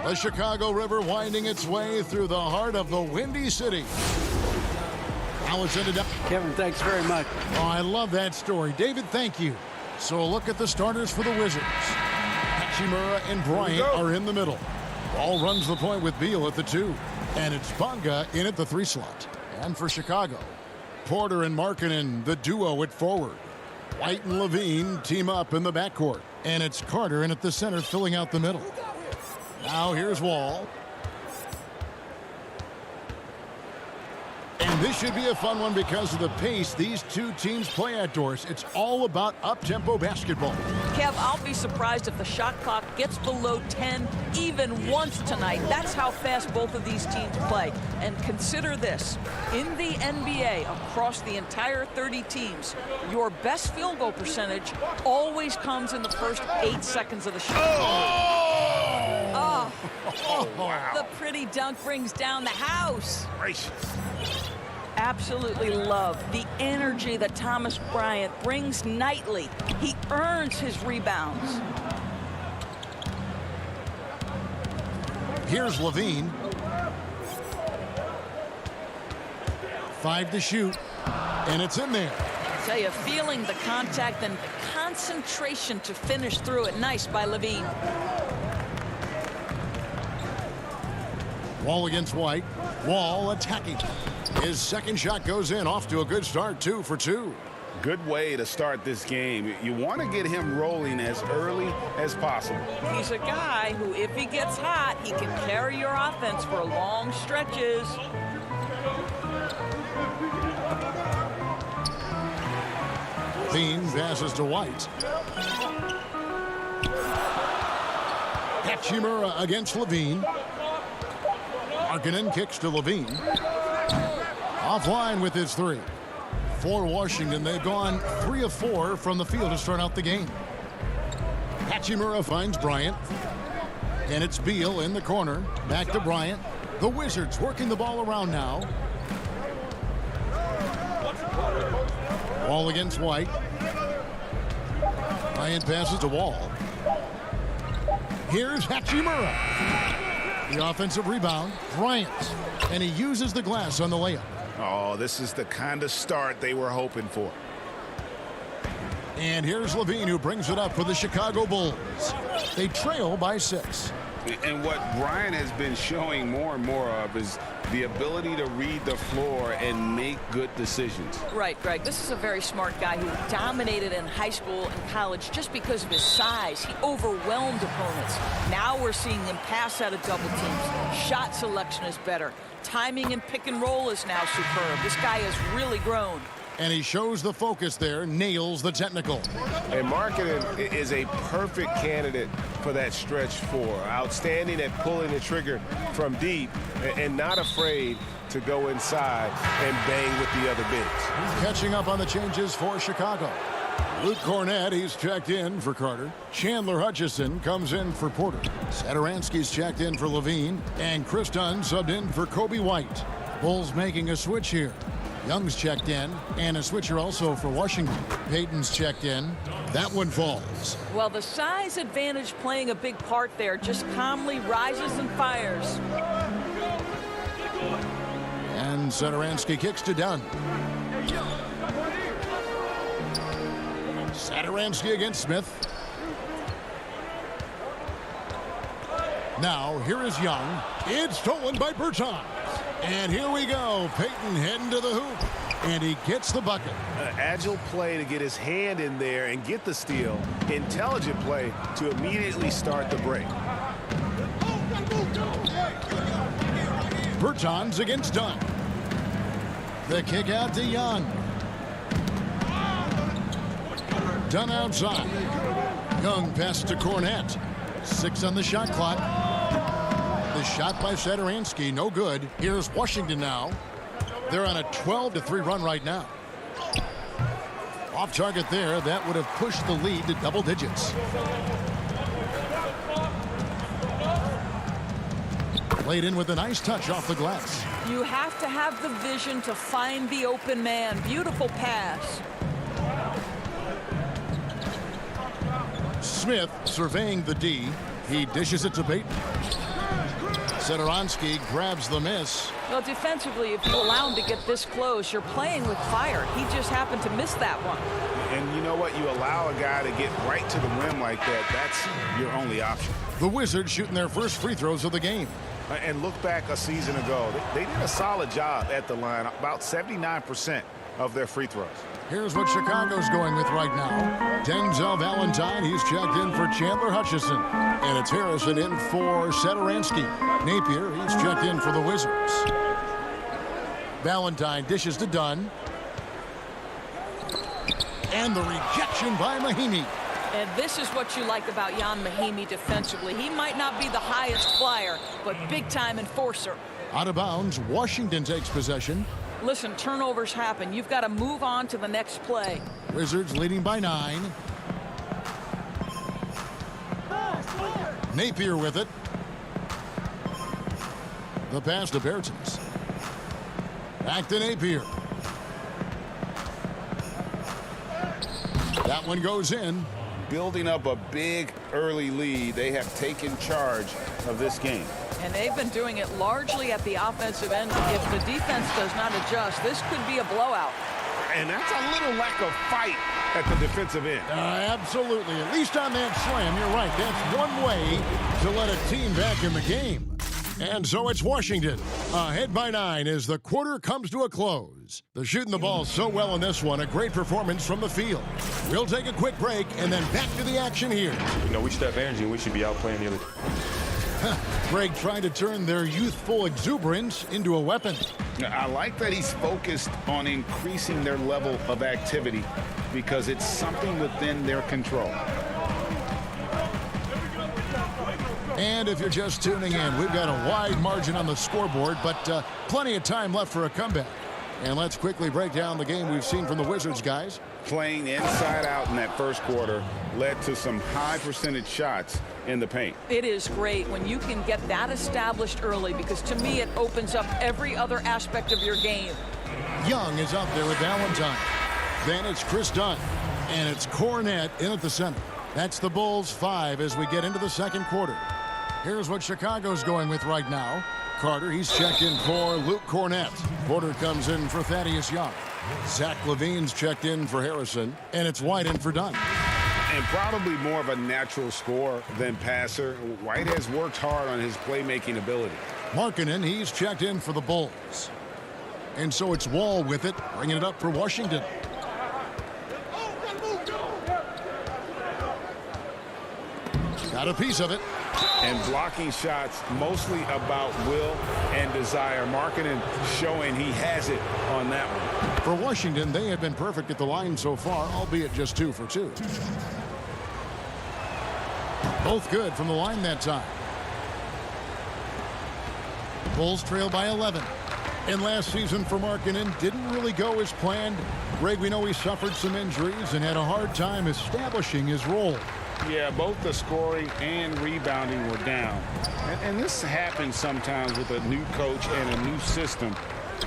The Chicago River winding its way through the heart of the Windy City. Now it's ended up. Kevin, thanks very much. Oh, I love that story. David, thank you. So a look at the starters for the Wizards. Hachimura and Bryant are in the middle. Ball runs the point with Beal at the 2. And it's Bonga in at the 3 slot. And for Chicago, Porter and Markkanen, the duo at forward. White and Levine team up in the backcourt. And it's Carter in at the center filling out the middle. Now here's Wall. And this should be a fun one because of the pace these two teams play outdoors. It's all about up-tempo basketball. Kev, I'll be surprised if the shot clock gets below 10 even once tonight. That's how fast both of these teams play. And consider this. In the NBA, across the entire 30 teams, your best field goal percentage always comes in the first 8 seconds of the shot. Oh, wow. The pretty dunk brings down the house. Gracious. Absolutely love the energy that Thomas Bryant brings nightly. He earns his rebounds. Here's Levine. 5 to shoot. And it's in there. I tell you, feeling the contact and the concentration to finish through it. Nice by Levine. Wall against White. Wall attacking. His second shot goes in, off to a good start, 2 for 2. Good way to start this game. You want to get him rolling as early as possible. He's a guy who, if he gets hot, he can carry your offense for long stretches. Bean passes to White. Hachimura against Levine. Markkanen kicks to Levine. Offline with his 3. For Washington, they've gone 3 of 4 from the field to start out the game. Hachimura finds Bryant. And it's Beal in the corner. Back to Bryant. The Wizards working the ball around now. Wall against White. Bryant passes to Wall. Here's Hachimura. The offensive rebound, Bryant. And he uses the glass on the layup. Oh, this is the kind of start they were hoping for. And here's Levine, who brings it up for the Chicago Bulls. They trail by 6. And what Bryant has been showing more and more of is the ability to read the floor and make good decisions. Right, Greg. This is a very smart guy who dominated in high school and college just because of his size. He overwhelmed opponents. Now we're seeing him pass out of double teams. Shot selection is better. Timing and pick and roll is now superb. This guy has really grown. And he shows the focus there, nails the technical. And Markkanen is a perfect candidate for that stretch 4. Outstanding at pulling the trigger from deep and not afraid to go inside and bang with the other bigs. Catching up on the changes for Chicago. Luke Cornett, he's checked in for Carter. Chandler Hutchison comes in for Porter. Satoransky's checked in for Levine. And Chris Dunn subbed in for Kobe White. Bulls making a switch here. Young's checked in, and a switcher also for Washington. Payton's checked in. That one falls. Well, the size advantage playing a big part there. Just calmly rises and fires. And Satoransky kicks to Dunn. Satoransky against Smith. Now, here is Young. It's stolen by Bertans. And here we go. Payton heading to the hoop. And he gets the bucket. Agile play to get his hand in there and get the steal. Intelligent play to immediately start the break. Bertans against Dunn. The kick out to Young. Dunn outside. Young pass to Cornett. 6 on the shot clock. The shot by Satoransky, no good. Here's Washington now. They're on a 12-3 run right now. Off target there, that would have pushed the lead to double digits. Played in with a nice touch off the glass. You have to have the vision to find the open man. Beautiful pass. Smith surveying the D. He dishes it to Payton. Sedoronsky grabs the miss. Well, defensively, if you allow him to get this close, you're playing with fire. He just happened to miss that one. And you know what? You allow a guy to get right to the rim like that, that's your only option. The Wizards shooting their first free throws of the game. And look back a season ago. They did a solid job at the line, about 79% of their free throws. Here's what Chicago's going with right now. Denzel Valentine, he's checked in for Chandler Hutchison. And it's Harrison in for Sedoronsky. Napier, he's checked in for the Wizards. Valentine dishes to Dunn. And the rejection by Mahinmi. And this is what you like about Jan Mahinmi defensively. He might not be the highest flyer, but big-time enforcer. Out of bounds, Washington takes possession. Listen, turnovers happen. You've got to move on to the next play. Wizards leading by 9. Napier with it. The pass to Bertens. Back to Napier. That one goes in. Building up a big early lead, they have taken charge of this game. And they've been doing it largely at the offensive end. If the defense does not adjust, this could be a blowout. And that's a little lack of fight at the defensive end. Absolutely. At least on that slam, you're right. That's one way to let a team back in the game. And so it's Washington ahead by 9 as the quarter comes to a close. They're shooting the ball so well in this one. A great performance from the field. We'll take a quick break and then back to the action here. You know, we should have energy and we should be out playing the other. Greg trying to turn their youthful exuberance into a weapon. I like that he's focused on increasing their level of activity because it's something within their control. And if you're just tuning in, we've got a wide margin on the scoreboard, but plenty of time left for a comeback. And let's quickly break down the game we've seen from the Wizards, guys. Playing inside out in that first quarter led to some high percentage shots in the paint. It is great when you can get that established early because to me it opens up every other aspect of your game. Young is up there with Valentine. Then it's Chris Dunn. And it's Cornette in at the center. That's the Bulls 5 as we get into the second quarter. Here's what Chicago's going with right now. Carter, he's checked in for Luke Cornette. Porter comes in for Thaddeus Young. Zach LaVine's checked in for Harrison. And it's White in for Dunn. And probably more of a natural scorer than passer. White has worked hard on his playmaking ability. Markkanen, he's checked in for the Bulls. And so it's Wall with it, bringing it up for Washington. Got a piece of it. And blocking shots mostly about will and desire. Markkanen showing he has it on that one. For Washington, they have been perfect at the line so far, albeit just 2 for 2. Both good from the line that time. Bulls trail by 11. And last season for Markkanen didn't really go as planned. Greg, we know he suffered some injuries and had a hard time establishing his role. Yeah, both the scoring and rebounding were down. And this happens sometimes with a new coach and a new system.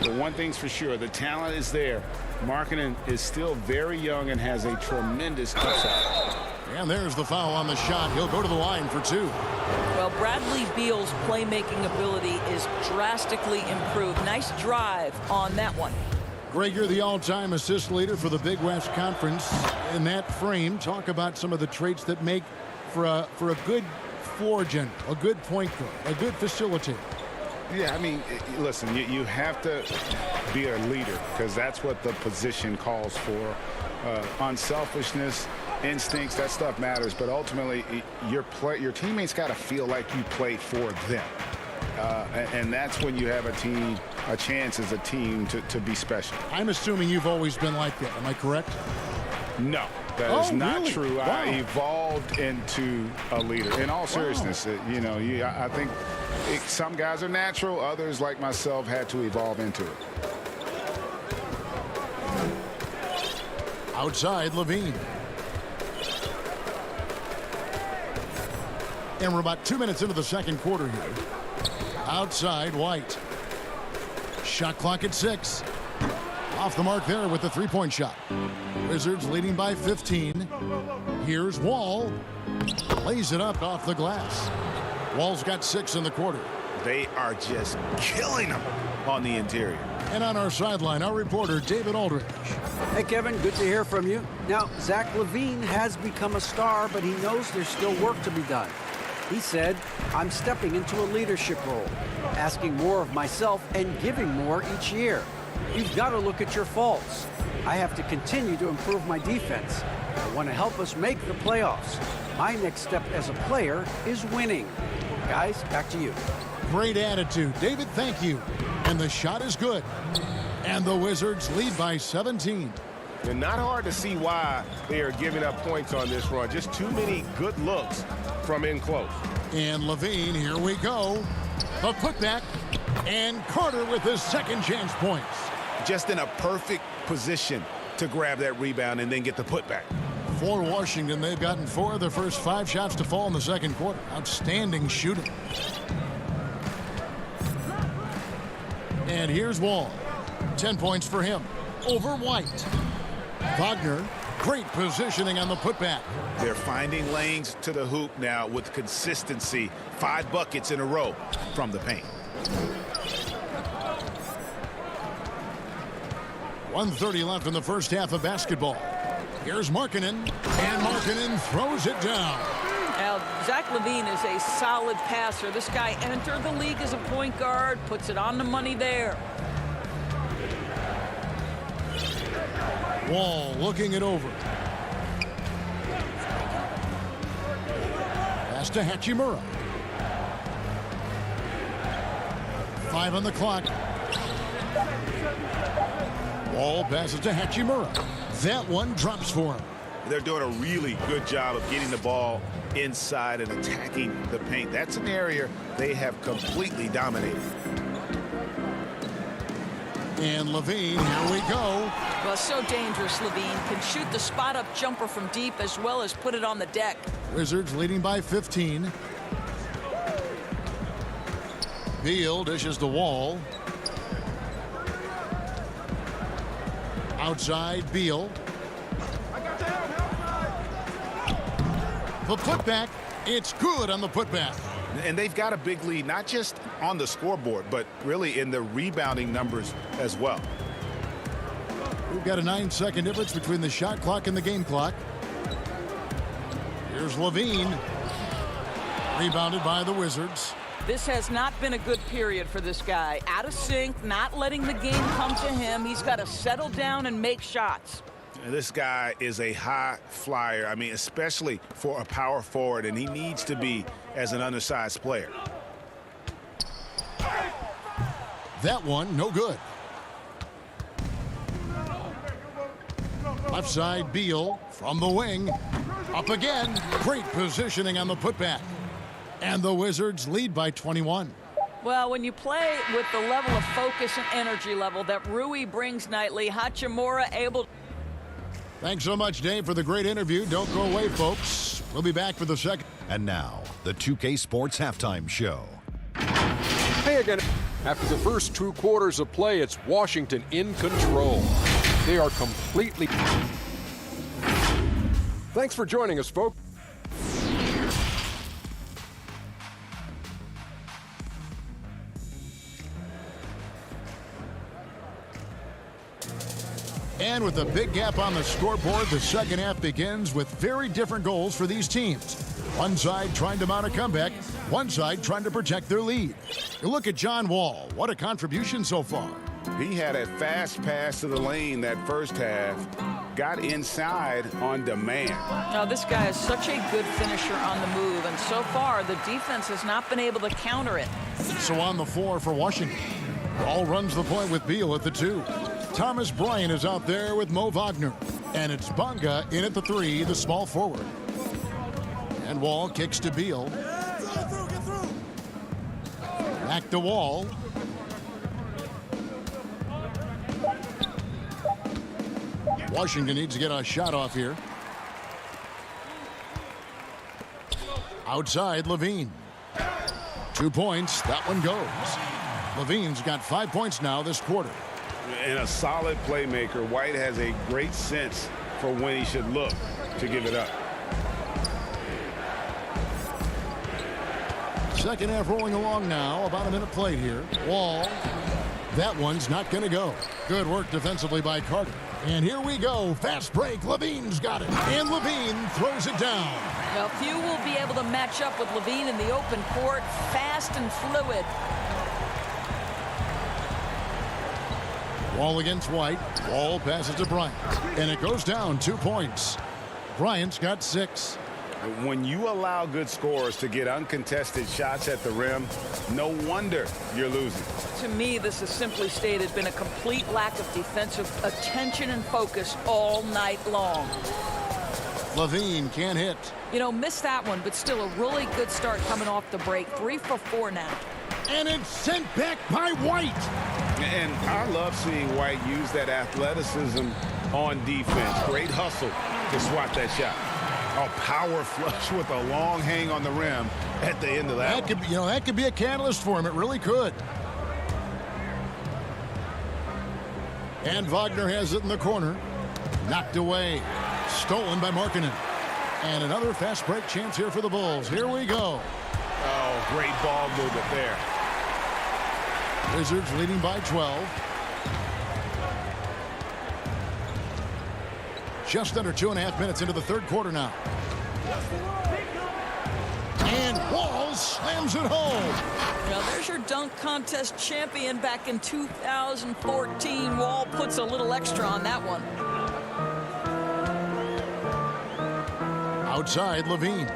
But one thing's for sure, the talent is there. Markkanen is still very young and has a tremendous upside. And there's the foul on the shot. He'll go to the line for 2. Well, Bradley Beal's playmaking ability is drastically improved. Nice drive on that one. Greg, you're the all-time assist leader for the Big West Conference. In that frame, talk about some of the traits that make for a good floor general, a good point guard, a good facilitator. Yeah, I mean, listen, you have to be a leader because that's what the position calls for. Unselfishness, instincts, that stuff matters. But ultimately, your teammates got to feel like you play for them. And that's when you have a chance as a team to be special. I'm assuming you've always been like that. Am I correct? No, that is not really? true. Wow. I evolved into a leader. In all seriousness, I think some guys are natural. Others, like myself, had to evolve into it. Outside, LaVine. And we're about 2 minutes into the second quarter here. Outside, White. Shot clock at 6. Off the mark there with the three-point shot. Wizards leading by 15. Here's Wall. Lays it up off the glass. Wall's got 6 in the quarter. they are just killing them on the interior. And on our sideline, our reporter, David Aldridge. Hey, Kevin, good to hear from you. Now, Zach LaVine has become a star, but he knows there's still work to be done. He said, I'm stepping into a leadership role, asking more of myself and giving more each year. You've got to look at your faults. I have to continue to improve my defense. I want to help us make the playoffs. My next step as a player is winning. Guys, back to you. Great attitude. David, thank you. And the shot is good. And the Wizards lead by 17. And not hard to see why they are giving up points on this run. Just too many good looks from in close. And LaVine, here we go. The putback. And Carter with his second chance points. Just in a perfect position to grab that rebound and then get the putback. For Washington, they've gotten 4 of their first 5 shots to fall in the second quarter. Outstanding shooting. And here's Wall. 10 points for him. Over White. Wagner, great positioning on the putback. They're finding lanes to the hoop now with consistency. 5 buckets in a row from the paint. 1:30 left in the first half of basketball. Here's Markkanen, and Markkanen throws it down. Now, Zach LaVine is a solid passer. This guy entered the league as a point guard, puts it on the money there. Wall looking it over. Pass to Hachimura. 5 on the clock. Wall passes to Hachimura. That one drops for him. They're doing a really good job of getting the ball inside and attacking the paint. That's an area they have completely dominated. And LaVine, here we go. Well, so dangerous, LaVine. Can shoot the spot-up jumper from deep as well as put it on the deck. Wizards leading by 15. Beal dishes the Wall. Outside, Beal. The putback. It's good on the putback. And they've got a big lead, not just on the scoreboard, but really in the rebounding numbers as well. We've got a 9-second difference between the shot clock and the game clock. Here's LaVine. Rebounded by the Wizards. This has not been a good period for this guy. Out of sync, not letting the game come to him. He's got to settle down and make shots. This guy is a high flyer. I mean, especially for a power forward, and he needs to be as an undersized player. That one, no good. Left side, Beal from the wing. Up again. Great positioning on the putback. And the Wizards lead by 21. Well, when you play with the level of focus and energy level that Rui brings nightly, Hachimura able. Thanks so much, Dave, for the great interview. Don't go away, folks. We'll be back for the second. And now, the 2K Sports Halftime Show. Hey again. After the first 2 quarters of play, it's Washington in control. They are completely... Thanks for joining us, folks. And with a big gap on the scoreboard, the second half begins with very different goals for these teams. One side trying to mount a comeback, one side trying to protect their lead. You look at John Wall. What a contribution so far. He had a fast pass to the lane that first half, got inside on demand. Now, this guy is such a good finisher on the move, and so far the defense has not been able to counter it. So on the floor for Washington. Wall runs the point with Beal at the 2. Thomas Bryant is out there with Mo Wagner. And it's Bonga in at the 3, the small forward. And Wall kicks to Beal. Back to Wall. Washington needs to get a shot off here. Outside, LaVine. 2 points. That one goes. LaVine's got 5 points now this quarter. And a solid playmaker. White has a great sense for when he should look to give it up. Second half rolling along now. About a minute played here. Wall. That one's not going to go. Good work defensively by Carter. And here we go. Fast break. Levine's got it. And Levine throws it down. Well, few will be able to match up with Levine in the open court. Fast and fluid. Wall against White. Wall passes to Bryant. And it goes down 2 points. Bryant's got 6. When you allow good scorers to get uncontested shots at the rim, no wonder you're losing. To me, this has simply stated been a complete lack of defensive attention and focus all night long. Levine can't hit. You know, missed that one, but still a really good start coming off the break. 3 for 4 now. And it's sent back by White. And I love seeing White use that athleticism on defense. Great hustle to swat that shot. A power flush with a long hang on the rim at the end of that. That could be a catalyst for him. It really could. And Wagner has it in the corner. Knocked away. Stolen by Markkanen. And another fast break chance here for the Bulls. Here we go. Oh, great ball movement there. Wizards leading by 12. Just under 2.5 minutes into the third quarter now. And Wall slams it home. Now there's your dunk contest champion back in 2014. Wall puts a little extra on that one. Outside, Levine.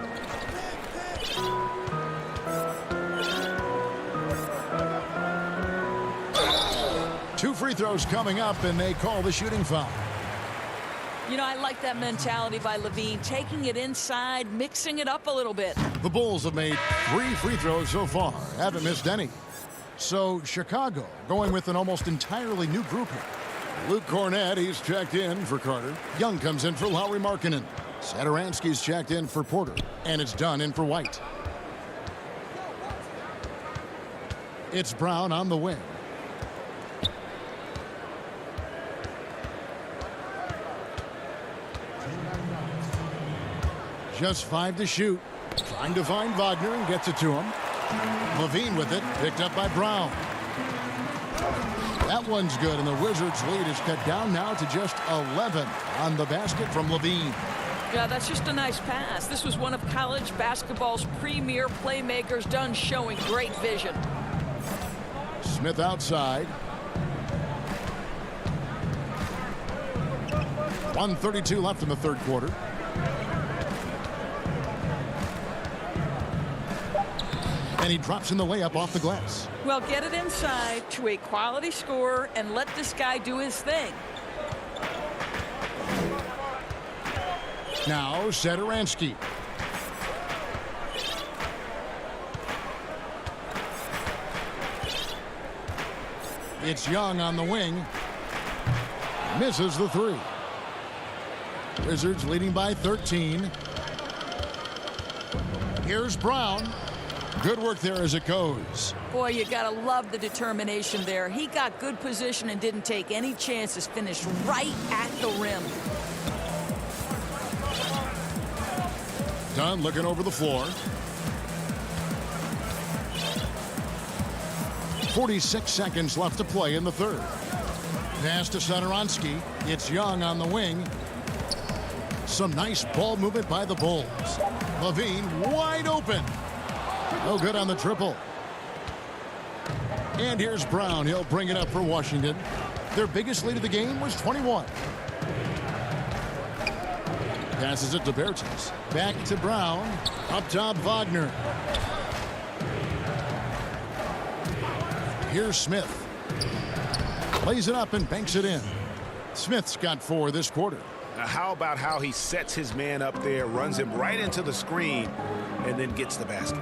Two free throws coming up, and they call the shooting foul. You know, I like that mentality by Levine, taking it inside, mixing it up a little bit. The Bulls have made 3 free throws so far, haven't missed any. So Chicago going with an almost entirely new group here. Luke Cornett, he's checked in for Carter. Young comes in for Lauri Markkanen. Satoransky's checked in for Porter. And it's Dunn in for White. It's Brown on the wing. Just 5 to shoot. Trying to find Wagner and gets it to him. Levine with it, picked up by Brown. That one's good, and the Wizards' lead is cut down now to just 11 on the basket from Levine. Yeah, that's just a nice pass. This was one of college basketball's premier playmakers, Dunn showing great vision. Smith outside. 1:32 left in the third quarter. And he drops in the layup off the glass. Well, get it inside to a quality scorer and let this guy do his thing. Now, Satoransky. It's Young on the wing. Misses the 3. Wizards leading by 13. Here's Brown. Good work there as it goes. Boy, you gotta love the determination there. He got good position and didn't take any chances. Finished right at the rim. Dunn looking over the floor. 46 seconds left to play in the third. Pass to Satoransky. It's Young on the wing. Some nice ball movement by the Bulls. Levine wide open. No good on the triple. And here's Brown. He'll bring it up for Washington. Their biggest lead of the game was 21. Passes it to Bertens. Back to Brown. Up top, Wagner. Here's Smith. Plays it up and banks it in. Smith's got 4 this quarter. Now, how about how he sets his man up there, runs him right into the screen, and then gets the basket.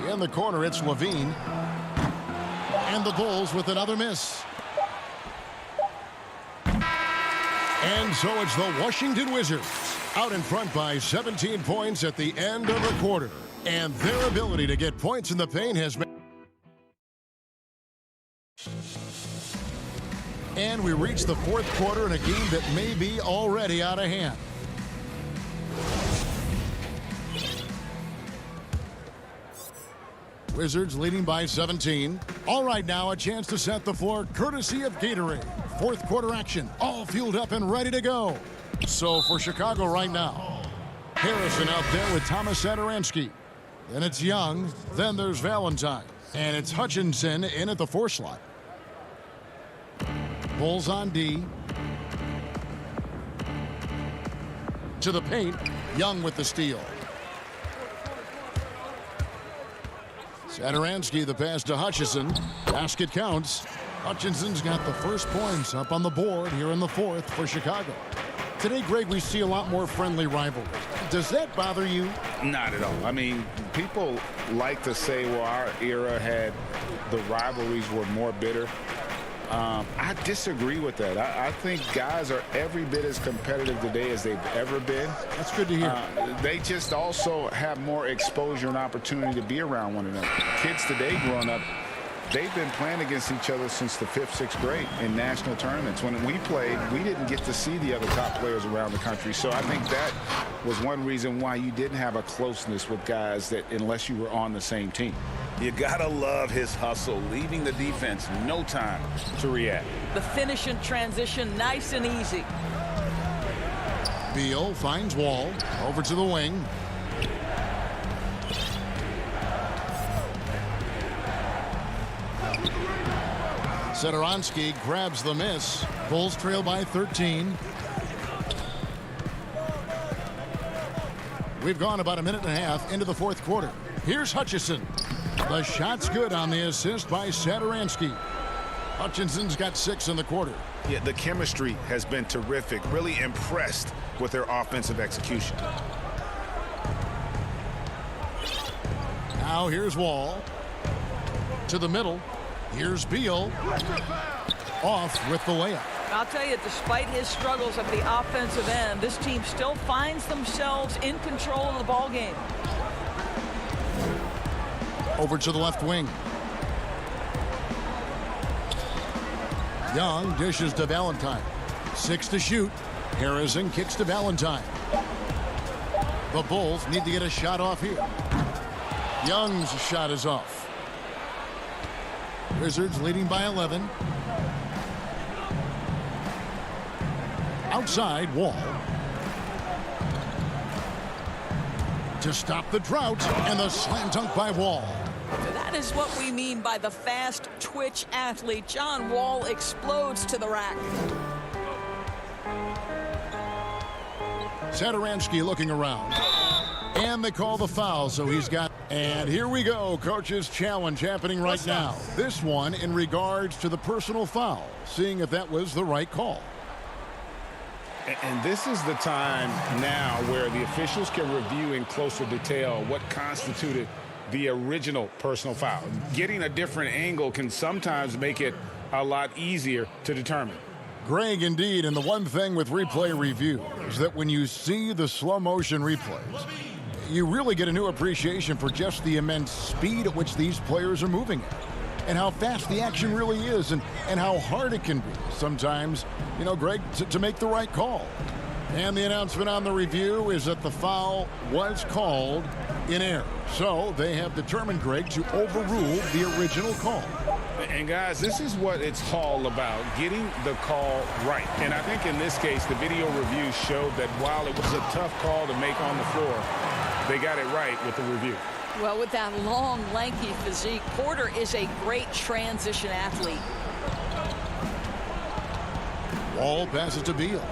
In the corner, it's Levine. And the Bulls with another miss. And so it's the Washington Wizards out in front by 17 points at the end of the quarter. And their ability to get points in the paint has been... And we reach the fourth quarter in a game that may be already out of hand. Wizards leading by 17. All right, now a chance to set the floor courtesy of Gatorade. Fourth quarter action, all fueled up and ready to go. So for Chicago right now, Harrison out there with Thomas Satoransky. Then it's Young, then there's Valentine. And it's Hutchinson in at the 4 slot. Bulls on D. To the paint, Young with the steal. Satoransky the pass to Hutchinson. Basket counts. Hutchinson's got the first points up on the board here in the 4th for Chicago. Today, Greg, we see a lot more friendly rivalries. Does that bother you? Not at all. I mean, people like to say, well, our era had the rivalries were more bitter. I disagree with that. I think guys are every bit as competitive today as they've ever been. That's good to hear. They just also have more exposure and opportunity to be around one another. Kids today growing up, they've been playing against each other since the 5th, 6th grade in national tournaments. When we played, we didn't get to see the other top players around the country. So I think that was one reason why you didn't have a closeness with guys that unless you were on the same team. You gotta love his hustle, leaving the defense no time to react. The finish in transition, nice and easy. Beal finds Wall over to the wing. Satoransky grabs the miss. Bulls trail by 13. We've gone about a minute and a half into the 4th quarter. Here's Hutchison. The shot's good on the assist by Satoransky. Hutchinson's got 6 in the quarter. Yeah, the chemistry has been terrific. Really impressed with their offensive execution. Now here's Wall. To the middle. Here's Beal. Off with the layup. I'll tell you, despite his struggles at the offensive end, this team still finds themselves in control of the ball game. Over to the left wing. Young dishes to Valentine. 6 to shoot. Harrison kicks to Valentine. The Bulls need to get a shot off here. Young's shot is off. Wizards leading by 11. Outside, Wall. To stop the drought, and the slam dunk by Wall. That is what we mean by the fast twitch athlete. John Wall explodes to the rack. Satoransky looking around. And they call the foul, so he's got... And here we go, coach's challenge happening right now. This one in regards to the personal foul, seeing if that was the right call. And this is the time now where the officials can review in closer detail what constituted the original personal foul. Getting a different angle can sometimes make it a lot easier to determine. Greg, indeed, and the one thing with replay review is that when you see the slow motion replays, you really get a new appreciation for just the immense speed at which these players are moving at, and how fast the action really is, and how hard it can be sometimes, you know, Greg, to make the right call. And the announcement on the review is that the foul was called in error. So they have determined, Greg, to overrule the original call. And guys, this is what it's all about, getting the call right. And I think in this case, the video review showed that while it was a tough call to make on the floor, they got it right with the review. Well, with that long, lanky physique, Porter is a great transition athlete. Wall passes to Beal.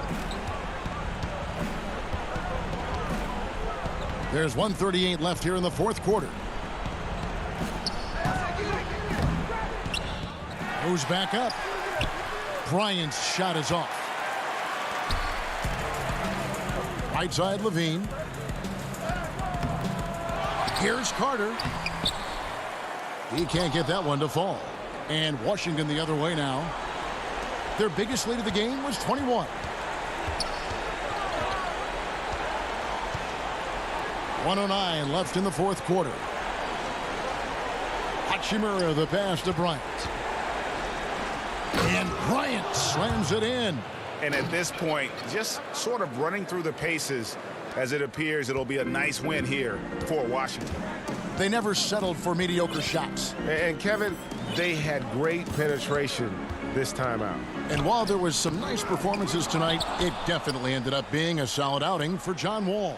There's 1:38 left here in the 4th quarter. Moves back up. Bryant's shot is off. Right side, Levine. Here's Carter. He can't get that one to fall. And Washington the other way now. Their biggest lead of the game was 21. .109 left in the 4th quarter. Hachimura the pass to Bryant. And Bryant slams it in. And at this point, just sort of running through the paces, as it appears it'll be a nice win here for Washington. They never settled for mediocre shots. And Kevin, they had great penetration this time out. And while there was some nice performances tonight, it definitely ended up being a solid outing for John Wall.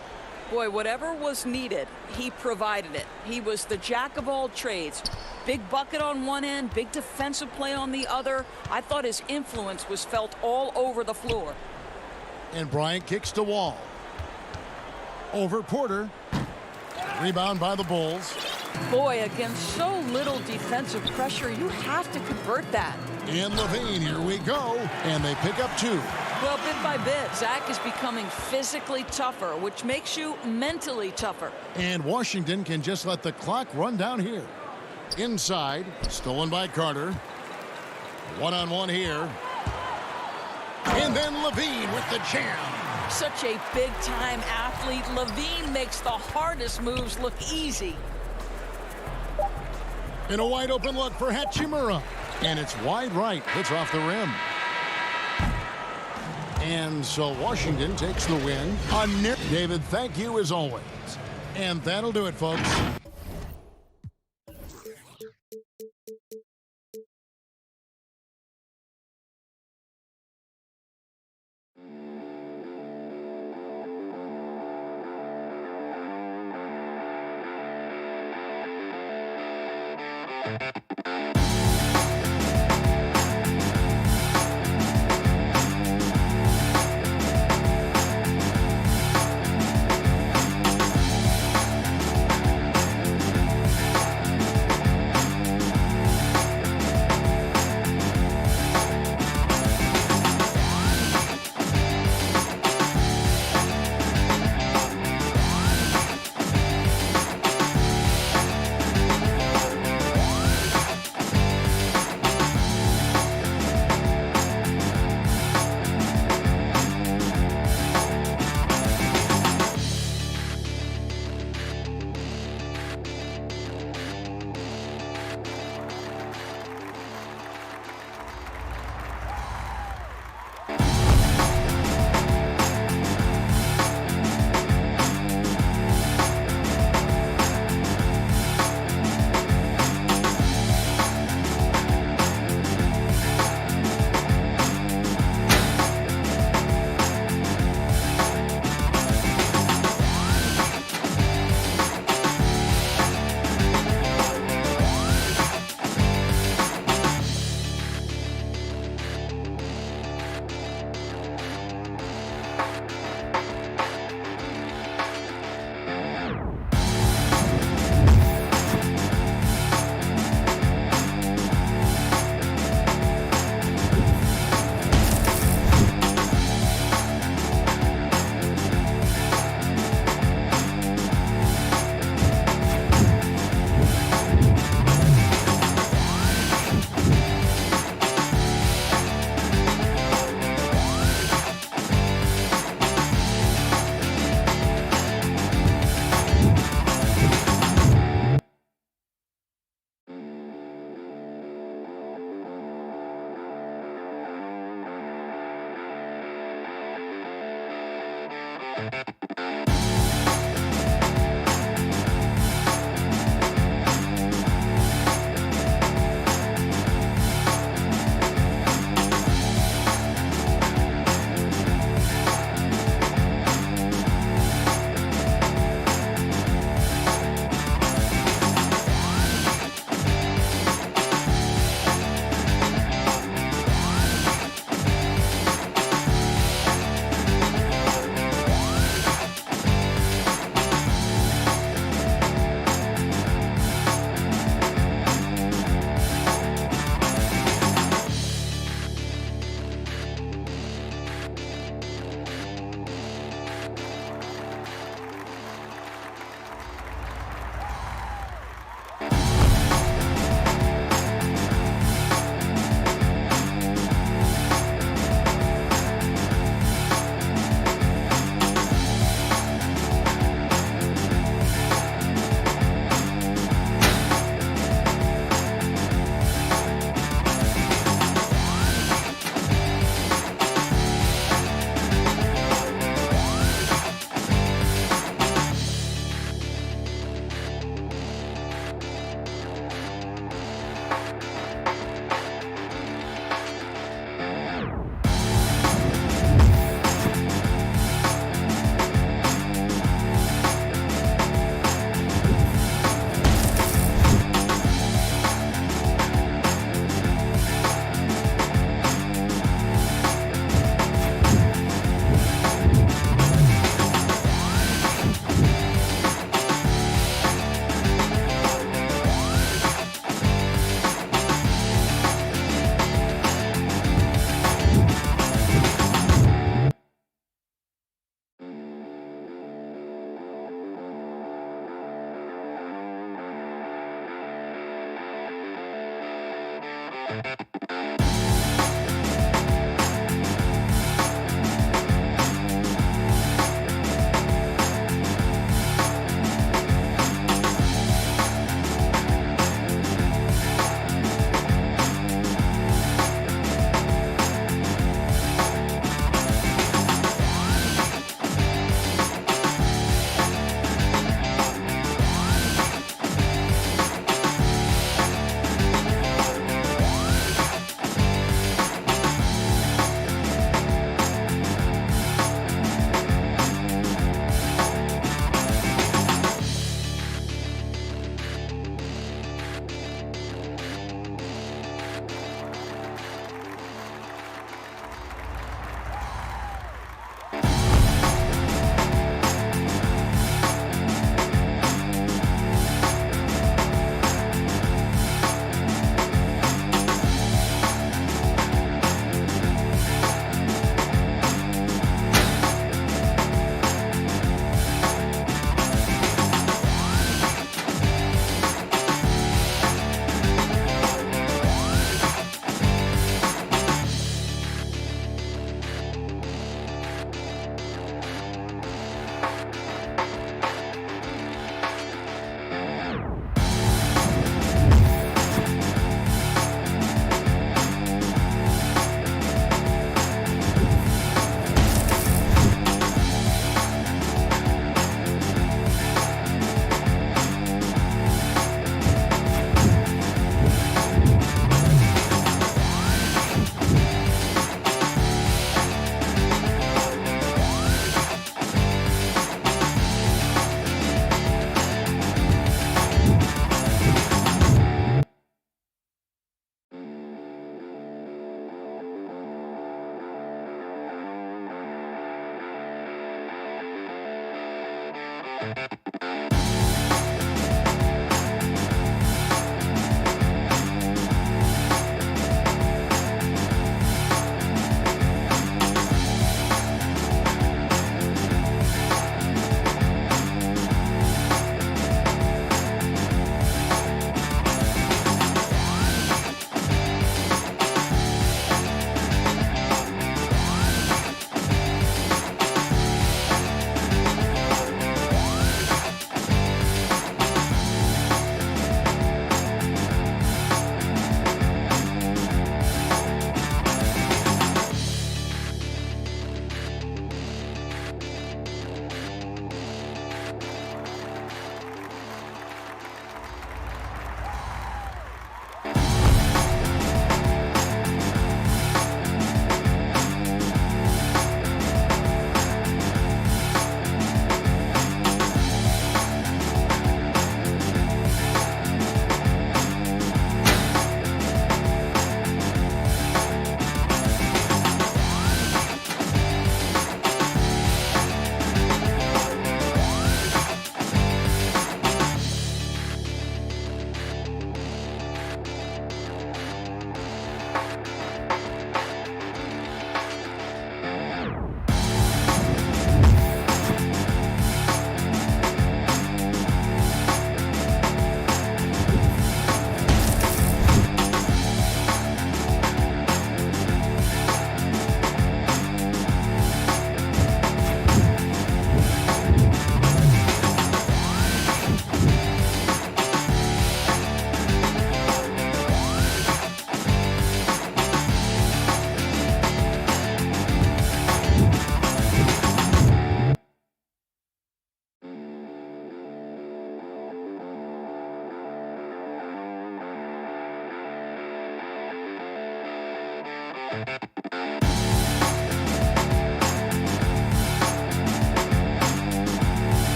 Boy, whatever was needed, he provided it. He was the jack of all trades. Big bucket on one end, big defensive play on the other. I thought his influence was felt all over the floor. And Bryant kicks to Wall. Over Porter. Rebound by the Bulls. Boy, against so little defensive pressure, you have to convert that. And Levine, here we go. And they pick up 2. Well, bit by bit, Zach is becoming physically tougher, which makes you mentally tougher. And Washington can just let the clock run down here. Inside, stolen by Carter. One-on-one here. And then Levine with the jam. Such a big-time athlete. Levine makes the hardest moves look easy. And a wide-open look for Hachimura. And it's wide right. It's off the rim. And so Washington takes the win. David, thank you as always. And that'll do it, folks.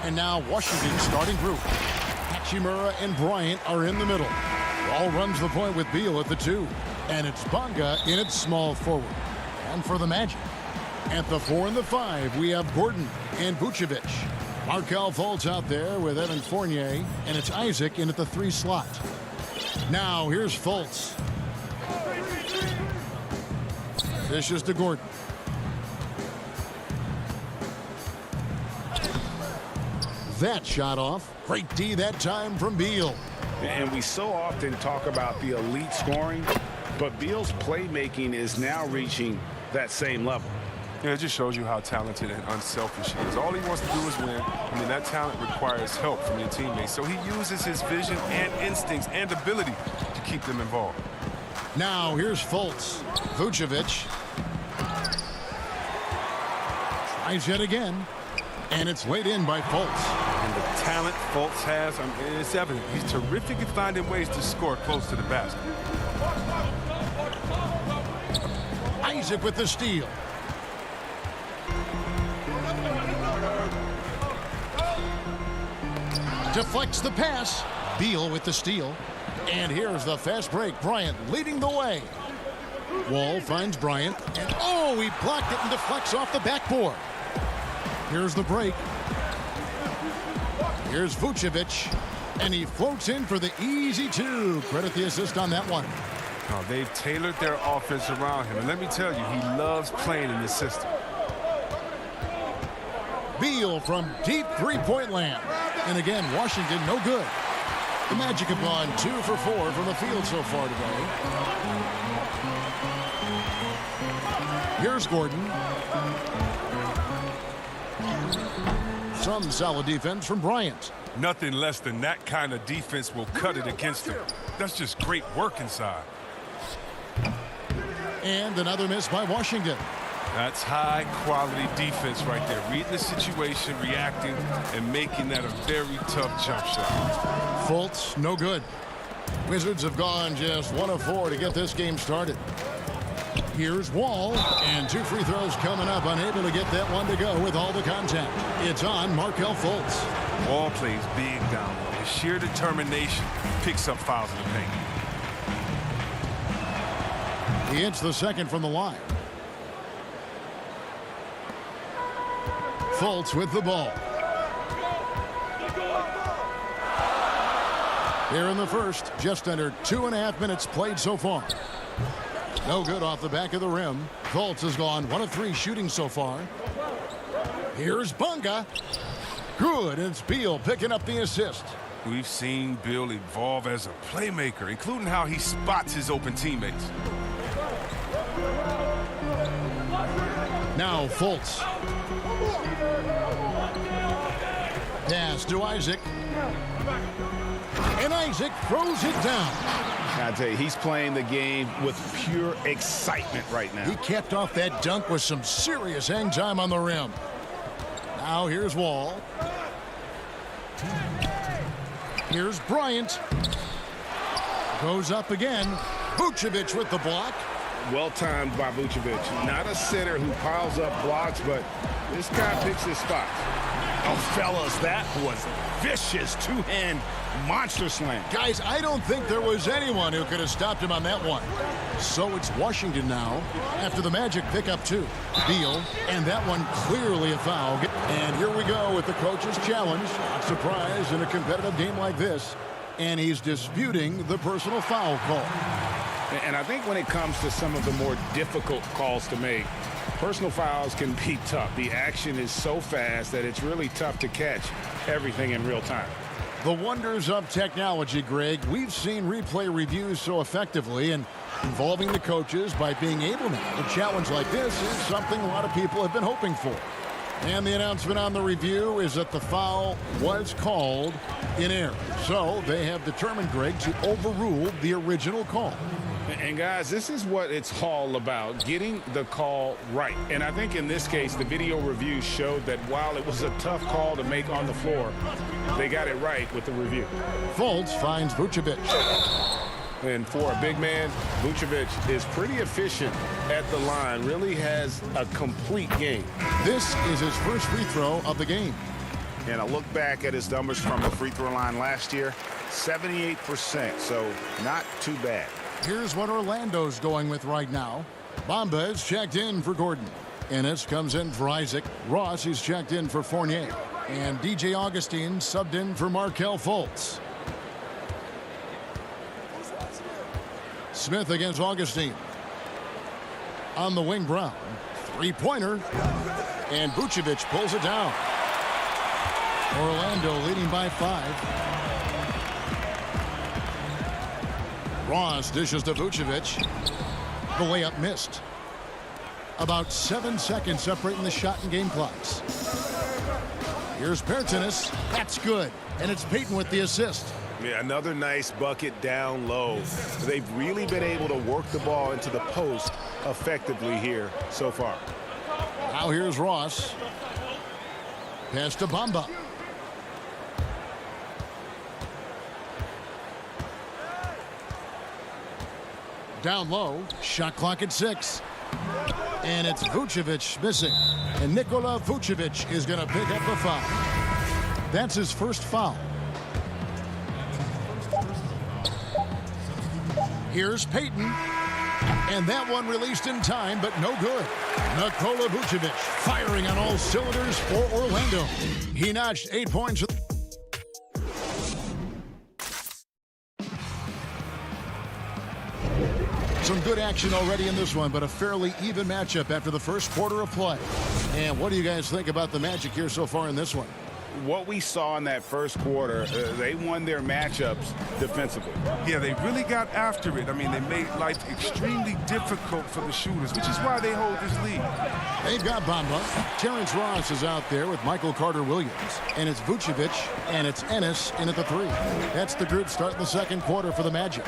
And now Washington's starting group. Hachimura and Bryant are in the middle. Ball runs the point with Beal at the 2. And it's Bonga in its small forward. And for the Magic, at the 4 and the 5, we have Gordon and Vucevic. Markelle Fultz out there with Evan Fournier, and it's Isaac in at the 3 slot. Now here's Fultz. Dishes to Gordon. That shot off. Great D that time from Beal. And we so often talk about the elite scoring, but Beal's playmaking is now reaching that same level. Yeah, it just shows you how talented and unselfish he is. All he wants to do is win. I mean, that talent requires help from your teammates. So he uses his vision and instincts and ability to keep them involved. Now here's Fultz. Vucevic. Tries yet again. And it's laid in by Fultz. And the talent Fultz has, it's evident. He's terrific at finding ways to score close to the basket. Isaac with the steal. Deflects the pass. Beal with the steal. And here's the fast break. Bryant leading the way. Wall finds Bryant. And oh, he blocked it and deflects off the backboard. Here's the break. Here's Vucevic. And he floats in for the easy 2. Credit the assist on that one. Now, they've tailored their offense around him. And let me tell you, he loves playing in this system. Beal from deep three-point land. And again, Washington no good. The Magic have gone 2 for 4 from the field so far today. Here's Gordon. Some solid defense from Bryant. Nothing less than that kind of defense will cut it against him. That's just great work inside. And another miss by Washington. That's high-quality defense right there. Reading the situation, reacting, and making that a very tough jump shot. Fultz, no good. Wizards have gone just 1 of 4 to get this game started. Here's Wall, and 2 free throws coming up, unable to get that one to go with all the contact. It's on Markelle Fultz. Wall plays big down low. His sheer determination picks up fouls in the paint. He hits the second from the line. Fultz with the ball. Here in the first, just under 2.5 minutes played so far. No good off the back of the rim. Fultz has gone 1 of 3 shooting so far. Here's Bunga. Good, and it's Beal picking up the assist. We've seen Beal evolve as a playmaker, including how he spots his open teammates. Now Fultz. Pass to Isaac. And Isaac throws it down. I tell you, he's playing the game with pure excitement right now. He capped off that dunk with some serious hang time on the rim. Now here's Wall. Here's Bryant. Goes up again. Vucevic with the block. Well-timed by Vucevic. Not a center who piles up blocks, but this guy picks his spots. Oh, fellas, that was vicious two-hand monster slam. Guys, I don't think there was anyone who could have stopped him on that one. So it's Washington now after the Magic pick up 2. Beal, and that one clearly a foul. And here we go with the coach's challenge. Not surprised in a competitive game like this. And he's disputing the personal foul call. And I think when it comes to some of the more difficult calls to make, personal fouls can be tough. The action is so fast that it's really tough to catch everything in real time. The wonders of technology, Greg. We've seen replay reviews so effectively, and involving the coaches by being able to a challenge like this is something a lot of people have been hoping for. And the announcement on the review is that the foul was called in error. So they have determined, Greg, to overrule the original call. And guys, this is what it's all about, getting the call right. And I think in this case, the video review showed that while it was a tough call to make on the floor, they got it right with the review. Fultz finds Vucevic. And for a big man, Vucevic is pretty efficient at the line, really has a complete game. This is his first free throw of the game. And I look back at his numbers from the free throw line last year, 78%, so not too bad. Here's what Orlando's going with right now. Bamba is checked in for Gordon. Ennis comes in for Isaac. Ross is checked in for Fournier. And DJ Augustine subbed in for Markelle Fultz. Smith against Augustine. On the wing, Brown. Three-pointer. And Vucevic pulls it down. Orlando leading by 5. Ross dishes to Vucevic. The layup missed. About 7 seconds separating the shot and game clocks. Here's Pertinis. That's good. And it's Payton with the assist. Yeah, another nice bucket down low. They've really been able to work the ball into the post effectively here so far. Now here's Ross. Pass to Bamba. Down low, shot clock at 6. And it's Vucevic missing. And Nikola Vucevic is going to pick up the foul. That's his first foul. Here's Payton. And that one released in time, but no good. Nikola Vucevic firing on all cylinders for Orlando. He notched 8 points. Some good action already in this one, but a fairly even matchup after the first quarter of play. And what do you guys think about the Magic here so far in this one? What we saw in that first quarter, they won their matchups defensively. Yeah, they really got after it. I mean, they made life extremely difficult for the shooters, which is why they hold this lead. They've got Bamba. Terrence Ross is out there with Michael Carter-Williams. And it's Vucevic, and it's Ennis in at the 3. That's the group starting the second quarter for the Magic.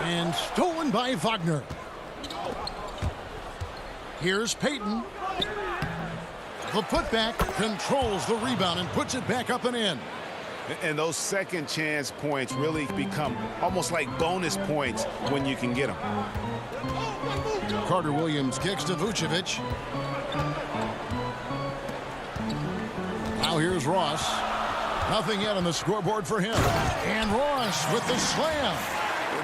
And stolen by Wagner. Here's Payton. The putback controls the rebound and puts it back up and in. And those second chance points really become almost like bonus points when you can get them. Carter-Williams kicks to Vucevic. Now here's Ross. Nothing yet on the scoreboard for him. And Ross with the slam.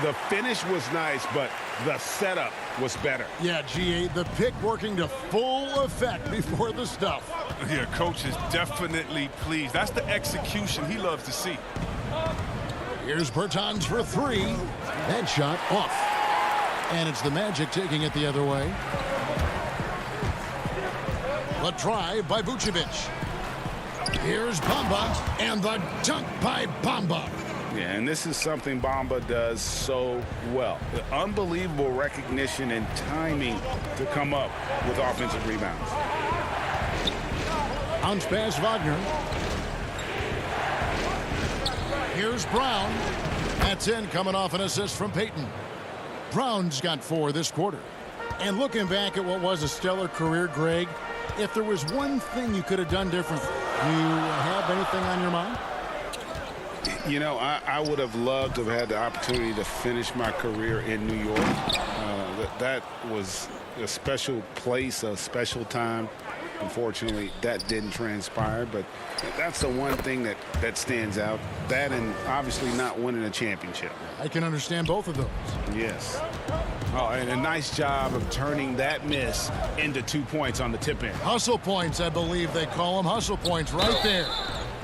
The finish was nice, but the setup was better. Yeah, GA, the pick working to full effect before the stuff. Yeah, coach is definitely pleased. That's the execution he loves to see. Here's Bertans for 3. That shot off. And it's the Magic taking it the other way. The drive by Vucevic. Here's Bamba, and the dunk by Bamba. Yeah, and this is something Bamba does so well. The unbelievable recognition and timing to come up with offensive rebounds. Bounce pass Wagner. Here's Brown. That's in, coming off an assist from Payton. Brown's got 4 this quarter. And looking back at what was a stellar career, Greg, if there was one thing you could have done differently, do you have anything on your mind? You know, I would have loved to have had the opportunity to finish my career in New York. That was a special place, a special time. Unfortunately, that didn't transpire, but that's the one thing that stands out. That and obviously not winning a championship. I can understand both of those. Yes. Oh, and a nice job of turning that miss into 2 points on the tip end. Hustle points, I believe they call them. Hustle points right there.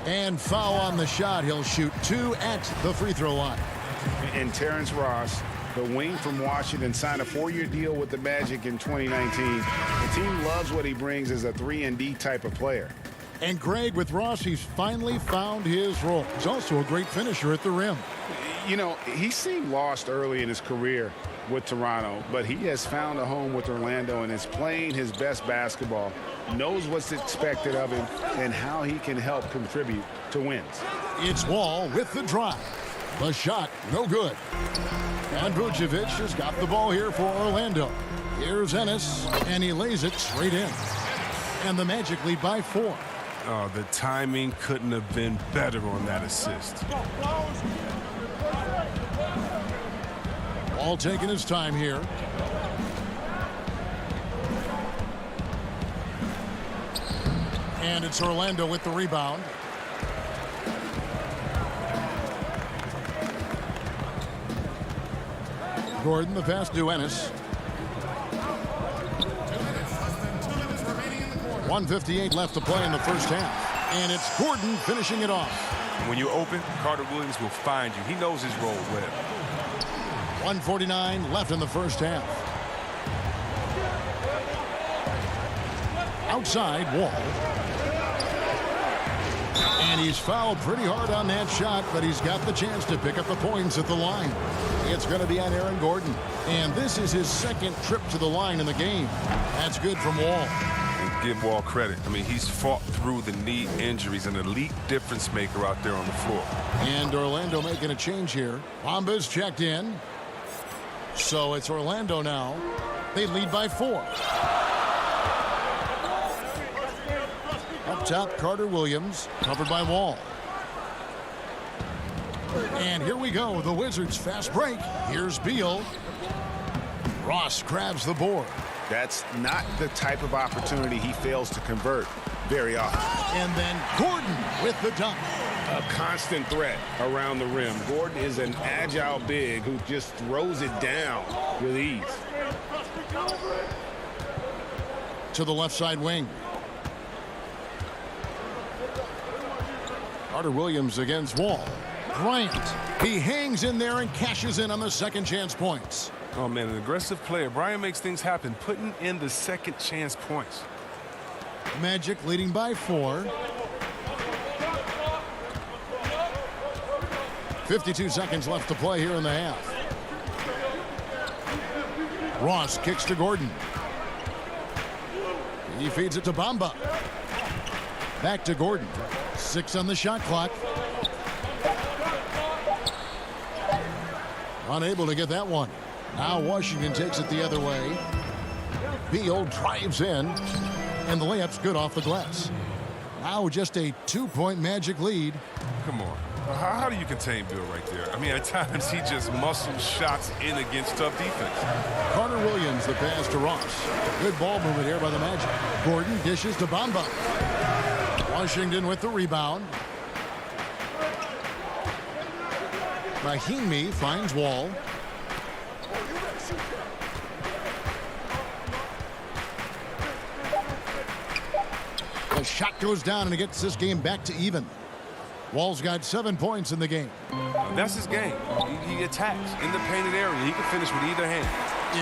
And foul on the shot. He'll shoot 2 at the free throw line. And Terrence Ross, the wing from Washington, signed a 4-year deal with the Magic in 2019. The team loves what he brings as a 3-and-D type of player. And Greg, with Ross, he's finally found his role. He's also a great finisher at the rim. You know, he seemed lost early in his career with Toronto, but he has found a home with Orlando and is playing his best basketball, knows what's expected of him, and how he can help contribute to wins. It's Wall with the drive. The shot, no good. And Vucevic has got the ball here for Orlando. Here's Ennis, and he lays it straight in. And the Magic lead by 4. Oh, the timing couldn't have been better on that assist. Wall taking his time here. And it's Orlando with the rebound. Gordon, the pass to Ennis. 1:58 left to play in the first half. And it's Gordon finishing it off. When you're open, Carter-Williams will find you. He knows his role well. 1:49 left in the first half. Outside, Wall. And he's fouled pretty hard on that shot, but he's got the chance to pick up the points at the line. It's going to be on Aaron Gordon. And this is his second trip to the line in the game. That's good from Wall. And give Wall credit. I mean, he's fought through the knee injuries, an elite difference maker out there on the floor. And Orlando making a change here. Bamba's checked in. So it's Orlando now. They lead by 4. Up top, Carter-Williams, covered by Wall. And here we go, the Wizards fast break. Here's Beal. Ross grabs the board. That's not the type of opportunity he fails to convert very often. And then Gordon with the dunk. A constant threat around the rim. Gordon is an agile big who just throws it down with ease. To the left side wing. Carter-Williams against Wall. Bryant. He hangs in there and cashes in on the second chance points. Oh, man, an aggressive player. Bryant makes things happen, putting in the second chance points. Magic leading by 4. 52 seconds left to play here in the half. Ross kicks to Gordon. He feeds it to Bamba. Back to Gordon. 6 on the shot clock. Unable to get that one. Now Washington takes it the other way. Beal drives in, and the layup's good off the glass. Now just a 2-point Magic lead. Come on. How do you contain Bill right there? I mean, at times he just muscles shots in against tough defense. Carter Williams, the pass to Ross. Good ball movement here by the Magic. Gordon dishes to Bamba. Washington with the rebound. Mahimi finds Wall. The shot goes down and it gets this game back to even. Wall's got 7 points in the game. That's his game. He attacks in the painted area. He can finish with either hand.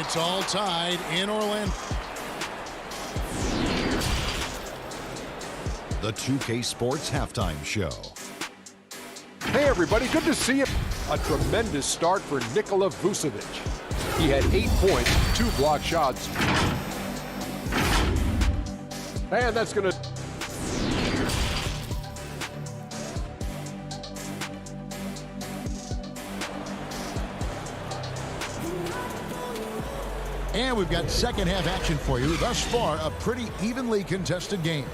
It's all tied in Orlando. The 2K Sports Halftime Show. Hey, everybody, good to see you. A tremendous start for Nikola Vucevic. He had 8 points, 2 block shots. And that's going to... And we've got second half action for you. Thus far, a pretty evenly contested game.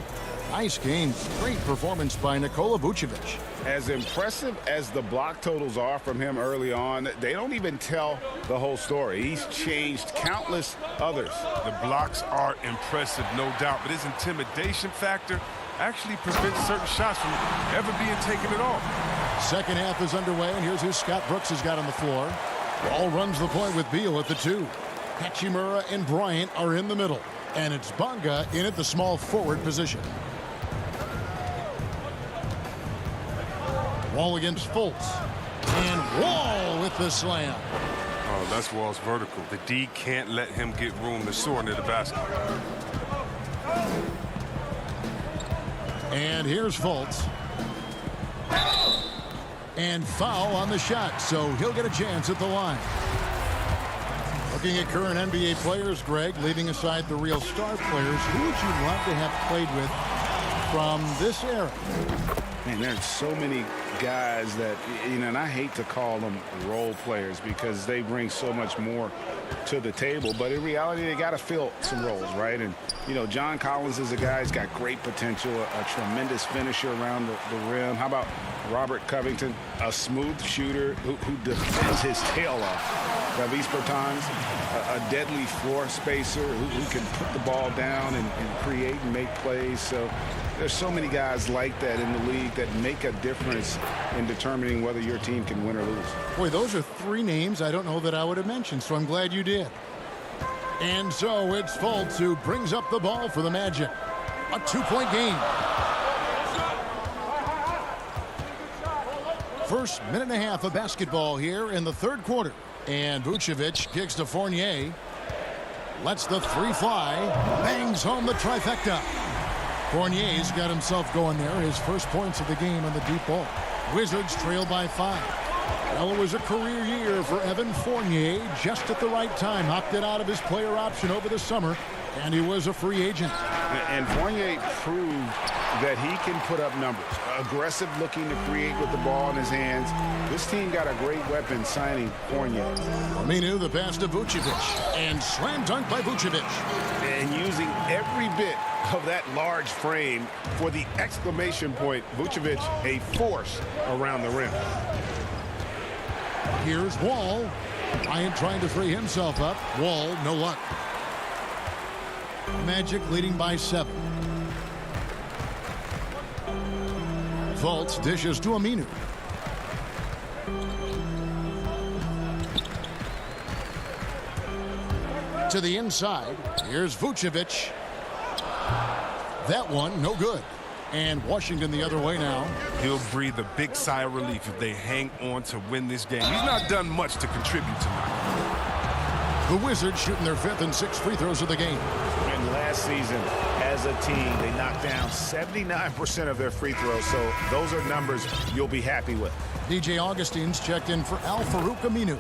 Nice game. Great performance by Nikola Vucevic. As impressive as the block totals are from him early on, they don't even tell the whole story. He's changed countless others. The blocks are impressive, no doubt, but his intimidation factor actually prevents certain shots from ever being taken at all. Second half is underway, and here's who Scott Brooks has got on the floor. Ball runs the point with Beal at the 2. Hachimura and Bryant are in the middle, and it's Bonga in at the small forward position. Wall against Fultz, and Wall with the slam. Oh, that's Wall's vertical. The D can't let him get room to soar into the basket. And here's Fultz. And foul on the shot, so he'll get a chance at the line. Looking at current NBA players, Greg, leaving aside the real star players, who would you love to have played with from this era? Man, there's so many guys that, you know, and I hate to call them role players because they bring so much more to the table, but in reality, they got to fill some roles, right? And, you know, John Collins is a guy who's got great potential, a tremendous finisher around the rim. How about Robert Covington, a smooth shooter who defends his tail off. Travis Bertans, a deadly floor spacer who can put the ball down and create and make plays. So there's so many guys like that in the league that make a difference in determining whether your team can win or lose. Boy, those are 3 names I don't know that I would have mentioned, so I'm glad you did. And so it's Fultz who brings up the ball for the Magic. A 2-point game. First minute and a half of basketball here in the third quarter. And Vucevic kicks to Fournier. Lets the 3 fly. Bangs home the trifecta. Fournier's got himself going there. His first points of the game on the deep ball. Wizards trail by 5. Well, it was a career year for Evan Fournier. Just at the right time. Opted out of his player option over the summer. And he was a free agent. And Fournier proved that he can put up numbers. Aggressive looking to create with the ball in his hands. This team got a great weapon signing Fournier. Aminu, the pass to Vucevic. And slam dunk by Vucevic. And using every bit of that large frame for the exclamation point. Vucevic, a force around the rim. Here's Wall. Bryant trying to free himself up. Wall, no luck. Magic leading by 7. Fultz dishes to Aminu. To the inside. Here's Vucevic. That one, no good. And Washington the other way now. He'll breathe a big sigh of relief if they hang on to win this game. He's not done much to contribute tonight. The Wizards shooting their 5th and 6th free throws of the game. And last season, as a team, they knocked down 79% of their free throws, so those are numbers you'll be happy with. DJ Augustine's checked in for Al-Farouq Aminu.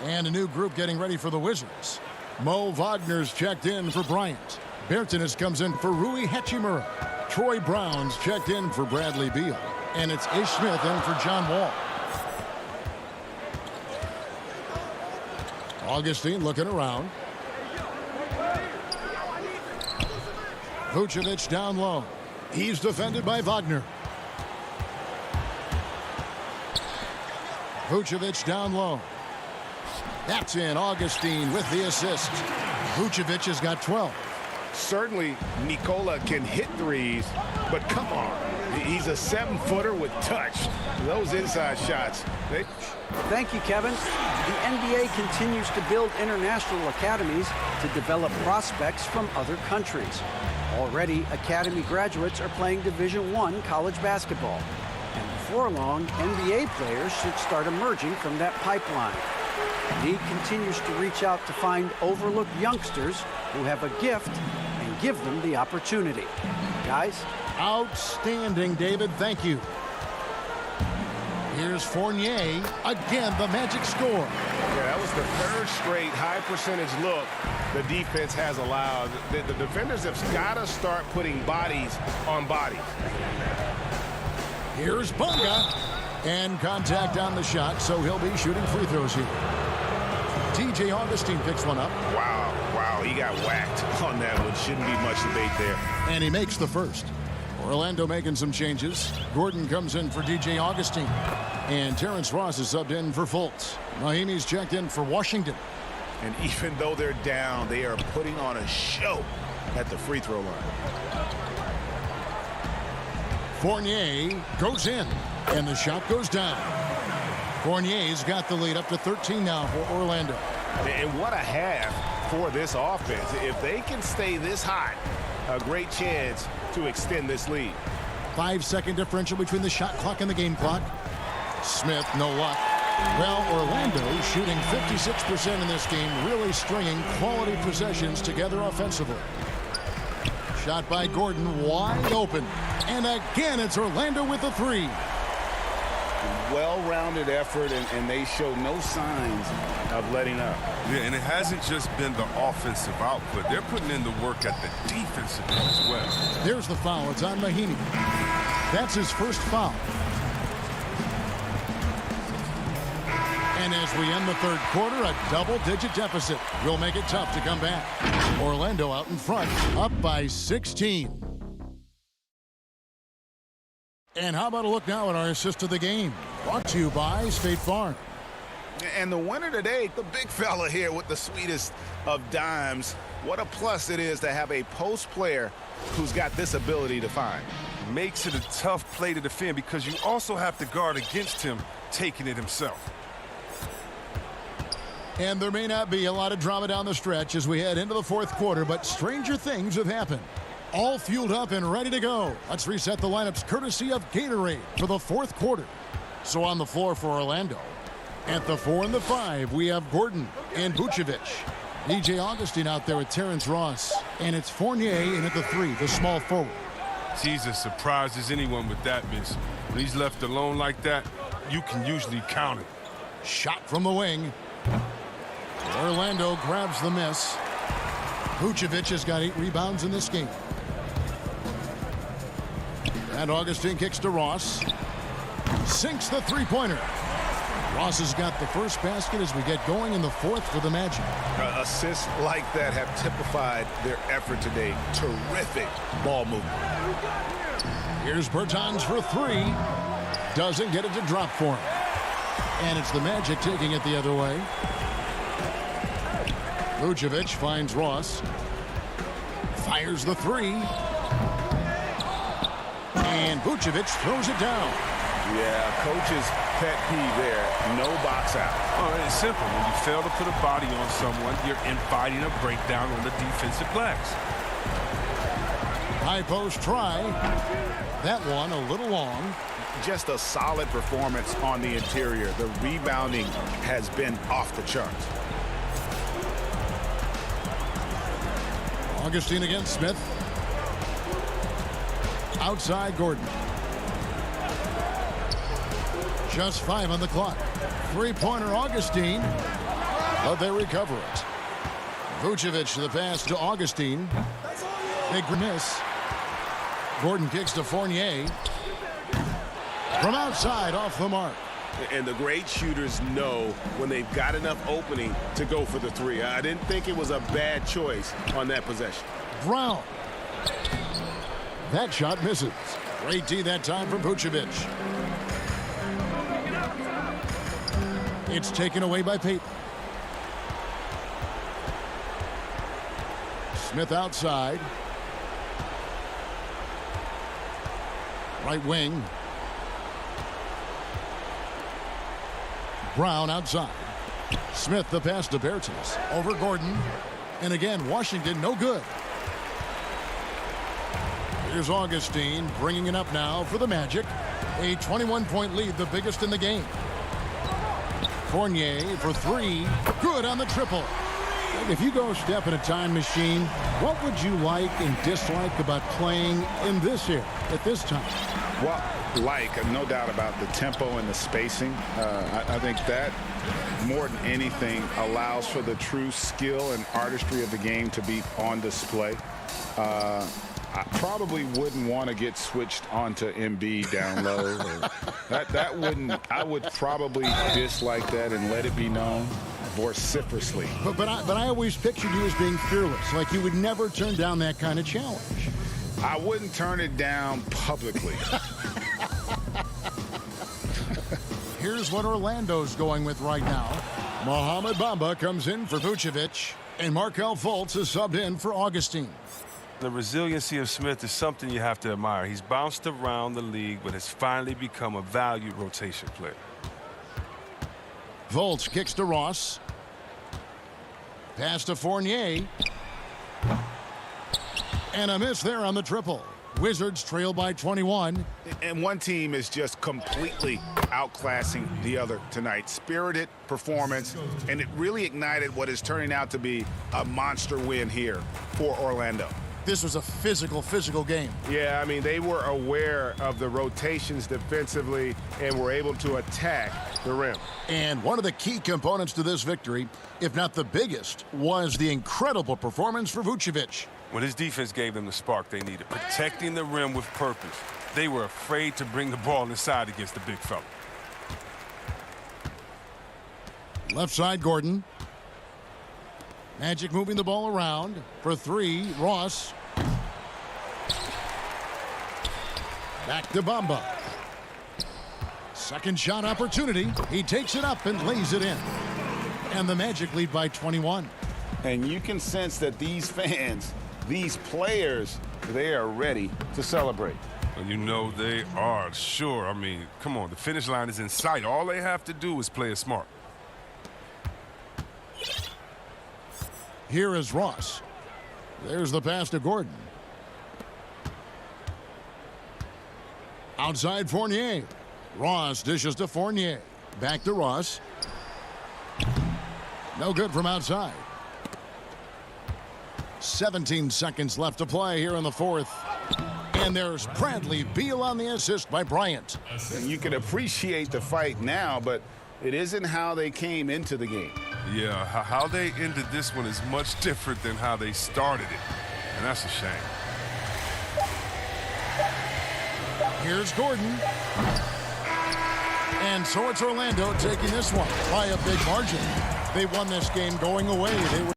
And a new group getting ready for the Wizards. Mo Wagner's checked in for Bryant. Bertines comes in for Rui Hachimura. Troy Brown's checked in for Bradley Beal. And it's Ish Smith in for John Wall. Augustine looking around. Vucevic down low. He's defended by Wagner. Vucevic down low. That's in. Augustine with the assist. Vucevic has got 12. Certainly, Nikola can hit threes, but come on. He's a 7-footer with touch. Those inside shots. Thank you, Kevin. The NBA continues to build international academies to develop prospects from other countries. Already, academy graduates are playing Division I college basketball. And before long, NBA players should start emerging from that pipeline. The league continues to reach out to find overlooked youngsters who have a gift and give them the opportunity. Guys? Outstanding, David. Thank you. Here's Fournier. Again, the Magic score. Yeah, that was the 3rd straight high percentage look the defense has allowed. The defenders have got to start putting bodies on bodies. Here's Bunga. And contact on the shot, so he'll be shooting free throws here. TJ Augustine picks one up. Wow, he got whacked on that one. Shouldn't be much debate there. And he makes the first. Orlando making some changes. Gordon comes in for DJ Augustine. And Terrence Ross is subbed in for Fultz. Mahimi's checked in for Washington. And even though they're down, they are putting on a show at the free throw line. Fournier goes in. And the shot goes down. Fournier's got the lead up to 13 now for Orlando. And what a half for this offense. If they can stay this hot, a great chance to extend this lead. 5-second differential between the shot clock and the game clock. Smith, no luck. Well, Orlando shooting 56% in this game, really stringing quality possessions together offensively. Shot by Gordon, wide open. And again, it's Orlando with the three. Well-rounded effort, and they show no signs of letting up. Yeah, and it hasn't just been the offensive output. They're putting in the work at the defensive end as well. There's the foul. It's on Mahimi. That's his first foul. And as we end the 3rd quarter, a double-digit deficit will make it tough to come back. Orlando out in front, up by 16. And how about a look now at our assist of the game? Brought to you by State Farm. And the winner today, the big fella here with the sweetest of dimes. What a plus it is to have a post player who's got this ability to find. Makes it a tough play to defend because you also have to guard against him taking it himself. And there may not be a lot of drama down the stretch as we head into the 4th quarter, but stranger things have happened. All fueled up and ready to go. Let's reset the lineups courtesy of Gatorade for the 4th quarter. So on the floor for Orlando. At the 4 and the 5, we have Gordon and Vucevic. DJ Augustine out there with Terrence Ross. And it's Fournier in at the 3, the small forward. He's as surprised as anyone with that miss. When he's left alone like that, you can usually count it. Shot from the wing. Orlando grabs the miss. Vucevic has got 8 rebounds in this game. And Augustine kicks to Ross. Sinks the three-pointer. Ross has got the first basket as we get going in the 4th for the Magic. Assists like that have typified their effort today. Terrific ball movement. Here's Bertans for 3. Doesn't get it to drop for him. And it's the Magic taking it the other way. Vucevic finds Ross. Fires the 3. And Vucevic throws it down. Yeah, coach's pet peeve there. No box out. Oh, it's simple. When you fail to put a body on someone, you're inviting a breakdown on the defensive glass. High post try. That one a little long. Just a solid performance on the interior. The rebounding has been off the charts. Augustine against Smith. Outside Gordon. Just 5 on the clock. Three-pointer Augustine. But they recover it. Vucevic to the pass to Augustine. Big miss. Gordon kicks to Fournier. From outside, off the mark. And the great shooters know when they've got enough opening to go for the three. I didn't think it was a bad choice on that possession. Brown. That shot misses. Great D that time from Vucevic. It's taken away by Payton. Smith outside. Right wing. Brown outside. Smith the pass to Bertans. Over Gordon. And again, Washington no good. Here's Augustine bringing it up now for the Magic. A 21-point lead, the biggest in the game. Fournier for three. Good on the triple. If you go step in a time machine, what would you like and dislike about playing in this era at this time? Well, no doubt about the tempo and the spacing. I think that more than anything allows for the true skill and artistry of the game to be on display. I probably wouldn't want to get switched onto Embiid down low. That wouldn't. I would probably dislike that and let it be known vociferously. But I always pictured you as being fearless, like you would never turn down that kind of challenge. I wouldn't turn it down publicly. Here's what Orlando's going with right now. Mohamed Bamba comes in for Vucevic, and Markelle Fultz is subbed in for Augustine. The resiliency of Smith is something you have to admire. He's bounced around the league, but has finally become a valued rotation player. Fultz kicks to Ross. Pass to Fournier. And a miss there on the triple. Wizards trail by 21. And one team is just completely outclassing the other tonight. Spirited performance, and it really ignited what is turning out to be a monster win here for Orlando. This was a physical game. Yeah, I mean, they were aware of the rotations defensively and were able to attack the rim. And one of the key components to this victory, if not the biggest, was the incredible performance for Vucevic. When his defense gave them the spark they needed, protecting the rim with purpose. They were afraid to bring the ball inside against the big fella. Left side, Gordon. Magic moving the ball around. For three, Ross. Back to Bamba. Second shot opportunity. He takes it up and lays it in. And the Magic lead by 21. And you can sense that these fans, these players, they are ready to celebrate. Well, you know they are, sure. I mean, come on, the finish line is in sight. All they have to do is play it smart. Here is Ross. There's the pass to Gordon. Outside Fournier. Ross dishes to Fournier. Back to Ross. No good from outside. 17 seconds left to play here in the fourth. And there's Bradley Beal on the assist by Bryant. And you can appreciate the fight now, but it isn't how they came into the game. Yeah, how they ended this one is much different than how they started it. And that's a shame. Here's Gordon. And so it's Orlando taking this one by a big margin. They won this game going away. They were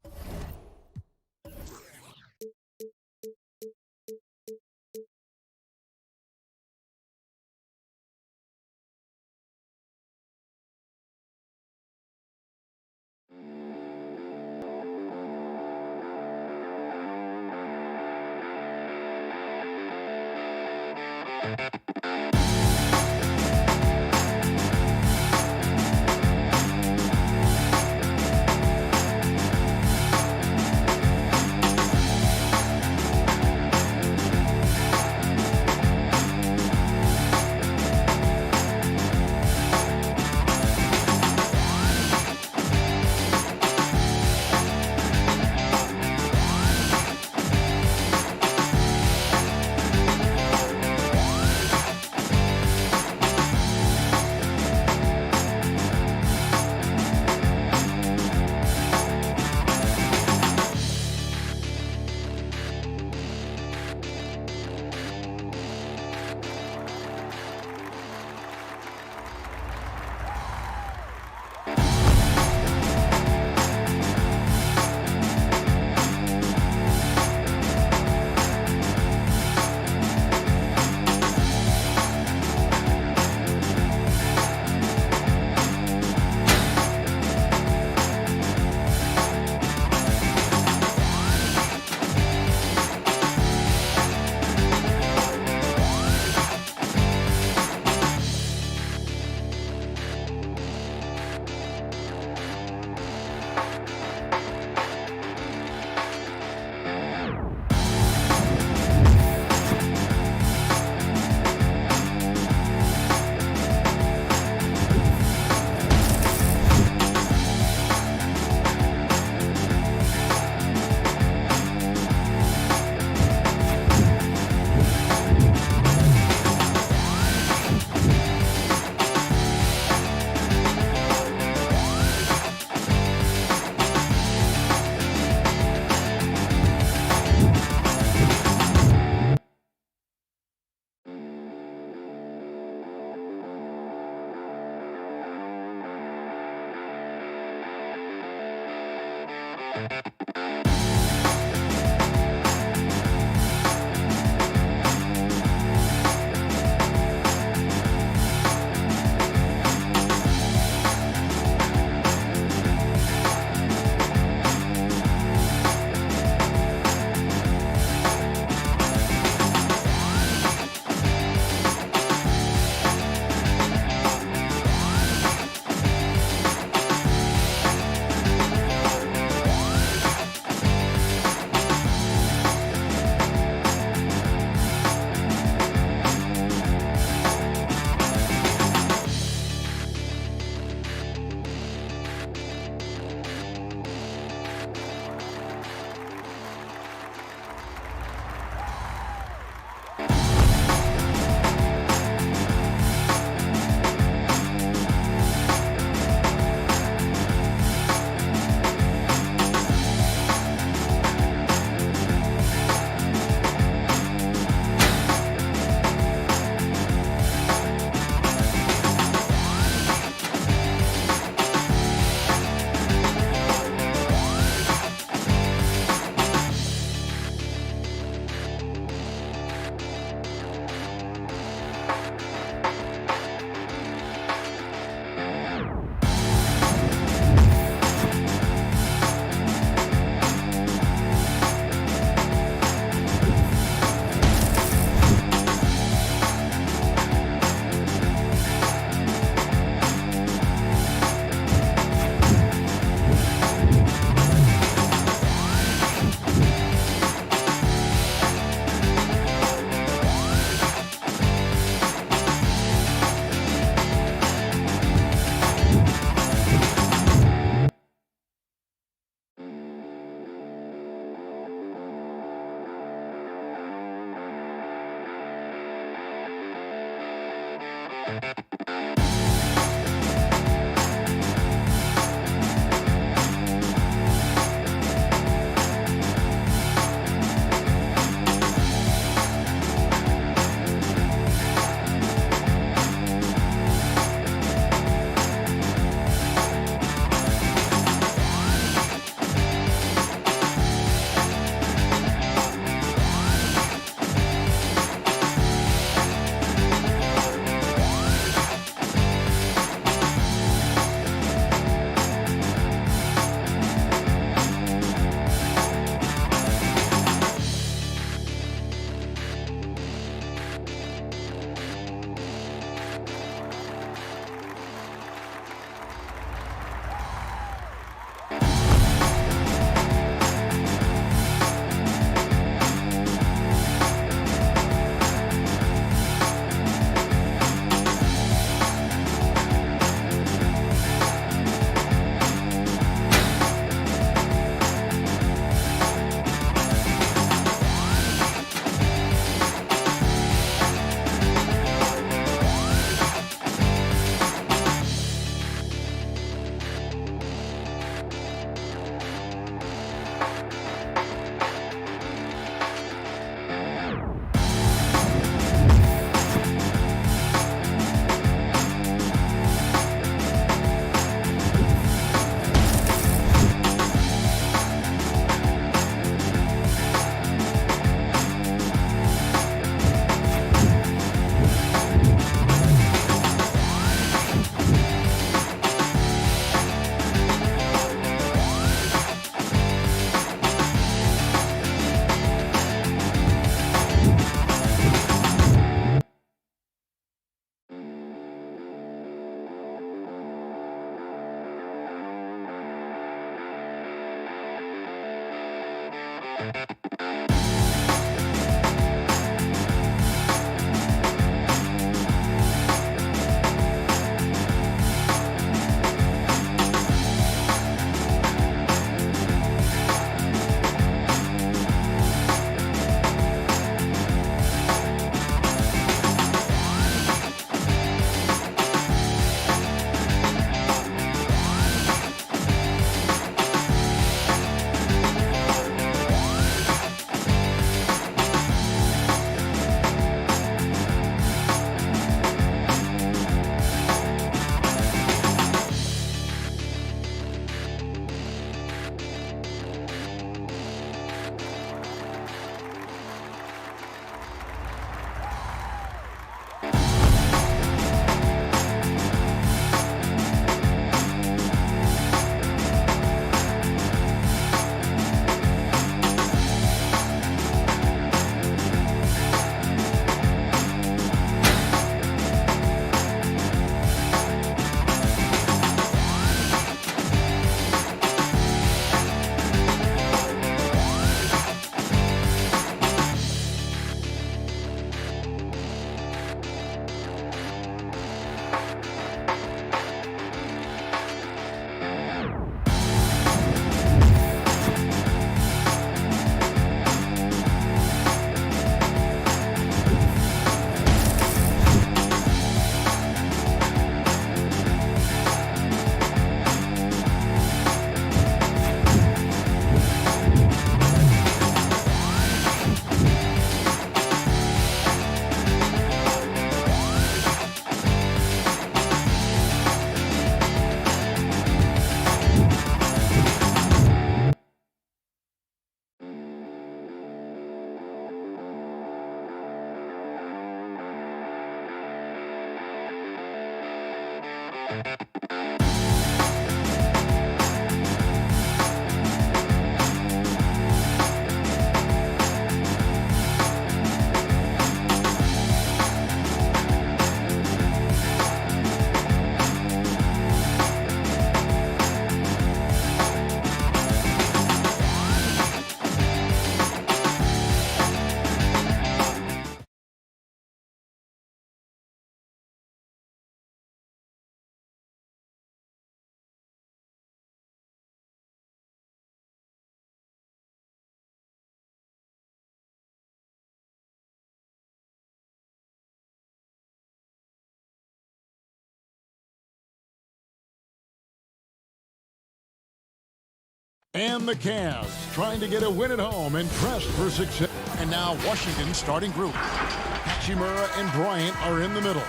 And the Cavs trying to get a win at home and pressed for success. And now Washington's starting group. Hachimura and Bryant are in the middle.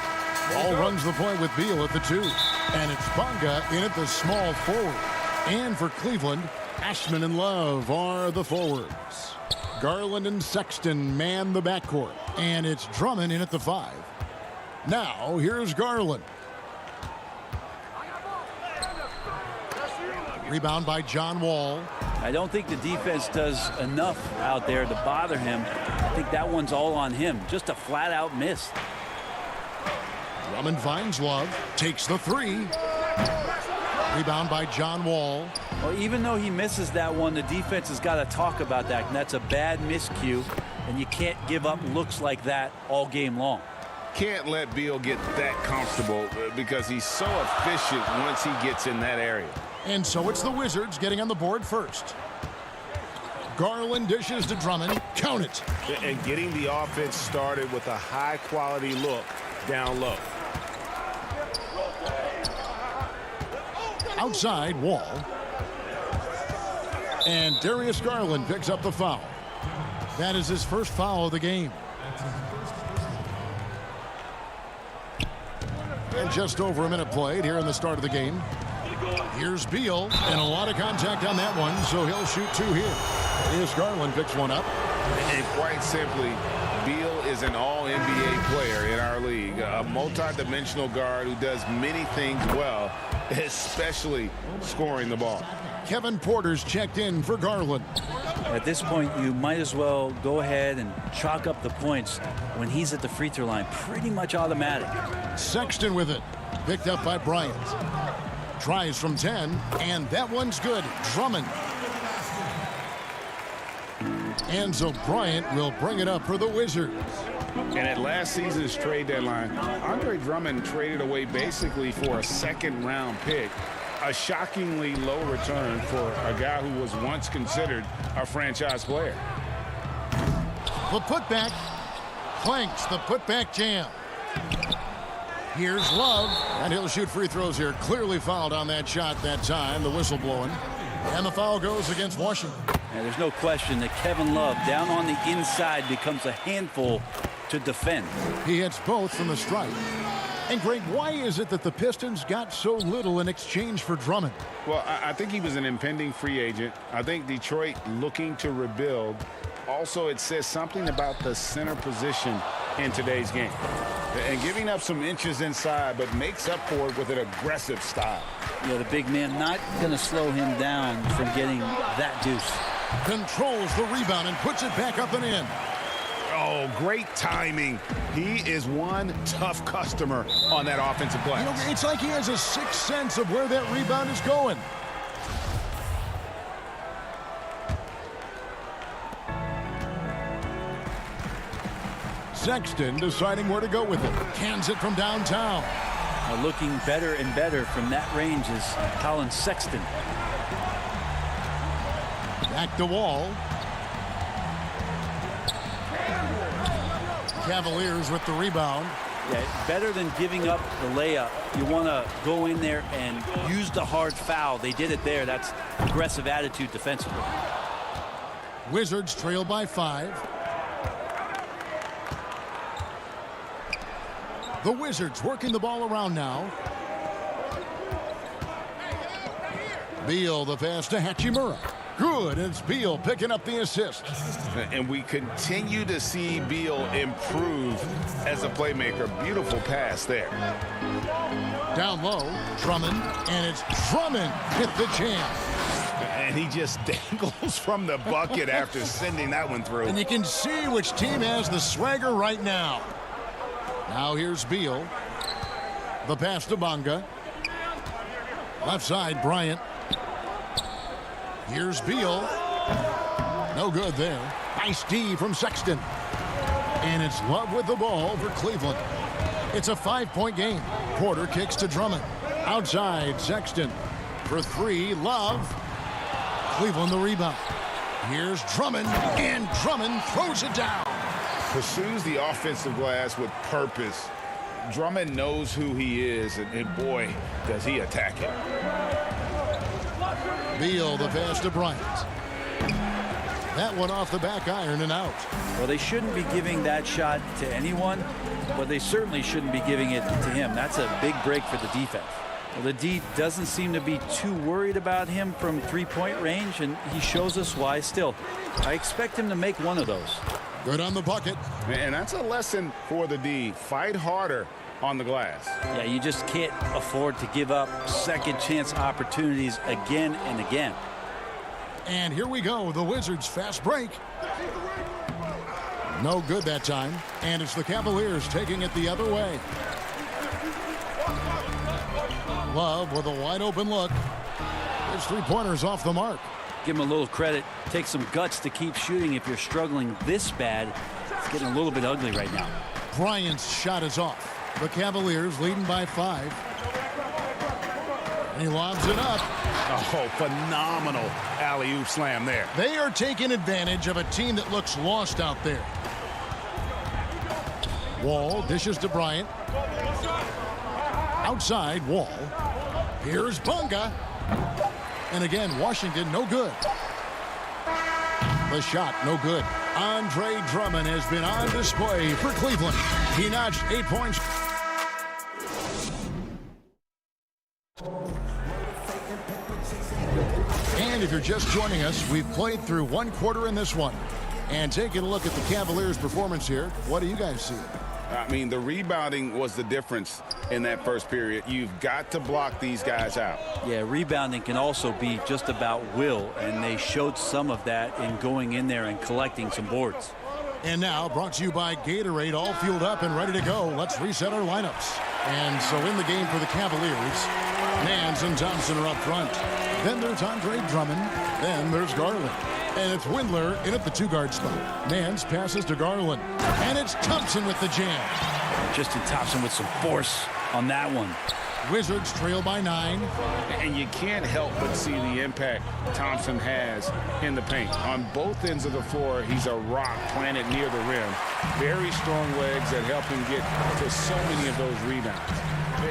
Ball runs the point with Beal at the 2. And it's Bonga in at the small forward. And for Cleveland, Ashman and Love are the forwards. Garland and Sexton man the backcourt. And it's Drummond in at the 5. Now, here's Garland. Rebound by John Wall. I don't think the defense does enough out there to bother him. I think that one's all on him. Just a flat-out miss. Drummond finds Love. Takes the 3. Rebound by John Wall. Well, even though he misses that one, the defense has got to talk about that. And that's a bad miscue. And you can't give up looks like that all game long. Can't let Beal get that comfortable because he's so efficient once he gets in that area. And so it's the Wizards getting on the board first. Garland dishes to Drummond. Count it. And getting the offense started with a high-quality look down low. Outside, Wall. And Darius Garland picks up the foul. That is his first foul of the game. And just over a minute played here in the start of the game. Here's Beal, and a lot of contact on that one, so he'll shoot 2 here. Darius Garland picks one up. And quite simply, Beal is an all-NBA player in our league, a multi-dimensional guard who does many things well, especially scoring the ball. Kevin Porter's checked in for Garland. At this point, you might as well go ahead and chalk up the points when he's at the free throw line. Pretty much automatic. Sexton with it. Picked up by Bryant. Tries from 10, and that one's good. Drummond. And so Bryant will bring it up for the Wizards. And at last season's trade deadline, Andre Drummond traded away basically for a second-round pick. A shockingly low return for a guy who was once considered a franchise player. The putback. Clanks the putback jam. Here's Love, and he'll shoot free throws here. Clearly fouled on that shot that time, the whistle blowing. And the foul goes against Washington. And there's no question that Kevin Love down on the inside becomes a handful to defend. He hits both from the stripe. And Greg, why is it that the Pistons got so little in exchange for Drummond? Well, I think he was an impending free agent. I think Detroit looking to rebuild. Also, it says something about the center position in today's game. And giving up some inches inside, but makes up for it with an aggressive style. Yeah, the big man not going to slow him down from getting that deuce. Controls the rebound and puts it back up and in. Oh, great timing. He is one tough customer on that offensive glass. You know, it's like he has a sixth sense of where that rebound is going. Sexton deciding where to go with it. Cans it from downtown. Looking better and better from that range is Colin Sexton. Back to Wall. Cavaliers with the rebound. Yeah, better than giving up the layup. You want to go in there and use the hard foul. They did it there. That's aggressive attitude defensively. Wizards trail by 5. The Wizards working the ball around now. Beal the pass to Hachimura. Good, it's Beal picking up the assist. And we continue to see Beal improve as a playmaker. Beautiful pass there. Down low, Drummond, and it's Drummond hit the jam. And he just dangles from the bucket after sending that one through. And you can see which team has the swagger right now. Now here's Beal. The pass to Bonga. Left side, Bryant. Here's Beal. No good there. Nice D from Sexton. And it's Love with the ball for Cleveland. It's a 5-point game. Porter kicks to Drummond. Outside, Sexton. For 3, Love. Cleveland the rebound. Here's Drummond, and Drummond throws it down. Pursues the offensive glass with purpose. Drummond knows who he is, and boy, does he attack it. Beal, the pass to Bryant. That one off the back iron and out. Well, they shouldn't be giving that shot to anyone, but they certainly shouldn't be giving it to him. That's a big break for the defense. Well, the D doesn't seem to be too worried about him from three-point range, and he shows us why still. I expect him to make one of those. Good on the bucket. And that's a lesson for the D. Fight harder on the glass. Yeah, you just can't afford to give up second chance opportunities again and again. And here we go, the Wizards fast break. No good that time, and it's the Cavaliers taking it the other way. Love with a wide open look. His three-pointer's off the mark. Give him a little credit. Take some guts to keep shooting if you're struggling this bad. It's getting a little bit ugly right now. Bryant's shot is off. The Cavaliers leading by 5. He lobs it up. Oh, phenomenal alley-oop slam there. They are taking advantage of a team that looks lost out there. Wall dishes to Bryant. Outside, Wall. Here's Bunga. And again, Washington, no good. The shot, no good. Andre Drummond has been on display for Cleveland. He notched 8 points. And if you're just joining us, we've played through 1 quarter in this one. And taking a look at the Cavaliers' performance here, what do you guys see? I mean, the rebounding was the difference in that first period. You've got to block these guys out. Yeah, rebounding can also be just about will, and they showed some of that in going in there and collecting some boards. And now, brought to you by Gatorade, all fueled up and ready to go. Let's reset our lineups. And so in the game for the Cavaliers, Nance and Thompson are up front. Then there's Andre Drummond. Then there's Garland. And it's Windler in at the 2-guard spot. Nance passes to Garland. And it's Thompson with the jam. Justin Thompson with some force on that one. Wizards trail by 9. And you can't help but see the impact Thompson has in the paint. On both ends of the floor, he's a rock planted near the rim. Very strong legs that help him get to so many of those rebounds.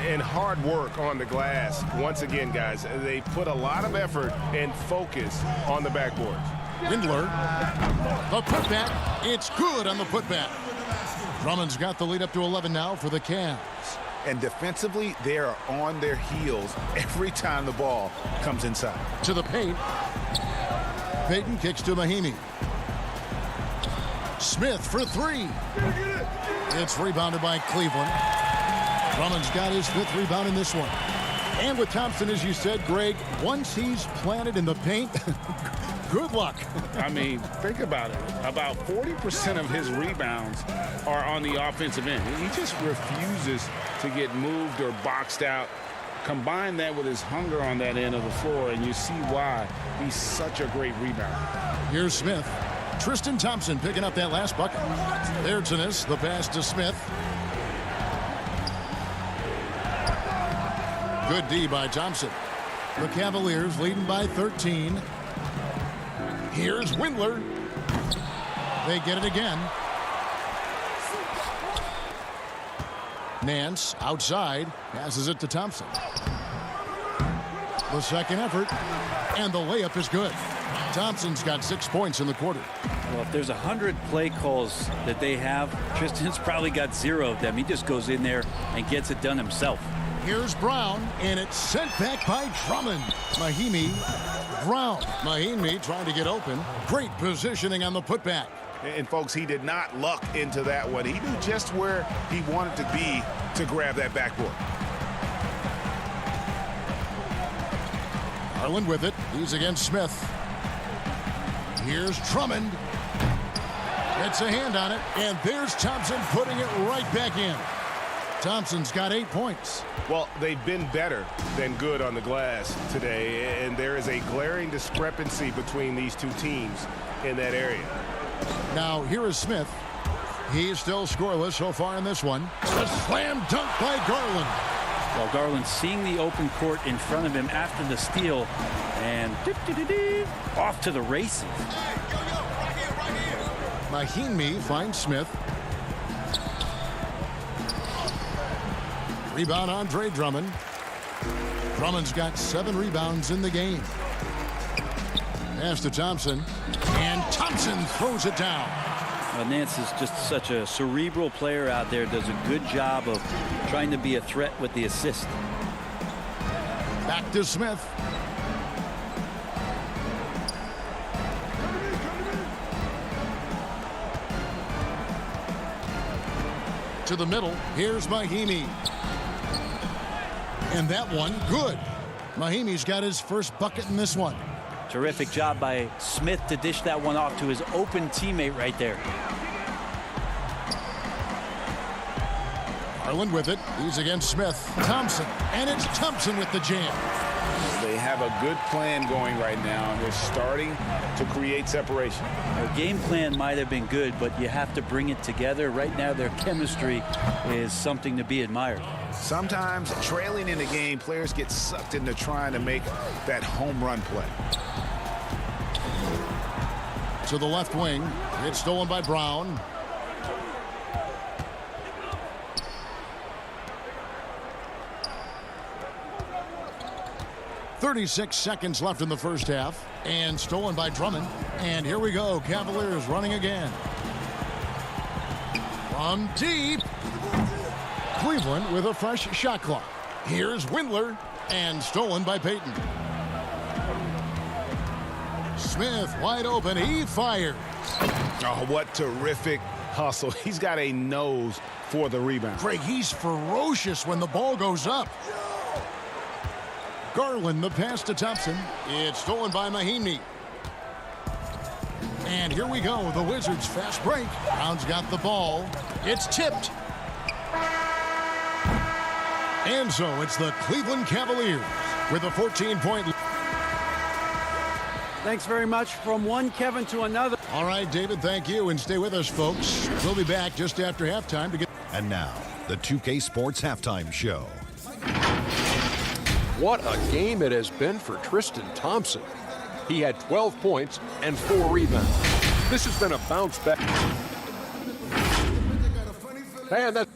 And hard work on the glass. Once again, guys, they put a lot of effort and focus on the backboards. Windler, the putback. It's good on the putback. Drummond's got the lead up to 11 now for the Cavs. And defensively, they are on their heels every time the ball comes inside. To the paint. Payton kicks to Mahimi. Smith for 3. It's rebounded by Cleveland. Drummond's got his 5th rebound in this one. And with Thompson, as you said, Greg, once he's planted in the paint, good luck. I mean, think about it. About 40% of his rebounds are on the offensive end. He just refuses to get moved or boxed out. Combine that with his hunger on that end of the floor, and you see why he's such a great rebounder. Here's Smith. Tristan Thompson picking up that last bucket. There's Innes, the pass to Smith. Good D by Thompson. The Cavaliers leading by 13. Here's Windler. They get it again. Nance outside, passes it to Thompson. The second effort, and the layup is good. Thompson's got 6 points in the quarter. Well, if there's 100 play calls that they have, Tristan's probably got 0 of them. He just goes in there and gets it done himself. Here's Brown, and it's sent back by Drummond. Mahimi, Brown. Mahimi trying to get open. Great positioning on the putback. And folks, he did not luck into that one. He knew just where he wanted to be to grab that backboard. Garland with it. He's against Smith. Here's Drummond. Gets a hand on it, and there's Thompson putting it right back in. Thompson's got 8 points. Well, they've been better than good on the glass today, and there is a glaring discrepancy between these two teams in that area. Now, here is Smith. He's still scoreless so far in this one. A slam dunk by Garland. Well, Garland seeing the open court in front of him after the steal, and off to the races. Mahimi finds Smith. Rebound, Andre Drummond. Drummond's got 7 rebounds in the game. Pass to Thompson. And Thompson throws it down. Nance is just such a cerebral player out there. Does a good job of trying to be a threat with the assist. Back to Smith. To the middle. Here's Mahimi. And that one, good. Mahimi's got his first bucket in this one. Terrific job by Smith to dish that one off to his open teammate right there. Garland with it. He's against Smith. Thompson. And it's Thompson with the jam. They have a good plan going right now, and they're starting to create separation. Their game plan might have been good, but you have to bring it together. Right now, their chemistry is something to be admired. Sometimes trailing in the game, players get sucked into trying to make that home run play. To the left wing. It's stolen by Brown. .36 seconds left in the first half. And stolen by Drummond. And here we go. Cavaliers running again. From deep. Cleveland with a fresh shot clock. Here's Windler. And stolen by Payton. Smith wide open. He fires. Oh, what terrific hustle. He's got a nose for the rebound. Craig, he's ferocious when the ball goes up. Garland, the pass to Thompson. It's stolen by Mahimi. And here we go. The Wizards fast break. Brown's got the ball. It's tipped. And so it's the Cleveland Cavaliers with a 14-point lead. Thanks very much. From one Kevin to another. All right, David, thank you. And stay with us, folks. We'll be back just after halftime to get. And now, the 2K Sports Halftime Show. What a game it has been for Tristan Thompson. He had 12 points and 4 rebounds. This has been a bounce back. Man, that's...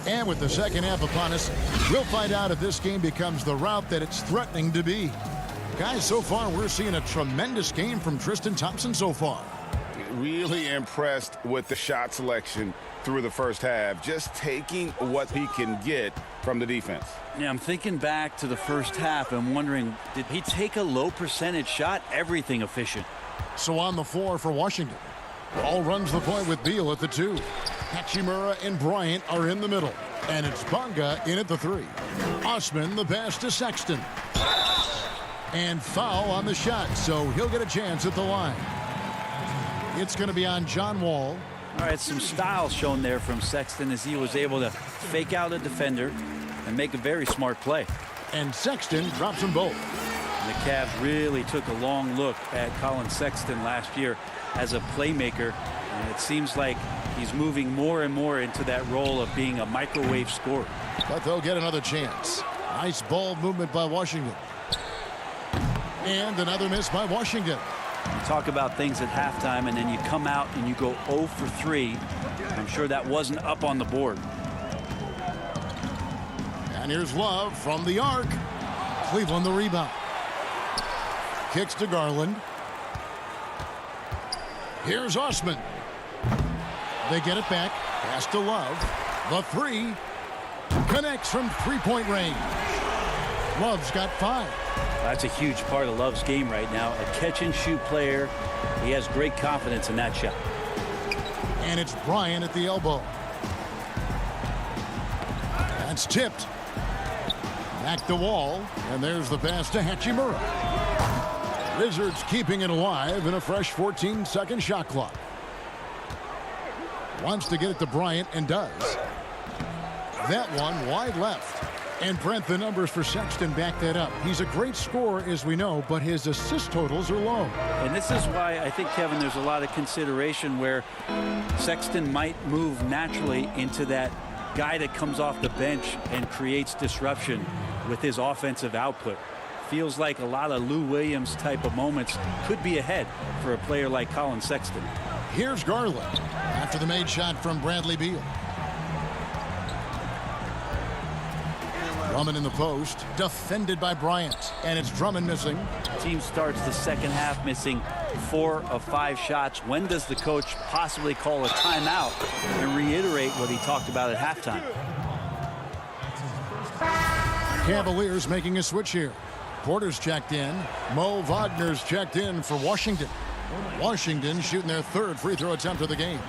And with the second half upon us, we'll find out if this game becomes the route that it's threatening to be. Guys, so far we're seeing a tremendous game from Tristan Thompson so far. Really impressed with the shot selection through the first half, just taking what he can get from the defense. Yeah, I'm thinking back to the first half and wondering, did he take a low percentage shot? Everything efficient. So on the floor for Washington. Ball runs the point with Beal at the 2. Hachimura and Bryant are in the middle. And it's Bonga in at the 3. Osman the pass to Sexton. And foul on the shot, so he'll get a chance at the line. It's going to be on John Wall. All right, some style shown there from Sexton as he was able to fake out a defender and make a very smart play. And Sexton drops them both. And the Cavs really took a long look at Colin Sexton last year as a playmaker. And it seems like he's moving more and more into that role of being a microwave scorer. But they'll get another chance. Nice ball movement by Washington. And another miss by Washington. You talk about things at halftime, and then you come out and you go 0 for 3. I'm sure that wasn't up on the board. And here's Love from the arc. Cleveland the rebound. Kicks to Garland. Here's Osman. They get it back. Pass to Love. The 3. Connects from three-point range. Love's got 5. That's a huge part of Love's game right now. A catch-and-shoot player. He has great confidence in that shot. And it's Bryant at the elbow. That's tipped. Back to Wall. And there's the pass to Hachimura. Wizards keeping it alive in a fresh 14-second shot clock. Wants to get it to Bryant and does. That one wide left. And Brent, the numbers for Sexton back that up. He's a great scorer, as we know, but his assist totals are low. And this is why I think, Kevin, there's a lot of consideration where Sexton might move naturally into that guy that comes off the bench and creates disruption with his offensive output. Feels like a lot of Lou Williams type of moments could be ahead for a player like Colin Sexton. Here's Garland after the made shot from Bradley Beal. Drummond in the post, defended by Bryant, and it's Drummond missing. Team starts the second half missing 4 of 5 shots. When does the coach possibly call a timeout and reiterate what he talked about at halftime? Cavaliers making a switch here. Porter's checked in. Mo Wagner's checked in for Washington. Washington shooting their 3rd free throw attempt of the game.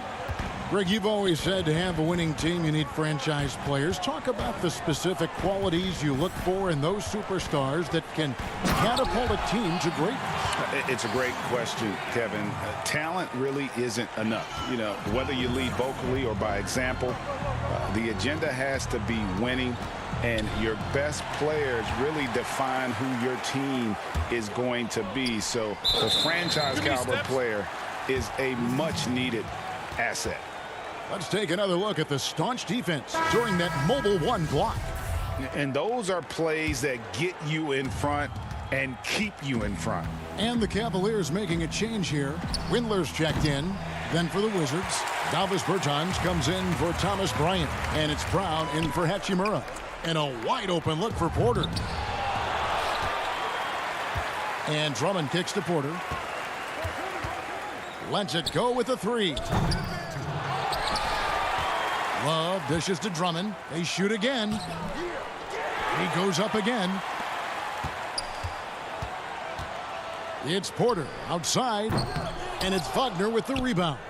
Greg, you've always said to have a winning team, you need franchise players. Talk about the specific qualities you look for in those superstars that can catapult a team to greatness. It's a great question, Kevin. Talent really isn't enough. You know, whether you lead vocally or by example, the agenda has to be winning, and your best players really define who your team is going to be. So the franchise caliber player is a much needed asset. Let's take another look at the staunch defense during that mobile 1 block. And those are plays that get you in front and keep you in front. And the Cavaliers making a change here. Windler's checked in. Then for the Wizards, Davis Bertans comes in for Thomas Bryant. And it's Brown in for Hachimura. And a wide open look for Porter. And Drummond kicks to Porter. Lets it go with a 3. Love dishes to Drummond. They shoot again. He goes up again. It's Porter outside, and it's Wagner with the rebound.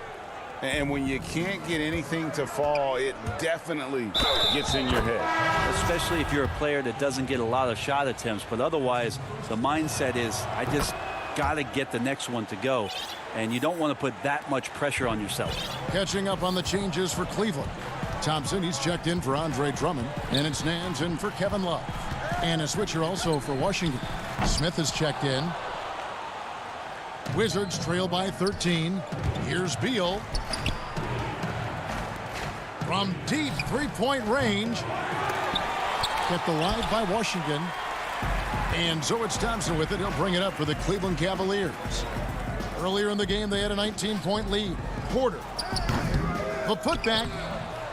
And when you can't get anything to fall, it definitely gets in your head. Especially if you're a player that doesn't get a lot of shot attempts, but otherwise the mindset is, I just got to get the next one to go, and you don't want to put that much pressure on yourself. Catching up on the changes for Cleveland. Thompson, he's checked in for Andre Drummond, and it's Nance in for Kevin Love. And a switcher also for Washington. Smith is checked in. Wizards trail by 13. Here's Beal. From deep 3-point range. Kept alive by Washington. And so it's Thompson with it. He'll bring it up for the Cleveland Cavaliers. Earlier in the game, they had a 19-point lead. Porter. The putback.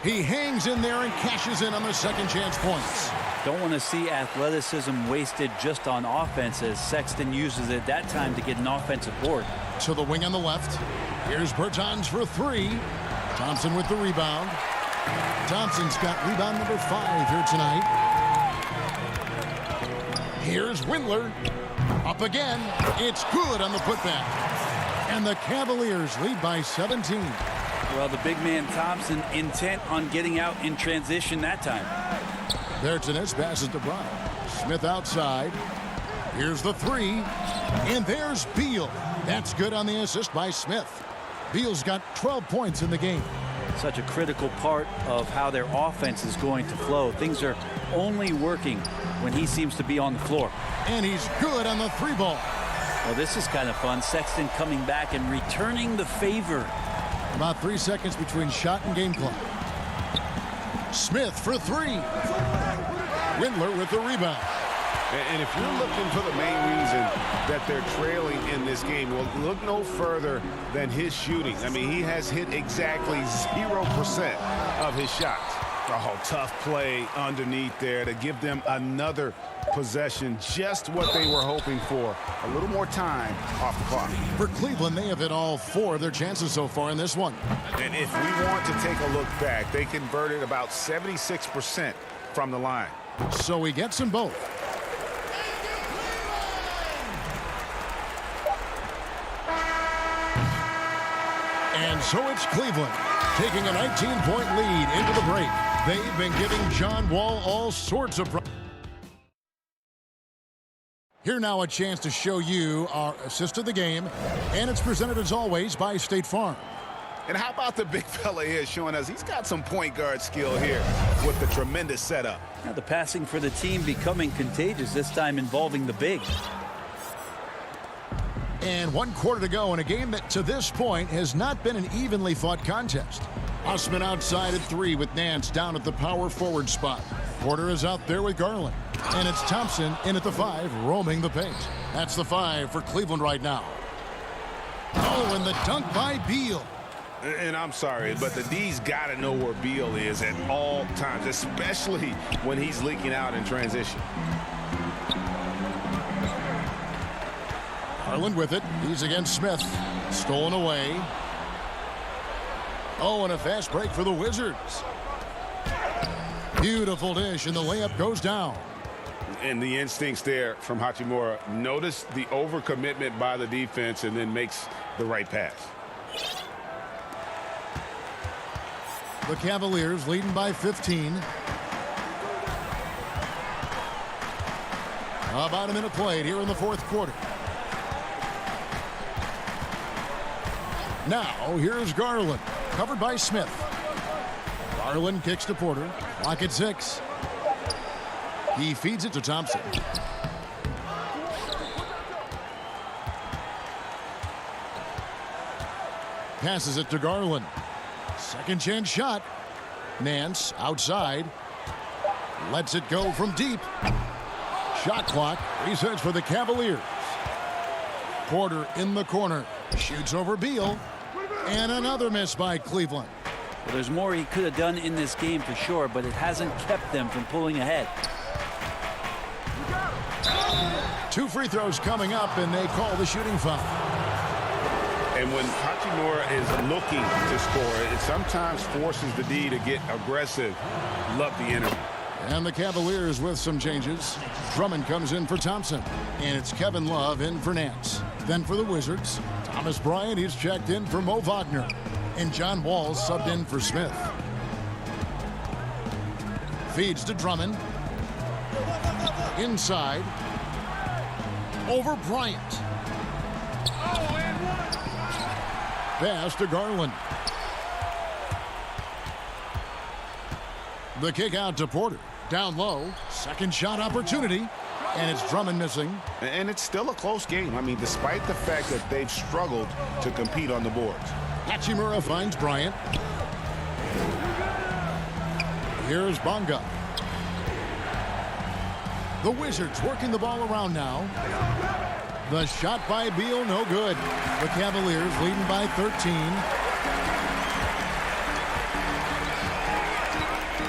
He hangs in there and cashes in on the second chance points. Don't want to see athleticism wasted just on offense, as Sexton uses it that time to get an offensive board. To the wing on the left. Here's Bertans for 3. Thompson with the rebound. Thompson's got rebound number 5 here tonight. Here's Windler. Up again. It's good on the putback. And the Cavaliers lead by 17. Well, the big man Thompson intent on getting out in transition that time. Bertans passes to Brown. Smith outside. Here's the 3. And there's Beal. That's good on the assist by Smith. Beal's got 12 points in the game. Such a critical part of how their offense is going to flow. Things are only working when he seems to be on the floor. And he's good on the 3-ball. Well, this is kind of fun. Sexton coming back and returning the favor. About 3 seconds between shot and game clock. Smith for 3. Windler with the rebound. And if you're looking for the main reason that they're trailing in this game, well, look no further than his shooting. I mean, he has hit exactly 0% of his shots. Oh, tough play underneath there to give them another possession, just what they were hoping for. A little more time off the clock. For Cleveland, they have hit all 4 of their chances so far in this one. And if we want to take a look back, they converted about 76% from the line. So he gets them both. And so it's Cleveland taking a 19-point lead into the break. They've been giving John Wall all sorts of problems. Here now a chance to show you our assist of the game, and it's presented as always by State Farm. And how about the big fella here showing us he's got some point guard skill here with the tremendous setup. Now the passing for the team becoming contagious, this time involving the big. And 1 quarter to go in a game that to this point has not been an evenly fought contest. Osman outside at 3 with Nance down at the power forward spot. Porter is out there with Garland. And it's Thompson in at the 5, roaming the paint. That's the 5 for Cleveland right now. Oh, and the dunk by Beal. And I'm sorry, but the D's got to know where Beal is at all times, especially when he's leaking out in transition. Garland with it. He's against Smith. Stolen away. Oh, and a fast break for the Wizards. Beautiful dish, and the layup goes down. And the instincts there from Hachimura. Notice the overcommitment by the defense and then makes the right pass. The Cavaliers leading by 15. About a minute played here in the fourth quarter. Now, here's Garland, covered by Smith. Garland kicks to Porter. Clock at 6. He feeds it to Thompson. Passes it to Garland. Second chance shot. Nance outside. Lets it go from deep. Shot clock resets for the Cavaliers. Porter in the corner. Shoots over Beal. And another miss by Cleveland. Well, there's more he could have done in this game for sure, but it hasn't kept them from pulling ahead. 2 free throws coming up, and they call the shooting foul. And when Hachimura is looking to score, it sometimes forces the D to get aggressive. Love the energy. And the Cavaliers with some changes. Drummond comes in for Thompson. And it's Kevin Love in for Nance. Then for the Wizards, Thomas Bryant, he's checked in for Mo Wagner. And John Wall subbed in for Smith. Feeds to Drummond. Inside. Over Bryant. Pass to Garland. The kick out to Porter. Down low. Second shot opportunity. And it's Drummond missing. And it's still a close game. I mean, despite the fact that they've struggled to compete on the boards. Hachimura finds Bryant. Here's Bonga. The Wizards working the ball around now. The shot by Beal, no good. The Cavaliers leading by 13.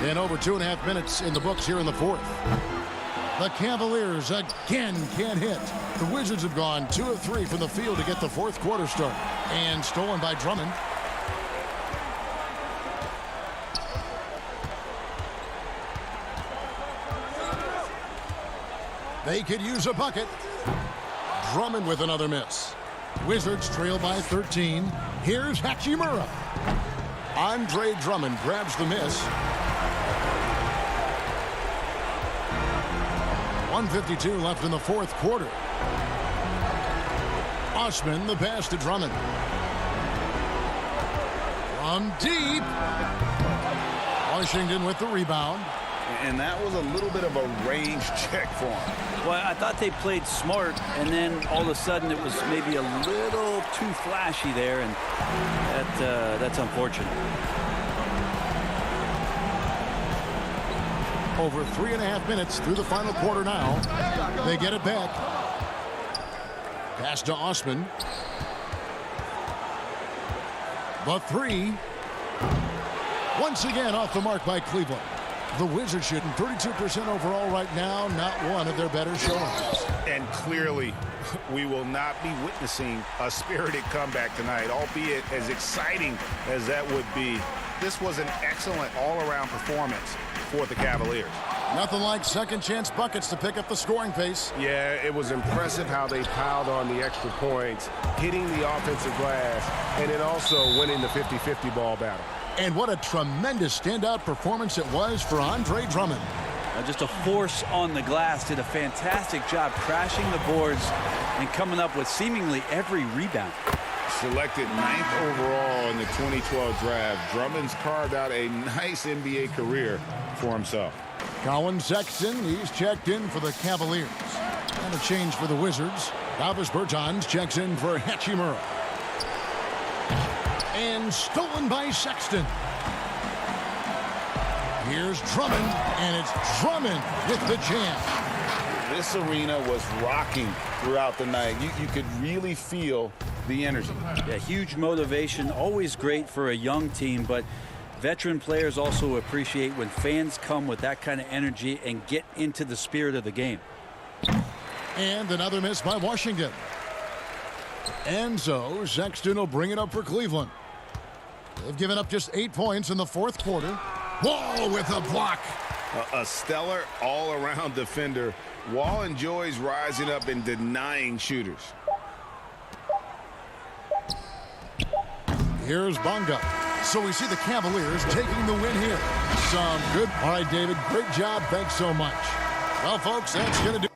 And over 2.5 minutes in the books here in the fourth. The Cavaliers again can't hit. The Wizards have gone 2 of 3 from the field to get the fourth quarter started. And stolen by Drummond. They could use a bucket. Drummond with another miss. Wizards trail by 13. Here's Hachimura. Andre Drummond grabs the miss. 1:52 left in the fourth quarter. Osman, the pass to Drummond. From deep. Washington with the rebound. And that was a little bit of a range check for him. Well, I thought they played smart, and then all of a sudden it was maybe a little too flashy there, and that's unfortunate. Over 3.5 minutes through the final quarter now. They get it back. Pass to Osman. The three. Once again off the mark by Cleveland. The Wizards shooting 32% overall right now. Not one of their better showings. And clearly, we will not be witnessing a spirited comeback tonight, albeit as exciting as that would be. This was an excellent all-around performance for the Cavaliers. Nothing like second chance buckets to pick up the scoring pace. Yeah, it was impressive how they piled on the extra points, hitting the offensive glass, and then also winning the 50-50 ball battle. And what a tremendous standout performance it was for Andre Drummond. Just a force on the glass. Did a fantastic job crashing the boards and coming up with seemingly every rebound. Selected 9th overall in the 2012 draft, Drummond's carved out a nice NBA career for himself. Colin Sexton, he's checked in for the Cavaliers. And a change for the Wizards. Davis Bertans checks in for Hachimura. And stolen by Sexton. Here's Drummond, and it's Drummond with the jam. This arena was rocking throughout the night. You could really feel the energy. Yeah, huge motivation, always great for a young team, but veteran players also appreciate when fans come with that kind of energy and get into the spirit of the game. And another miss by Washington. And so Sexton will bring it up for Cleveland. They've given up just 8 points in the fourth quarter. Wall with a block. A stellar all-around defender. Wall enjoys rising up and denying shooters. Here's Bonga. So we see the Cavaliers taking the win here. Some good. All right, David, great job. Thanks so much. Well, folks, that's going to do.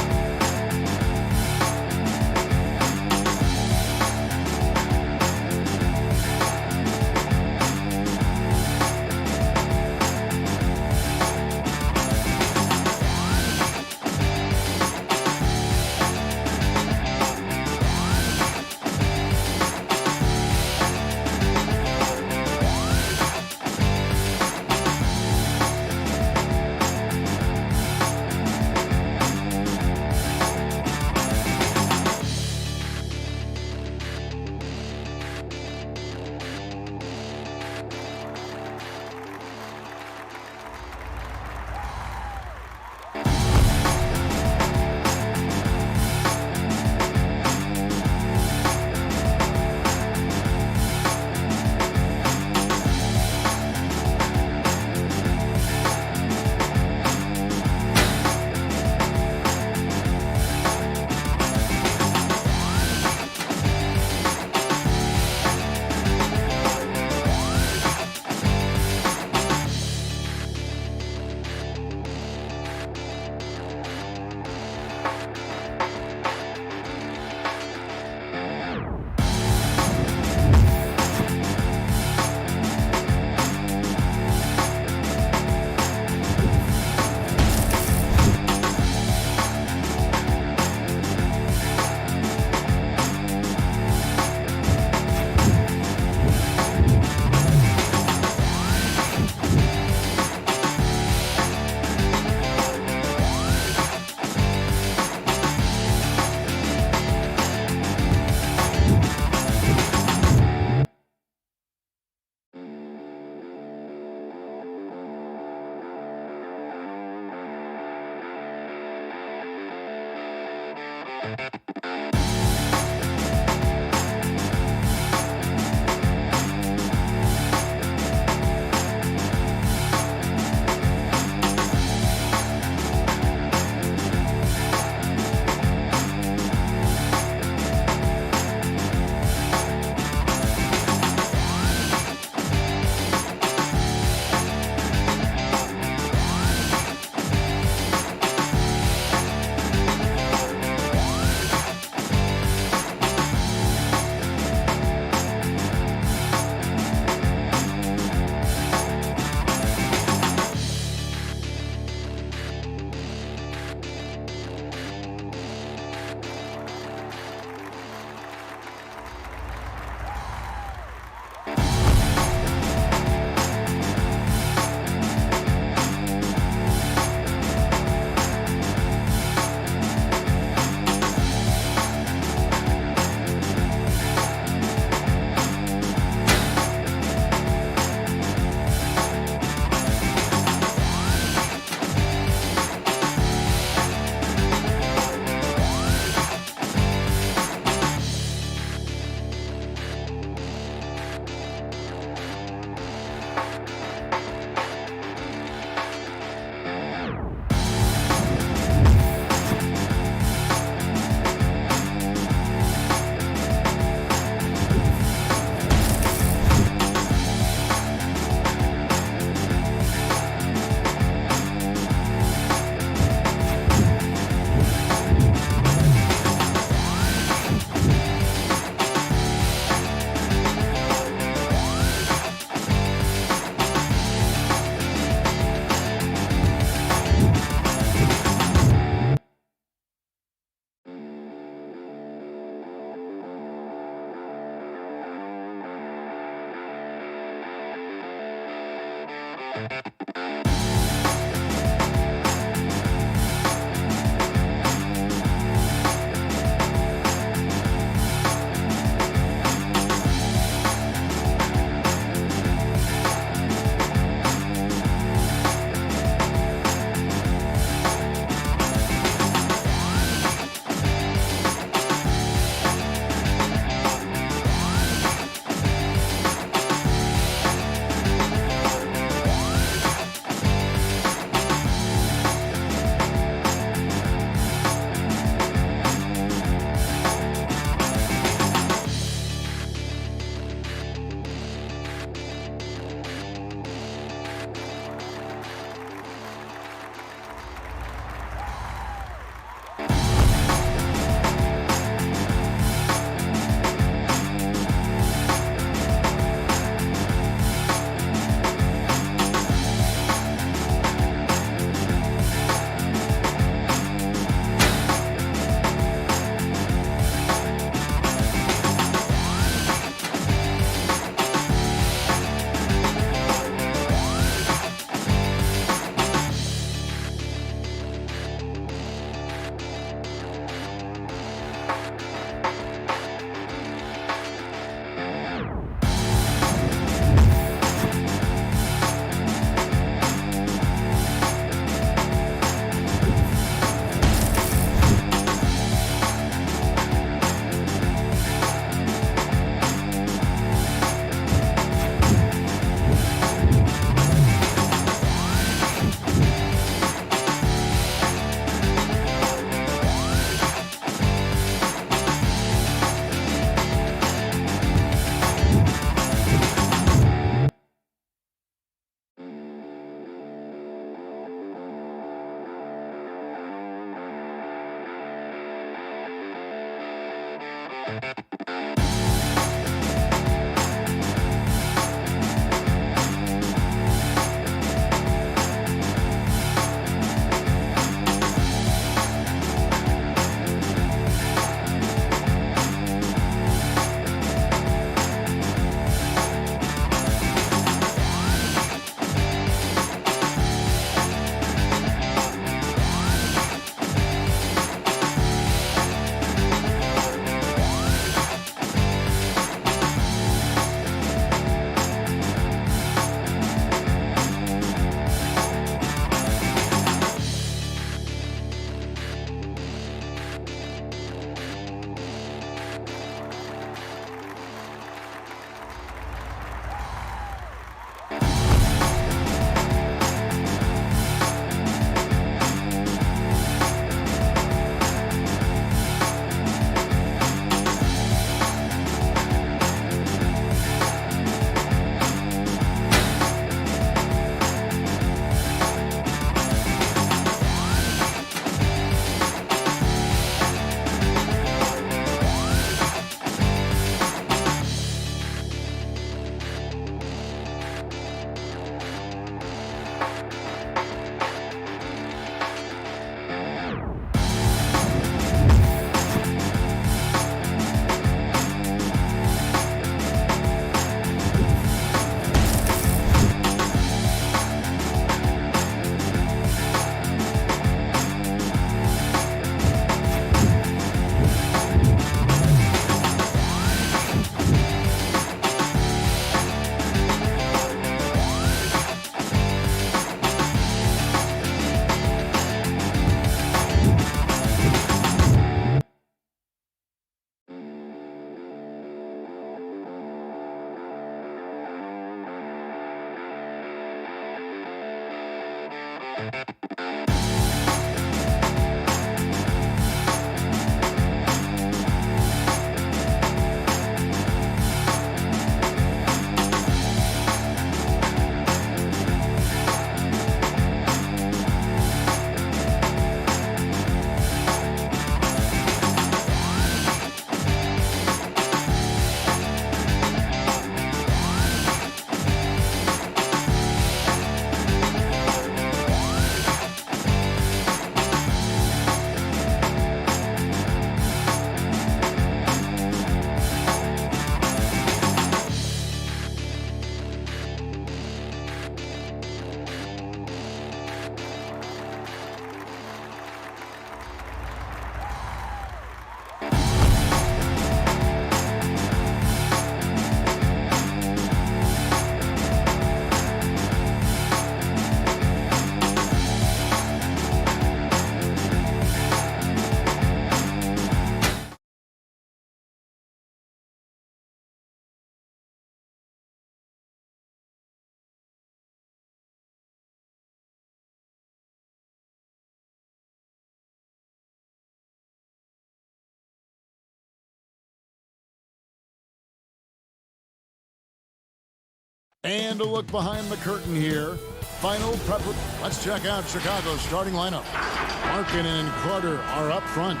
And a look behind the curtain here. Final prep. Let's check out Chicago's starting lineup. Markkanen and Carter are up front.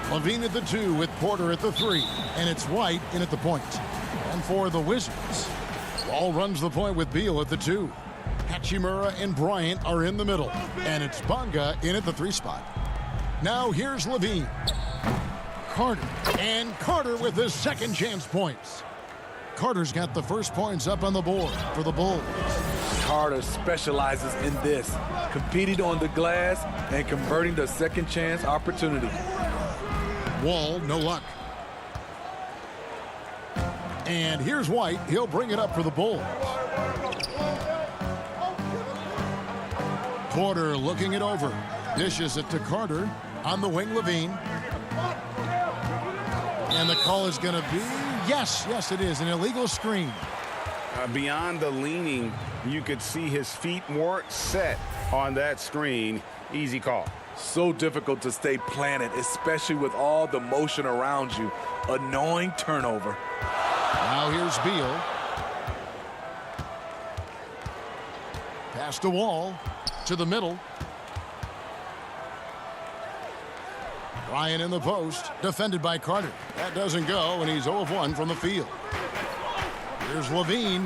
Levine at the 2 with Porter at the 3. And it's White in at the point. And for the Wizards, Wall runs the point with Beal at the 2. Hachimura and Bryant are in the middle. And it's Bonga in at the 3 spot. Now here's Levine. Carter. And Carter with his second chance points. Carter's got the first points up on the board for the Bulls. Carter specializes in this, competing on the glass and converting the second chance opportunity. Wall, no luck. And here's White. He'll bring it up for the Bulls. Porter looking it over. Dishes it to Carter. On the wing, Levine. And the call is going to be, yes, it is, an illegal screen. Beyond the leaning, you could see his feet weren't set on that screen. Easy call. So difficult to stay planted, especially with all the motion around you. Annoying turnover. Now here's Beal. Pass to Wall. To the middle. Ryan in the post. Defended by Carter. That doesn't go, and he's 0 of 1 from the field. Here's Levine.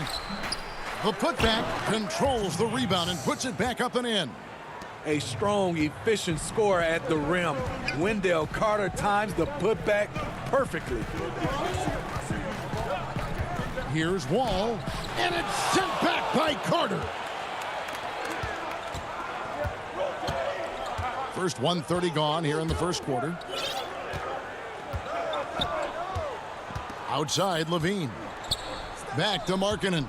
The putback controls the rebound and puts it back up and in. A strong, efficient scorer at the rim. Wendell Carter times the putback perfectly. Here's Wall, and it's sent back by Carter. First 1:30 gone here in the first quarter. Outside, Levine. Back to Markkanen.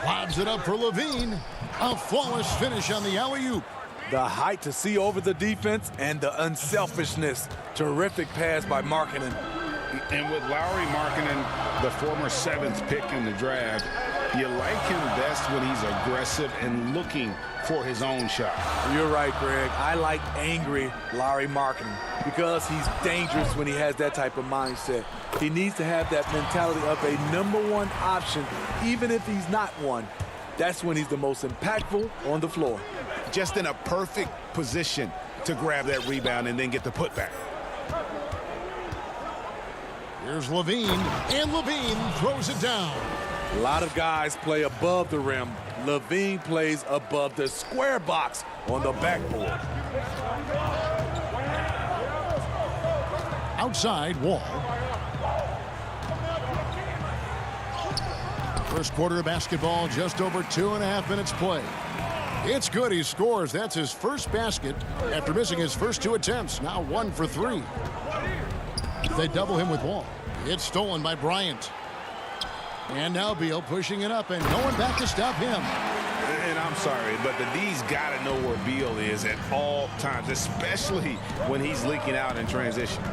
Lobs it up for Levine. A flawless finish on the alley-oop. The height to see over the defense and the unselfishness. Terrific pass by Markkanen. And with Lauri Markkanen, the former 7th pick in the draft, you like him best when he's aggressive and looking for his own shot. You're right, Greg. I like angry Lauri Markkanen because he's dangerous when he has that type of mindset. He needs to have that mentality of a #1 option, even if he's not one. That's when he's the most impactful on the floor. Just in a perfect position to grab that rebound and then get the putback. Here's Levine, and Levine throws it down. A lot of guys play above the rim. Levine plays above the square box on the backboard. Outside, Wall. First quarter of basketball, just over 2.5 minutes play. It's good, he scores. That's his first basket after missing his first 2 attempts. Now 1 for 3. They double him with Wall. It's stolen by Bryant. And now Beal pushing it up and no one back to stop him. And I'm sorry, but the D's got to know where Beal is at all times, especially when he's leaking out in transition.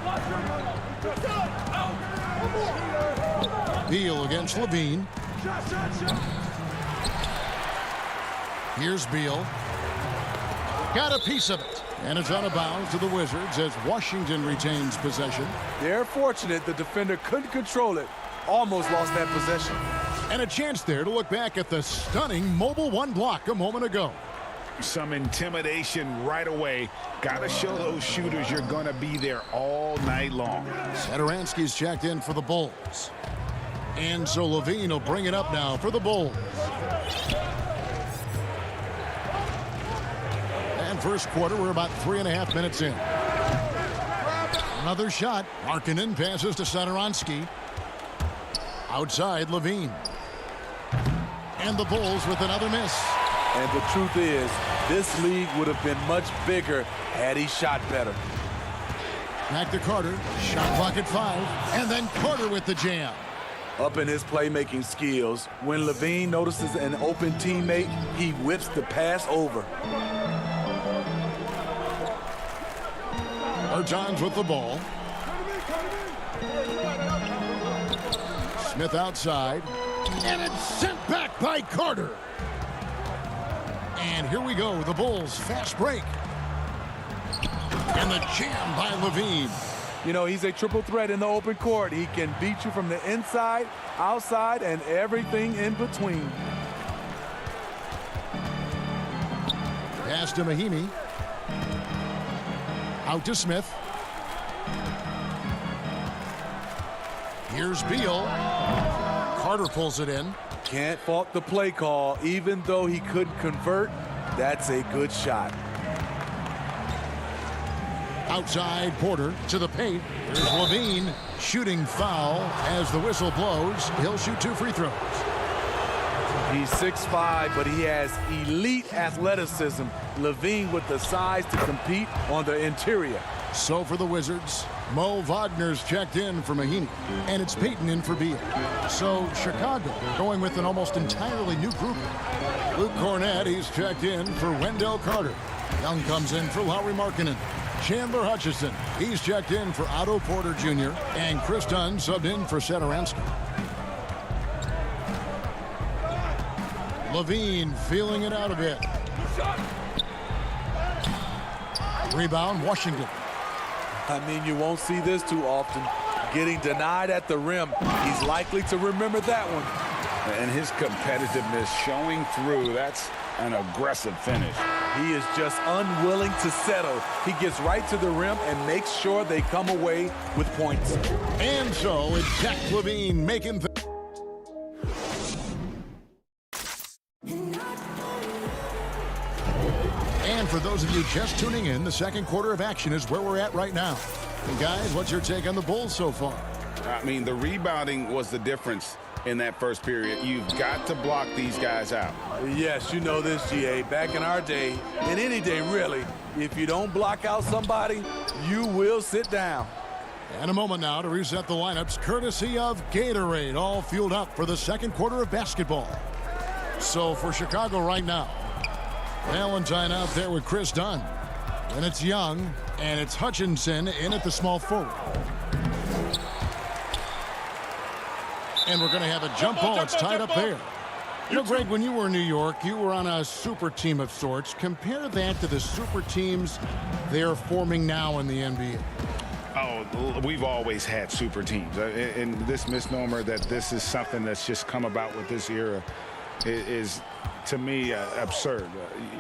Beal against Levine. Here's Beal. Got a piece of it. And it's out of bounds to the Wizards as Washington retains possession. They're fortunate the defender couldn't control it. Almost lost that possession. And a chance there to look back at the stunning Mobile 1 block a moment ago. Some intimidation right away. Got to show those shooters you're going to be there all night long. Satoransky's checked in for the Bulls. And so Levine will bring it up now for the Bulls. And first quarter, we're about 3.5 minutes in. Another shot. Markkanen passes to Satoransky. Outside, Levine. And the Bulls with another miss. And the truth is, this league would have been much bigger had he shot better. Back to Carter. Shot clock at 5. And then Carter with the jam. Up in his playmaking skills, when Levine notices an open teammate, he whips the pass over. Bertans with the ball. Smith outside. And it's sent back by Carter. And here we go, the Bulls fast break. And the jam by Levine. You know, he's a triple threat in the open court. He can beat you from the inside, outside, and everything in between. Pass to Mahinmi. Out to Smith. Here's Beal. Carter pulls it in. Can't fault the play call. Even though he couldn't convert, that's a good shot. Outside, Porter to the paint. There's Levine. Shooting foul as the whistle blows. He'll shoot 2 free throws. He's 6'5", but he has elite athleticism. Levine with the size to compete on the interior. So for the Wizards, Mo Wagner's checked in for Mahinmi, and it's Payton in for Beal. So Chicago going with an almost entirely new group. Luke Cornett, he's checked in for Wendell Carter. Young comes in for Lauri Markkanen. Chandler Hutchison, he's checked in for Otto Porter Jr. And Chris Dunn subbed in for Satoransky. Levine feeling it out a bit. Rebound, Washington. I mean, you won't see this too often. Getting denied at the rim. He's likely to remember that one. And his competitiveness showing through. That's an aggressive finish. He is just unwilling to settle. He gets right to the rim and makes sure they come away with points. And so it's Zach Levine making And for those of you just tuning in, the second quarter of action is where we're at right now. And guys, what's your take on the Bulls so far? I mean, the rebounding was the difference in that first period. You've got to block these guys out. Yes, you know this, GA. Back in our day, in any day really, if you don't block out somebody, you will sit down. And a moment now to reset the lineups, courtesy of Gatorade, all fueled up for the second quarter of basketball. So for Chicago right now, Valentine out there with Chris Dunn. And it's Young, and it's Hutchinson in at the small forward. And we're going to have a jump ball. It's tied up there. You know, Greg, when you were in New York, you were on a super team of sorts. Compare that to the super teams they're forming now in the NBA. Oh, we've always had super teams. And this misnomer that this is something that's just come about with this era is to me, absurd.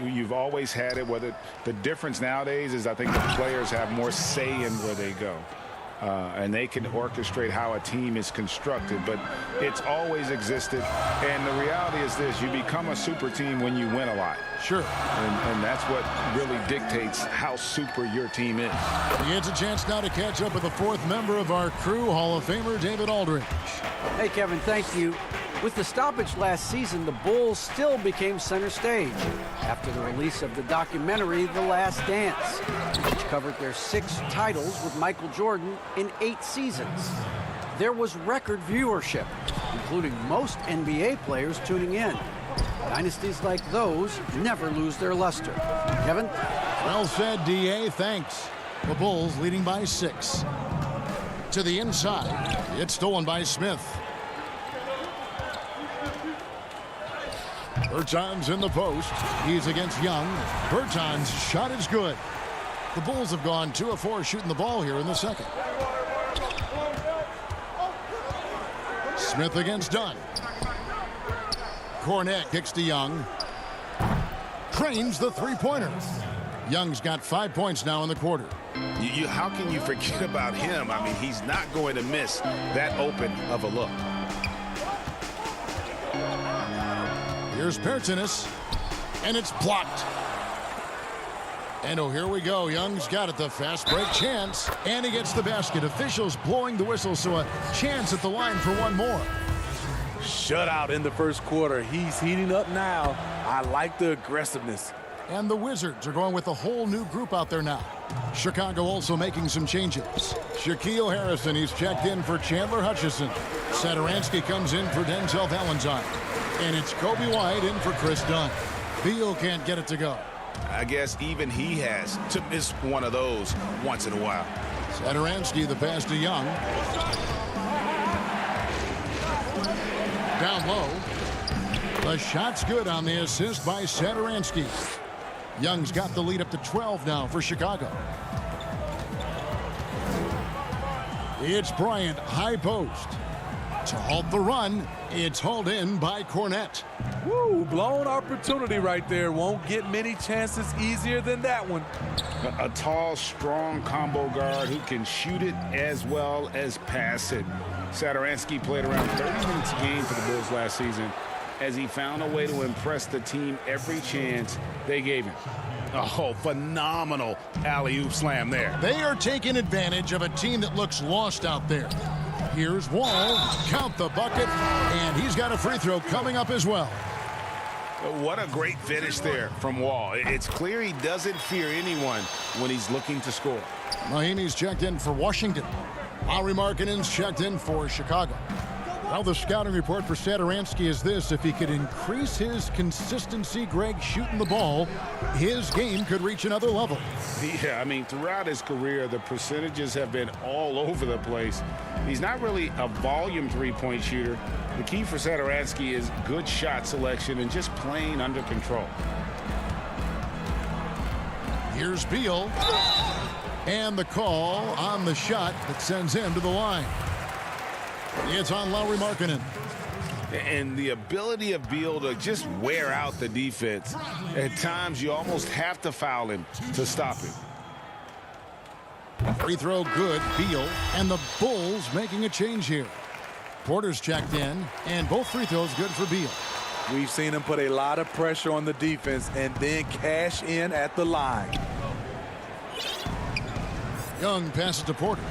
You've always had it. Whether the difference nowadays is I think the players have more say in where they go. And they can orchestrate how a team is constructed, but it's always existed. And the reality is this: you become a super team when you win a lot. Sure. And that's what really dictates how super your team is. He gets a chance now to catch up with the fourth member of our crew, Hall of Famer David Aldridge. Hey, Kevin, thank you. With the stoppage last season, the Bulls still became center stage after the release of the documentary The Last Dance, which covered their 6 titles with Michael Jordan in 8 seasons. There was record viewership, including most NBA players tuning in. Dynasties like those never lose their luster. Kevin? Well said, D.A. Thanks. The Bulls leading by 6. To the inside. It's stolen by Smith. Bertans in the post. He's against Young. Bertans' shot is good. The Bulls have gone 2 of 4 shooting the ball here in the second. Smith against Dunn. Cornett kicks to Young. Trains the three-pointer. Young's got 5 points now in the quarter. How can you forget about him? I mean, he's not going to miss that open of a look. Here's Bertans, and it's blocked. And oh, here we go. Young's got it, the fast break chance, and he gets the basket. Officials blowing the whistle, so a chance at the line for one more. Shutout in the first quarter. He's heating up now. I like the aggressiveness. And the Wizards are going with a whole new group out there now. Chicago also making some changes. Shaquille Harrison, he's checked in for Chandler Hutchison. Satoransky comes in for Denzel Valentine. And it's Kobe White in for Chris Dunn. Beal can't get it to go. I guess even he has to miss one of those once in a while. Satoransky, the pass to Young. Down low. The shot's good on the assist by Satoransky. Young's got the lead up to 12 now for Chicago. It's Bryant, high post. To halt the run, it's hauled in by Cornette. Woo, blown opportunity right there. Won't get many chances easier than that one. A tall, strong combo guard who can shoot it as well as pass it. Satoransky played around 30 minutes a game for the Bulls last season as he found a way to impress the team every chance they gave him. Oh, phenomenal alley-oop slam there. They are taking advantage of a team that looks lost out there. Here's Wall, count the bucket, and he's got a free throw coming up as well. What a great finish there from Wall. It's clear he doesn't fear anyone when he's looking to score. Mahinmi's checked in for Washington. Lauri Markkanen's checked in for Chicago. Well, the scouting report for Satoransky is this: if he could increase his consistency, Greg, shooting the ball, his game could reach another level. Yeah, I mean, throughout his career, the percentages have been all over the place. He's not really a volume three-point shooter. The key for Satoransky is good shot selection and just playing under control. Here's Beal. And the call on the shot that sends him to the line. It's on Lauri Markkanen. And the ability of Beal to just wear out the defense. At times, you almost have to foul him to stop him. Free throw good, Beal. And the Bulls making a change here. Porter's checked in, and both free throws good for Beal. We've seen him put a lot of pressure on the defense and then cash in at the line. Young passes to Porter.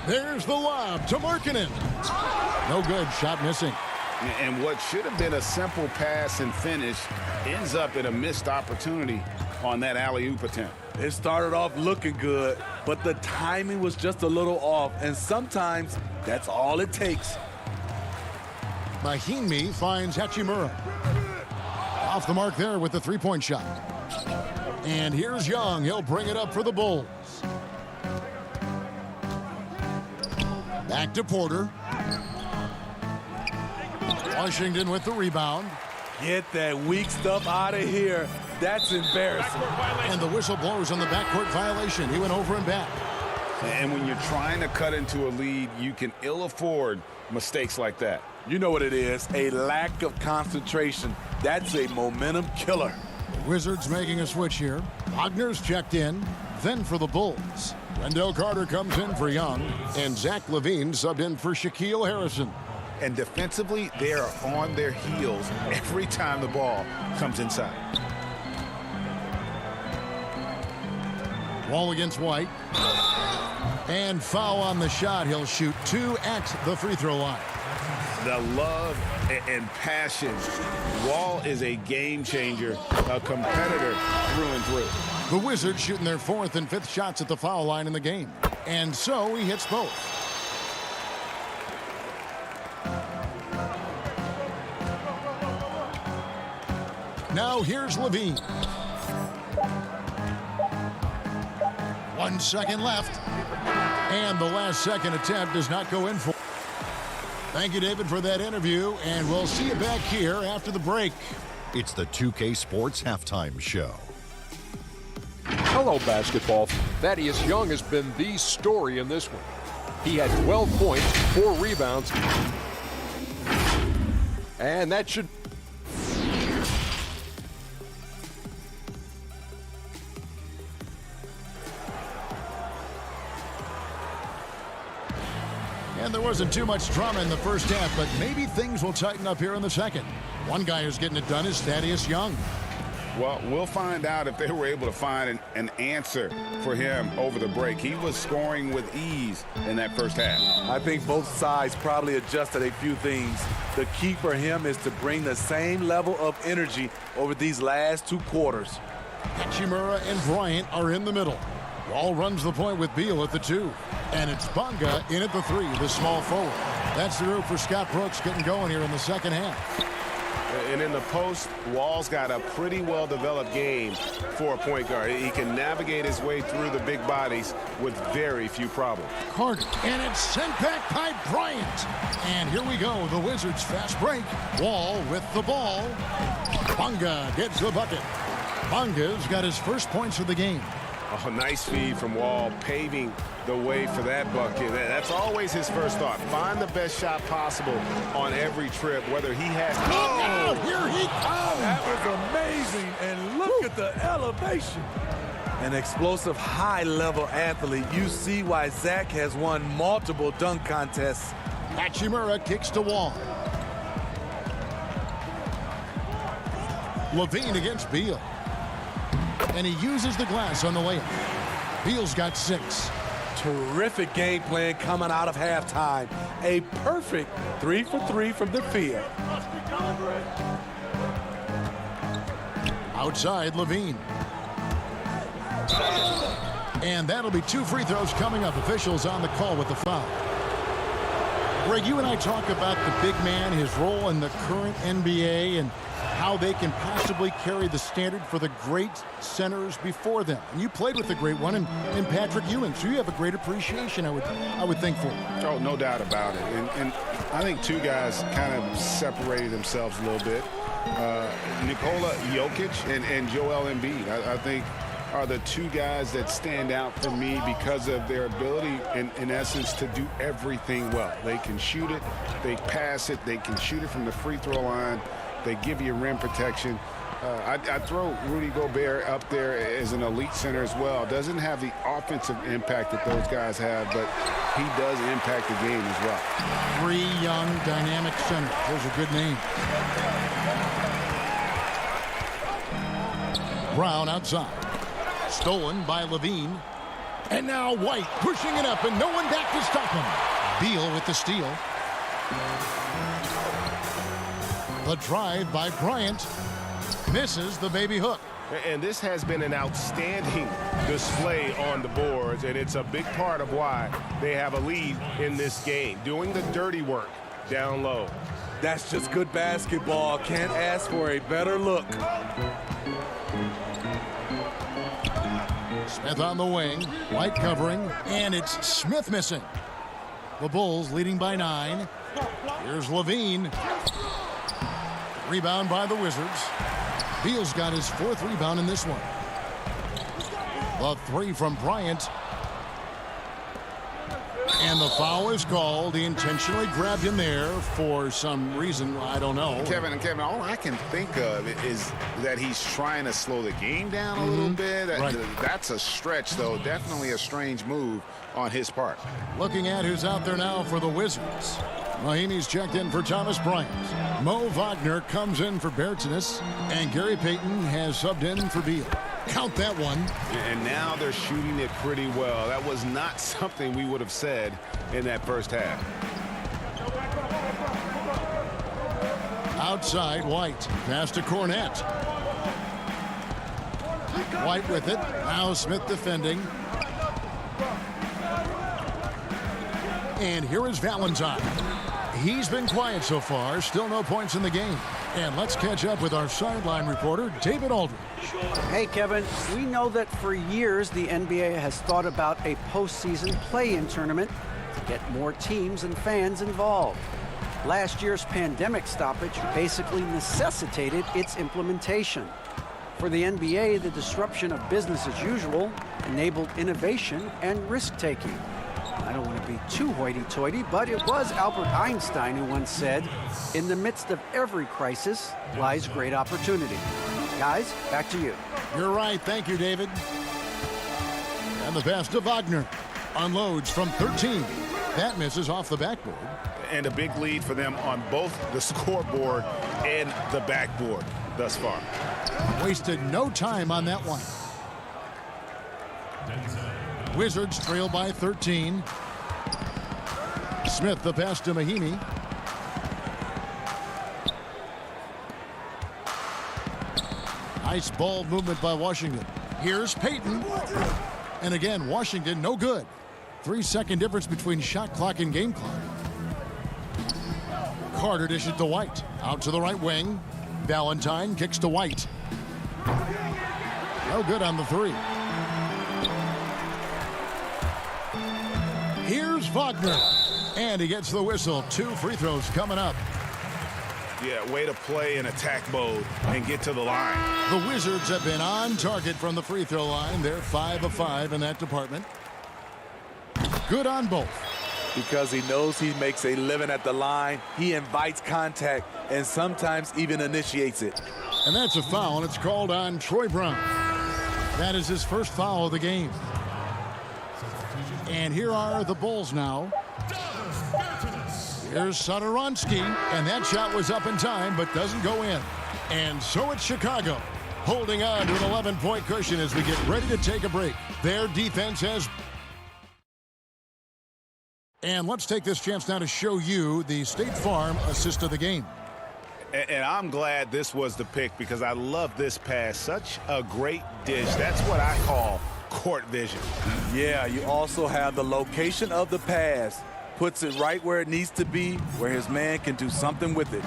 There's the lob to Markkanen. No good, shot missing. And what should have been a simple pass and finish ends up in a missed opportunity on that alley-oop attempt. It started off looking good, but the timing was just a little off, and sometimes that's all it takes. Mahinmi finds Hachimura. Off the mark there with the three-point shot. And here's Young. He'll bring it up for the Bulls. Back to Porter. Washington with the rebound. Get that weak stuff out of here. That's embarrassing. And the whistle blows on the backcourt violation. He went over and back. And when you're trying to cut into a lead, you can ill afford mistakes like that. You know what it is, a lack of concentration. That's a momentum killer. The Wizards making a switch here. Wagner's checked in. Then for the Bulls, Wendell Carter comes in for Young, and Zach LaVine subbed in for Shaquille Harrison. And defensively, they are on their heels every time the ball comes inside. Wall against White. And foul on the shot. He'll shoot 2 at the free throw line. The love and passion. Wall is a game changer, a competitor through and through. The Wizards shooting their 4th and 5th shots at the foul line in the game. And so he hits both. Now here's LaVine. 1 second left. And the last second attempt does not go in for. Thank you, David, for that interview. And we'll see you back here after the break. It's the 2K Sports Halftime Show. Hello, basketball. Thaddeus Young has been the story in this one. He had 12 points, 4 rebounds, and that should... And there wasn't too much drama in the first half, but maybe things will tighten up here in the second. One guy who's getting it done is Thaddeus Young. Well, we'll find out if they were able to find an answer for him over the break. He was scoring with ease in that first half. I think both sides probably adjusted a few things. The key for him is to bring the same level of energy over these last 2 quarters. Hachimura and Bryant are in the middle. Wall runs the point with Beal at the 2. And it's Bonga in at the 3, the small forward. That's the group for Scott Brooks getting going here in the second half. And in the post, Wall's got a pretty well-developed game for a point guard. He can navigate his way through the big bodies with very few problems. Carter, and it's sent back by Bryant. And here we go, the Wizards fast break. Wall with the ball. Bonga gets the bucket. Bonga's got his first points of the game. Oh, nice feed from Wall, paving the way for that bucket. That's always his first thought. Find the best shot possible on every trip, whether he has to. Oh, here he comes. That was amazing, and look at the elevation. An explosive, high-level athlete. You see why Zach has won multiple dunk contests. Hachimura kicks to Wall. Levine against Beal. And he uses the glass on the layup. Beal's got 6. Terrific game plan coming out of halftime. A perfect 3 for 3 from the field. Outside, Levine. And that'll be 2 free throws coming up. Officials on the call with the foul. Greg, you and I talk about the big man, his role in the current NBA, and how they can possibly carry the standard for the great centers before them. And you played with the great one in Patrick Ewing, so you have a great appreciation, I would think, for him. Oh, no doubt about it. And I think 2 guys kind of separated themselves a little bit. Nikola Jokic and Joel Embiid, I think, are the 2 guys that stand out for me because of their ability, in essence, to do everything well. They can shoot it, they pass it, they can shoot it from the free throw line, they give you rim protection. I throw Rudy Gobert up there as an elite center as well. Doesn't have the offensive impact that those guys have, but he does impact the game as well. 3 young, dynamic centers. Those are good names. Brown outside. Stolen by Levine. And now White pushing it up, and no one back to stop him. Beal with the steal. The drive by Bryant. Misses the baby hook. And this has been an outstanding display on the boards, and it's a big part of why they have a lead in this game. Doing the dirty work down low. That's just good basketball. Can't ask for a better look. Smith on the wing. White covering. And it's Smith missing. The Bulls leading by 9. Here's Levine. Rebound by the Wizards. Beal's got his 4th rebound in this one. The 3 from Bryant. And the foul is called. He intentionally grabbed him there for some reason. I don't know. Kevin, all I can think of is that he's trying to slow the game down a little bit. Right. That's a stretch, though. Definitely a strange move on his part. Looking at who's out there now for the Wizards. Mahimi's checked in for Thomas Bryant. Mo Wagner comes in for Bertines. And Gary Payton has subbed in for Beal. Count that one. And now they're shooting it pretty well. That was not something we would have said in that first half. Outside, White. Pass to Cornette. White with it. Now Smith defending. And here is Valentine. He's been quiet so far. Still no points in the game. And let's catch up with our sideline reporter, David Aldridge. Hey, Kevin, we know that for years the NBA has thought about a postseason play-in tournament to get more teams and fans involved. Last year's pandemic stoppage basically necessitated its implementation. For the NBA, the disruption of business as usual enabled innovation and risk-taking. I don't want to be too hoity-toity, but it was Albert Einstein who once said, "In the midst of every crisis lies great opportunity." Guys, back to you. You're right. Thank you, David. And the pass to Wagner. Unloads from 13. That misses off the backboard. And a big lead for them on both the scoreboard and the backboard thus far. Wasted no time on that one. Wizards trail by 13. Smith the pass to Mahimi. Nice ball movement by Washington. Here's Payton. And again, Washington no good. 3-second difference between shot clock and game clock. Carter dishes to White. Out to the right wing. Valentine kicks to White. No good on the 3. Here's Wagner. And he gets the whistle. 2 free throws coming up. Yeah, way to play in attack mode and get to the line. The Wizards have been on target from the free throw line. They're 5 of 5 in that department. Good on both. Because he knows he makes a living at the line, he invites contact and sometimes even initiates it. And that's a foul, and it's called on Troy Brown. That is his first foul of the game. And here are the Bulls now. Here's Satoransky, and that shot was up in time but doesn't go in. And so it's Chicago, holding on to an 11-point cushion as we get ready to take a break. Their defense has... And let's take this chance now to show you the State Farm assist of the game. And I'm glad this was the pick because I love this pass. Such a great dish. That's what I call court vision. Yeah, you also have the location of the pass. Puts it right where it needs to be, where his man can do something with it.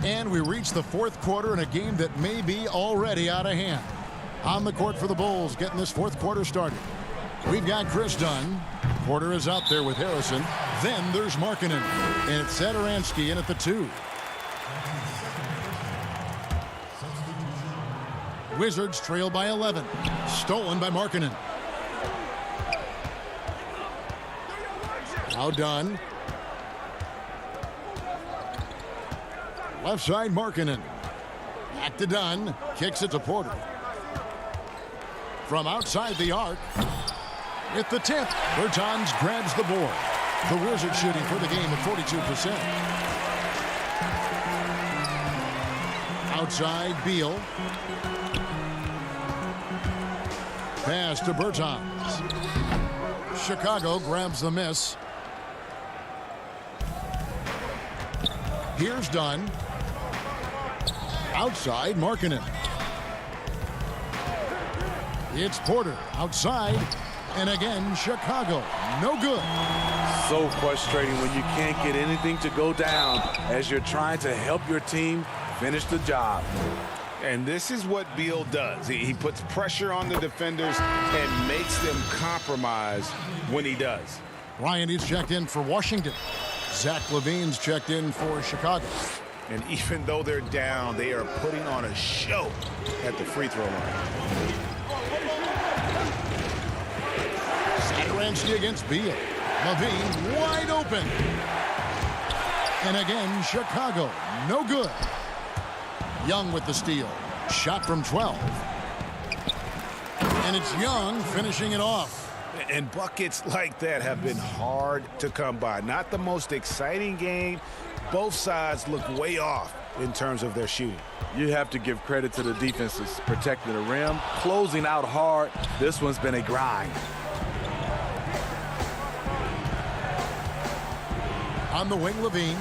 And we reach the fourth quarter in a game that may be already out of hand. On the court for the Bulls, getting this fourth quarter started. We've got Chris Dunn. Porter is out there with Harrison. Then there's Markkanen. And it's Satoransky in at the 2. Wizards trail by 11. Stolen by Markkanen. Now Dunn. Left side Markkanen. Back to Dunn. Kicks it to Porter. From outside the arc. With the tip, Bertans grabs the board. The Wizards shooting for the game at 42%. Outside, Beal. Pass to Bertans. Chicago grabs the miss. Here's Dunn. Outside, Markkanen. It's Porter outside. And again, Chicago, no good. So frustrating when you can't get anything to go down as you're trying to help your team finish the job. And this is what Beal does. He puts pressure on the defenders and makes them compromise when he does. Ryan is checked in for Washington. Zach LaVine's checked in for Chicago. And even though they're down, they are putting on a show at the free throw line. Satoransky against Beal. LaVine wide open. And again, Chicago, no good. Young with the steal. Shot from 12. And it's Young finishing it off. And buckets like that have been hard to come by. Not the most exciting game. Both sides look way off in terms of their shooting. You have to give credit to the defenses protecting the rim, closing out hard. This one's been a grind. On the wing, LaVine.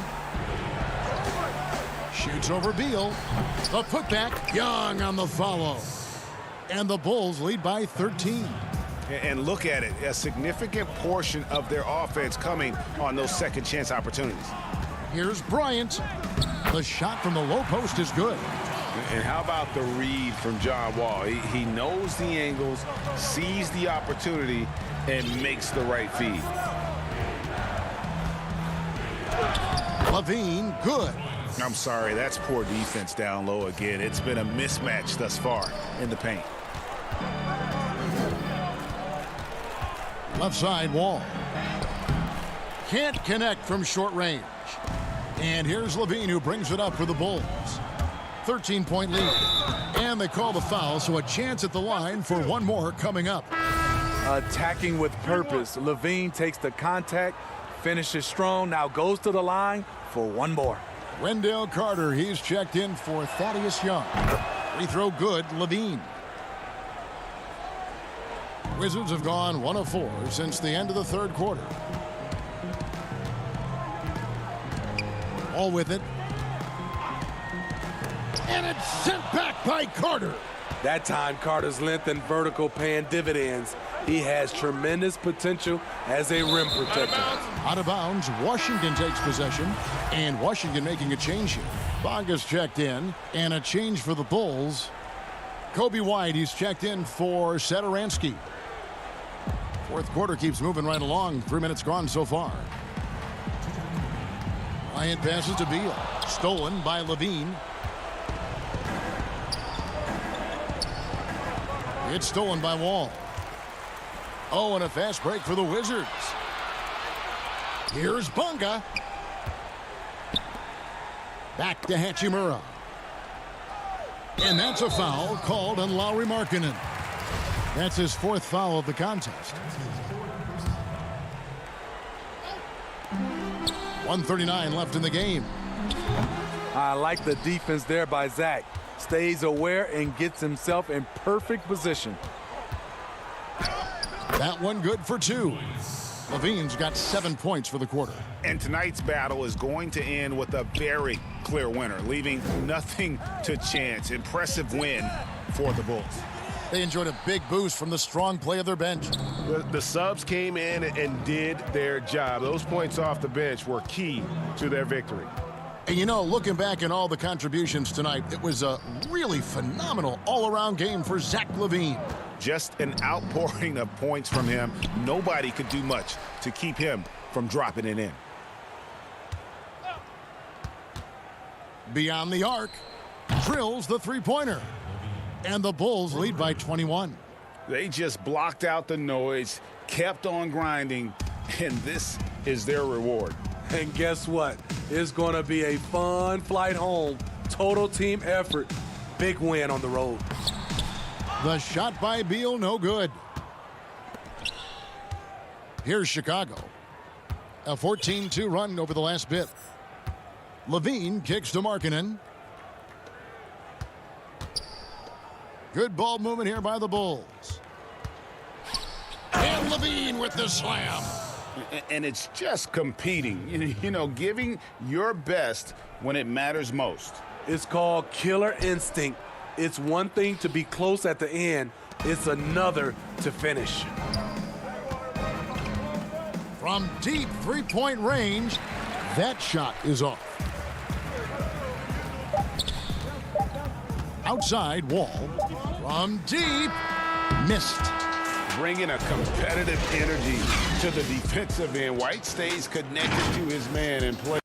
Shoots over Beal. The putback, Young on the follow. And the Bulls lead by 13. And look at it, a significant portion of their offense coming on those second chance opportunities. Here's Bryant. The shot from the low post is good. And how about the read from John Wall? He knows the angles, sees the opportunity, and makes the right feed. LaVine, good. I'm sorry, that's poor defense down low again. It's been a mismatch thus far in the paint. Left side, Wall. Can't connect from short range. And here's LaVine who brings it up for the Bulls. 13-point lead. And they call the foul, so a chance at the line for one more coming up. Attacking with purpose. LaVine takes the contact, finishes strong, now goes to the line for one more. Wendell Carter, he's checked in for Thaddeus Young. Free throw good, LaVine. Wizards have gone 1 of 4 since the end of the third quarter. All with it. And it's sent back by Carter. That time, Carter's length and vertical paying dividends. He has tremendous potential as a rim protector. Out of bounds, Washington takes possession. And Washington making a change here. Bonga's checked in. And a change for the Bulls. Kobe White, he's checked in for Satoransky. Fourth quarter keeps moving right along. 3 minutes gone so far. Bryant passes to Beal. Stolen by Levine. It's stolen by Wall. Oh, and a fast break for the Wizards. Here's Bunga. Back to Hachimura. And that's a foul called on Lauri Markkanen. That's his 4th foul of the contest. 1:39 left in the game. I like the defense there by Zach. Stays aware and gets himself in perfect position. That one good for 2. Levine's got 7 points for the quarter. And tonight's battle is going to end with a very clear winner, leaving nothing to chance. Impressive win for the Bulls. They enjoyed a big boost from the strong play of their bench. The subs came in and did their job. Those points off the bench were key to their victory. And you know, looking back at all the contributions tonight, it was a really phenomenal all-around game for Zach LaVine. Just an outpouring of points from him. Nobody could do much to keep him from dropping it in. Beyond the arc, drills the three-pointer. And the Bulls lead by 21. They just blocked out the noise, kept on grinding, and this is their reward. And guess what? It's going to be a fun flight home. Total team effort. Big win on the road. The shot by Beal, no good. Here's Chicago. A 14-2 run over the last bit. Levine kicks to Markkanen. Good ball movement here by the Bulls. And Levine with the slam. And it's just competing, you know, giving your best when it matters most. It's called killer instinct. It's one thing to be close at the end. It's another to finish. From deep three-point range, that shot is off. Outside, Wall. From deep, missed. Bringing a competitive energy to the defensive end. White stays connected to his man and play.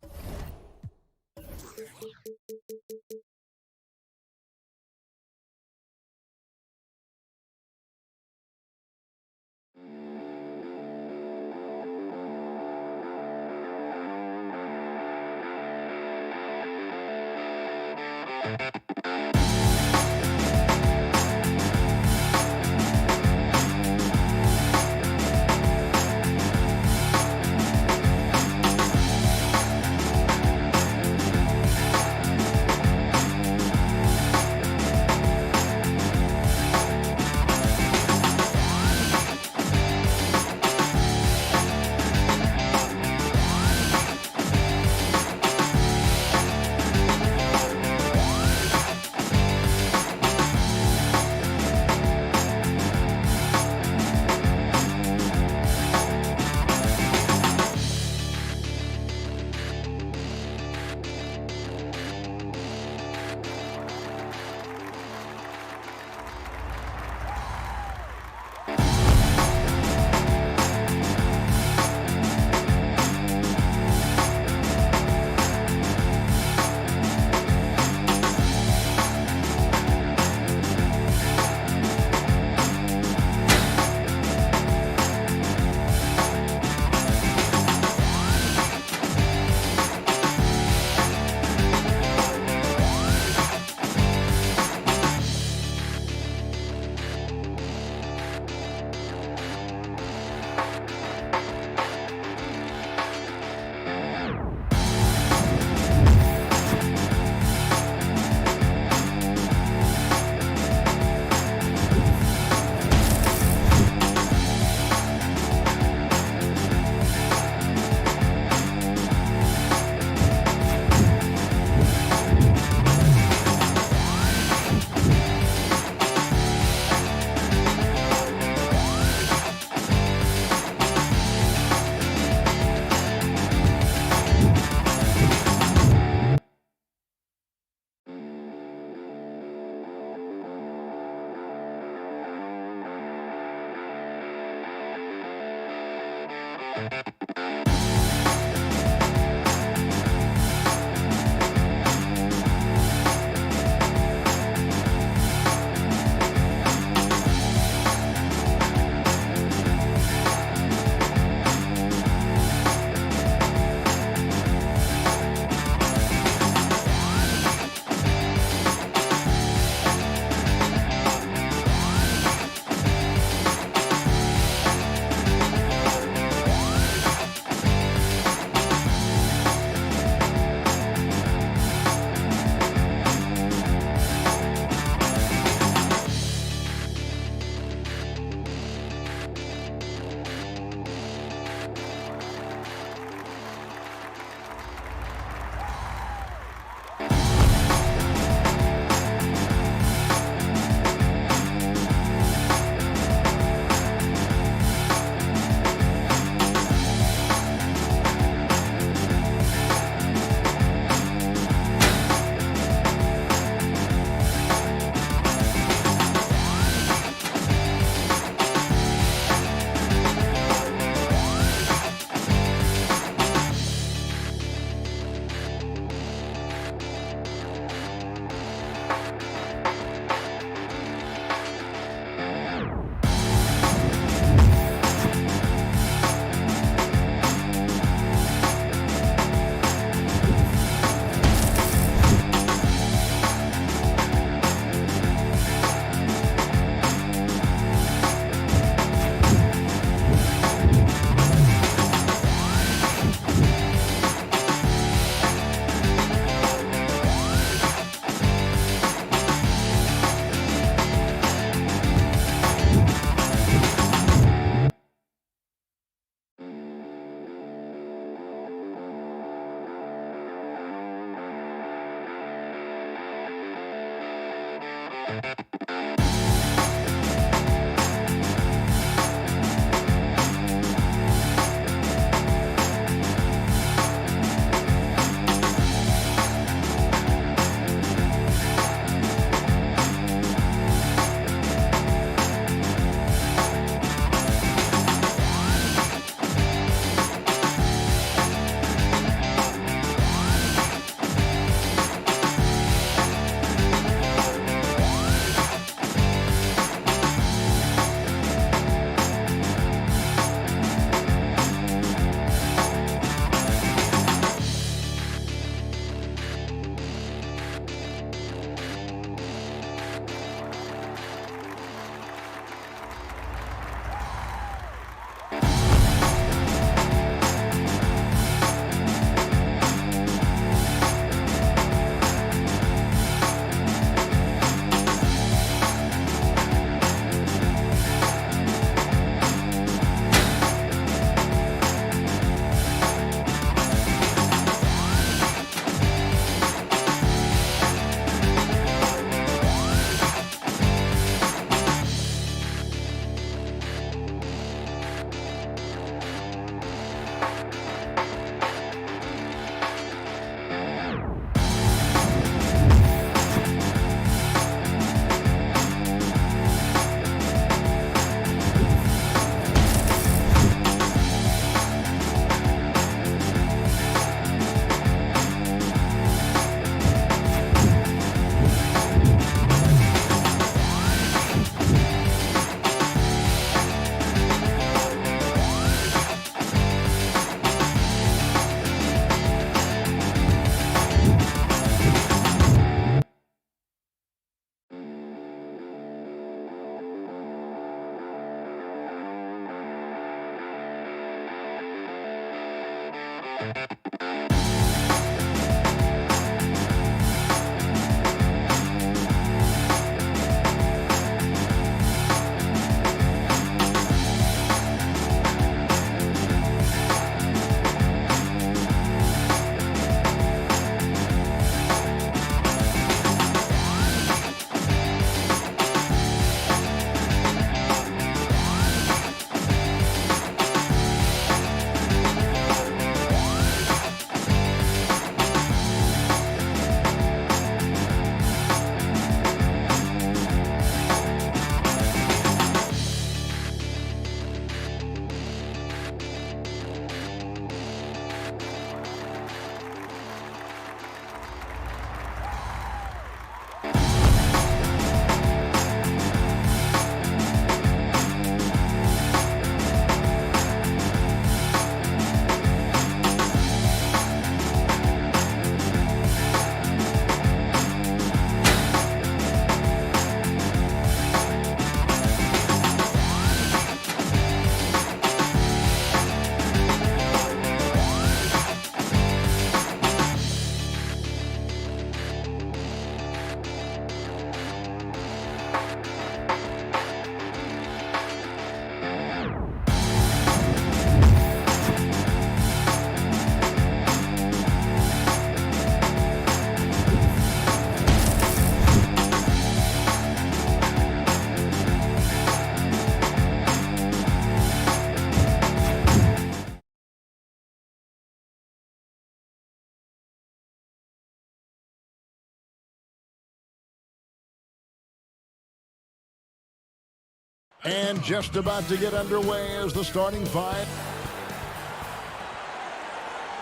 And just about to get underway as the starting five.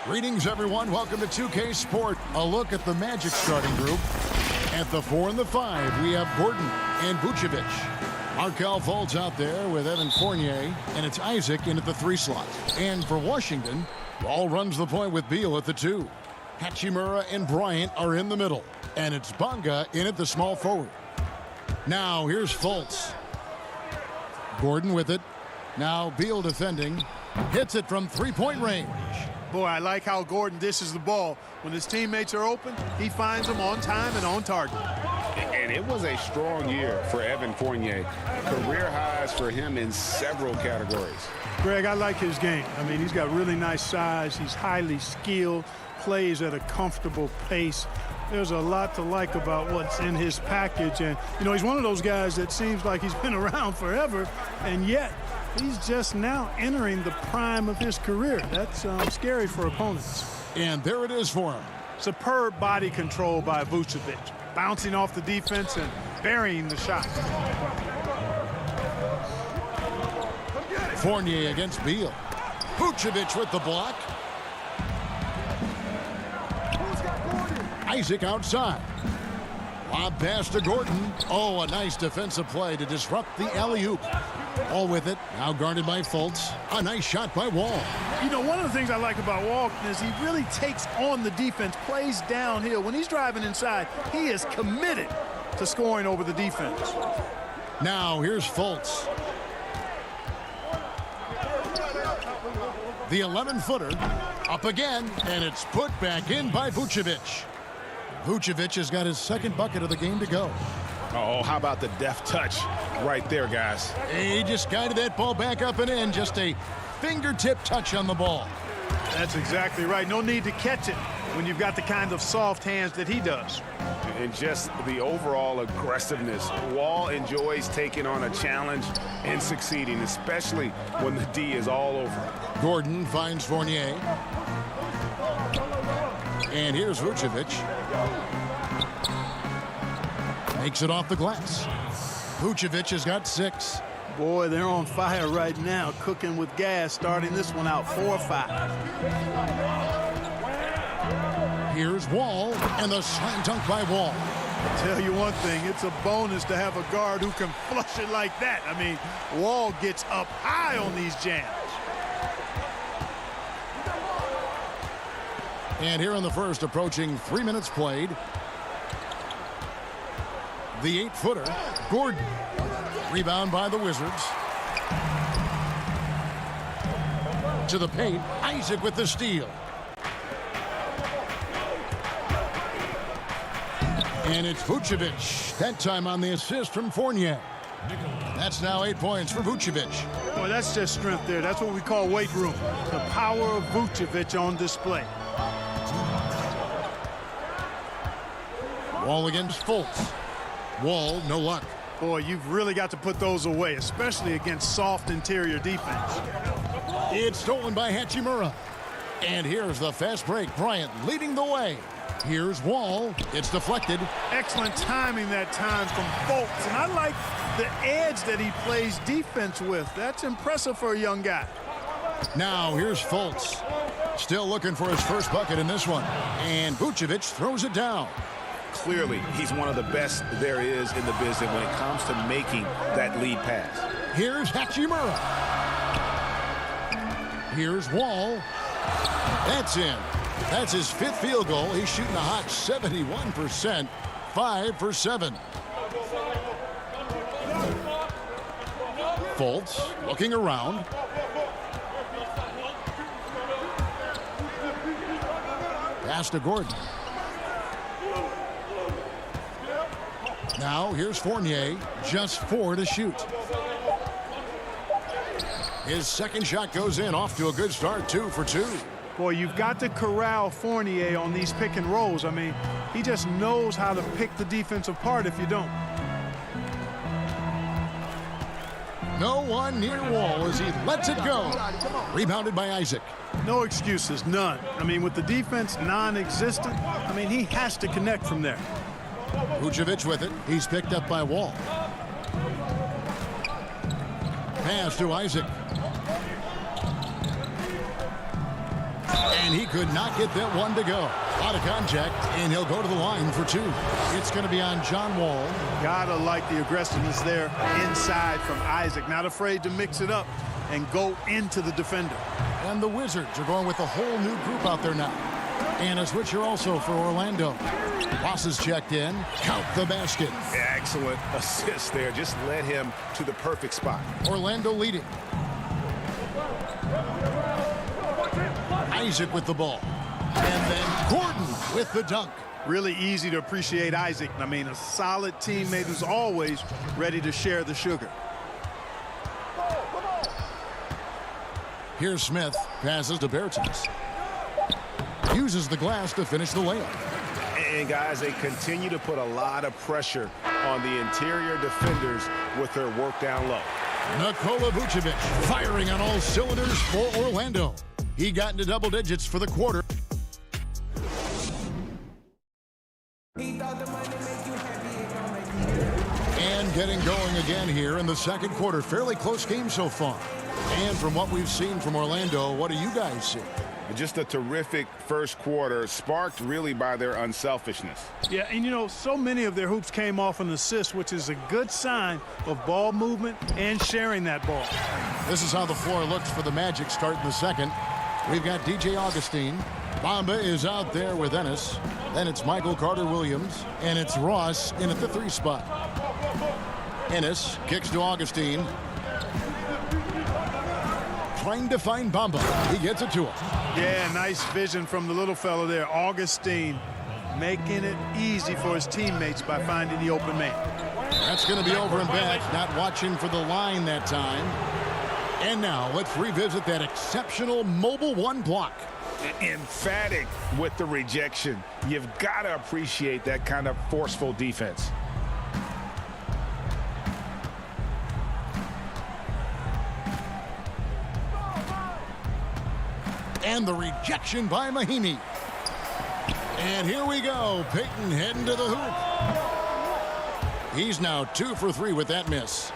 Greetings, everyone. Welcome to 2K Sport. A look at the Magic starting group. At the 4 and the 5, we have Gordon and Vucevic. Markelle Fultz out there with Evan Fournier, and it's Isaac in at the 3 slot. And for Washington, Ball runs the point with Beal at the 2. Hachimura and Bryant are in the middle. And it's Bonga in at the small forward. Now, here's Fultz. Gordon with it. Now Beal defending. Hits it from three-point range. Boy, I like how Gordon dishes the ball. When his teammates are open, he finds them on time and on target. And it was a strong year for Evan Fournier. Career highs for him in several categories. Greg, I like his game. I mean, he's got really nice size. He's highly skilled, plays at a comfortable pace. There's a lot to like about what's in his package. And, you know, he's one of those guys that seems like he's been around forever, and yet he's just now entering the prime of his career. That's scary for opponents. And there it is for him. Superb body control by Vucevic, bouncing off the defense and burying the shot. Fournier against Beal. Vucevic with the block. Isaac outside. Lob pass to Gordon. Oh, a nice defensive play to disrupt the alley-oop. All with it. Now guarded by Fultz. A nice shot by Wall. You know, one of the things I like about Wall is he really takes on the defense, plays downhill. When he's driving inside, he is committed to scoring over the defense. Now here's Fultz. The 11-footer up again, and it's put back in by Vucevic. Vucevic has got his second bucket of the game to go. Oh, how about the deft touch right there, guys? He just guided that ball back up and in. Just a fingertip touch on the ball. That's exactly right. No need to catch it when you've got the kind of soft hands that he does. And just the overall aggressiveness. Wall enjoys taking on a challenge and succeeding, especially when the D is all over. Gordon finds Fournier. And here's Vucevic. Makes it off the glass. Vucevic has got 6. Boy, they're on fire right now, cooking with gas, starting this one out 4-5. Here's Wall, and the slam dunk by Wall. I'll tell you one thing, it's a bonus to have a guard who can flush it like that. I mean, Wall gets up high on these jams. And here in the first, approaching 3 minutes played. The 8-footer, Gordon. Rebound by the Wizards. To the paint, Isaac with the steal. And it's Vucevic, that time on the assist from Fournier. That's now 8 points for Vucevic. Boy, that's just strength there. That's what we call weight room. The power of Vucevic on display. Wall against Fultz. Wall, no luck. Boy, you've really got to put those away, especially against soft interior defense. It's stolen by Hachimura. And here's the fast break. Bryant leading the way. Here's Wall. It's deflected. Excellent timing that time from Fultz. And I like the edge that he plays defense with. That's impressive for a young guy. Now here's Fultz. Still looking for his first bucket in this one. And Vucevic throws it down. Clearly, he's one of the best there is in the business when it comes to making that lead pass. Here's Hachimura. Here's Wall. That's in. That's his 5th field goal. He's shooting a hot 71%. 5 for 7. Fultz looking around. Pass to Gordon. Now here's Fournier, just 4 to shoot. His second shot goes in, off to a good start, 2 for 2. Boy, you've got to corral Fournier on these pick and rolls. I mean, he just knows how to pick the defense apart if you don't. No one near Wall as he lets it go. Rebounded by Isaac. No excuses, none. I mean, with the defense non-existent, I mean, he has to connect from there. Vucevic with it. He's picked up by Wall. Pass to Isaac. And he could not get that one to go. Out of contact, and he'll go to the line for 2. It's going to be on John Wall. Gotta like the aggressiveness there inside from Isaac. Not afraid to mix it up and go into the defender. And the Wizards are going with a whole new group out there now. And a switcher also for Orlando. Ross is checked in. Count the basket. Excellent assist there. Just led him to the perfect spot. Orlando leading. Isaac with the ball. And then Gordon with the dunk. Really easy to appreciate Isaac. I mean, a solid teammate who's always ready to share the sugar. Here's Smith. Passes to Bertens. Uses the glass to finish the layup. And guys, they continue to put a lot of pressure on the interior defenders with their work down low. Nikola Vucevic firing on all cylinders for Orlando. He got into double digits for the quarter. And getting going again here in the second quarter. Fairly close game so far. And from what we've seen from Orlando, what do you guys see? Just a terrific first quarter, sparked really by their unselfishness. Yeah, and you know, so many of their hoops came off an assist, which is a good sign of ball movement and sharing that ball. This is how the floor looks for the Magic starting the second. We've got DJ Augustine. Bamba is out there with Ennis. Then it's Michael Carter-Williams. And it's Ross in at the 3 spot. Ennis kicks to Augustine. Trying to find Bamba. He gets it to him. Yeah, nice vision from the little fella there. Augustine making it easy for his teammates by finding the open man. That's going to be over and back. Not watching for the line that time. And now let's revisit that exceptional mobile 1 block. Emphatic with the rejection. You've got to appreciate that kind of forceful defense. And the rejection by Mahinmi. And here we go. Payton heading to the hoop. He's now 2 for 3 with that miss.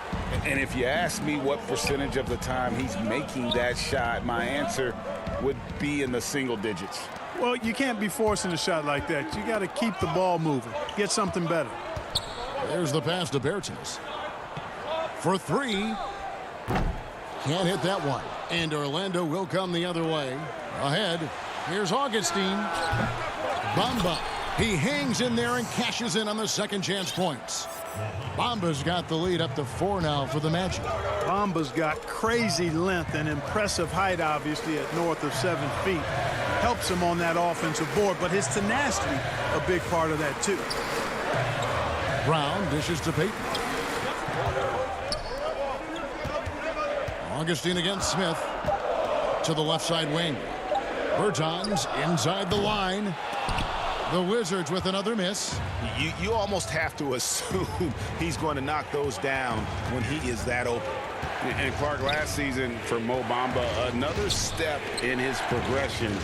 And if you ask me what percentage of the time he's making that shot, my answer would be in the single digits. Well, you can't be forcing a shot like that. You got to keep the ball moving. Get something better. There's the pass to Bertans. For 3. Can't hit that one. And Orlando will come the other way. Ahead, here's Augustine. Bamba. He hangs in there and cashes in on the second chance points. Bamba's got the lead up to 4 now for the Magic. Bamba's got crazy length and impressive height, obviously, at north of 7 feet. Helps him on that offensive board, but his tenacity, a big part of that, too. Brown dishes to Payton. Augustine against Smith to the left side wing. Bertans inside the line. The Wizards with another miss. You almost have to assume he's going to knock those down when he is that open. And Clark, last season for Mo Bamba, another step in his progression.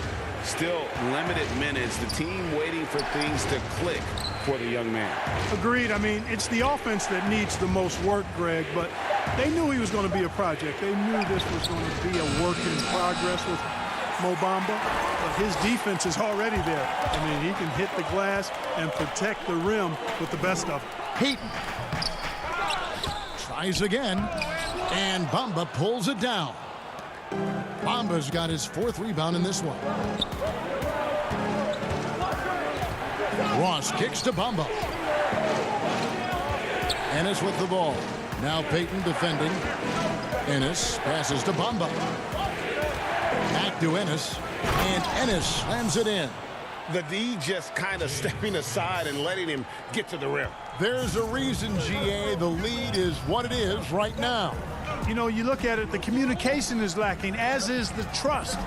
Still limited minutes. The team waiting for things to click for the young man. Agreed. I mean, it's the offense that needs the most work, Greg, but they knew he was going to be a project. They knew this was going to be a work in progress with Mo Bamba, but his defense is already there. I mean, he can hit the glass and protect the rim with the best of them. Payton tries again, and Bamba pulls it down. Bamba's got his 4th rebound in this one. Ross kicks to Bamba. Ennis with the ball. Now Payton defending. Ennis passes to Bamba. Back to Ennis. And Ennis slams it in. The D just kind of stepping aside and letting him get to the rim. There's a reason, GA, the lead is what it is right now. You know, you look at it, the communication is lacking, as is the trust.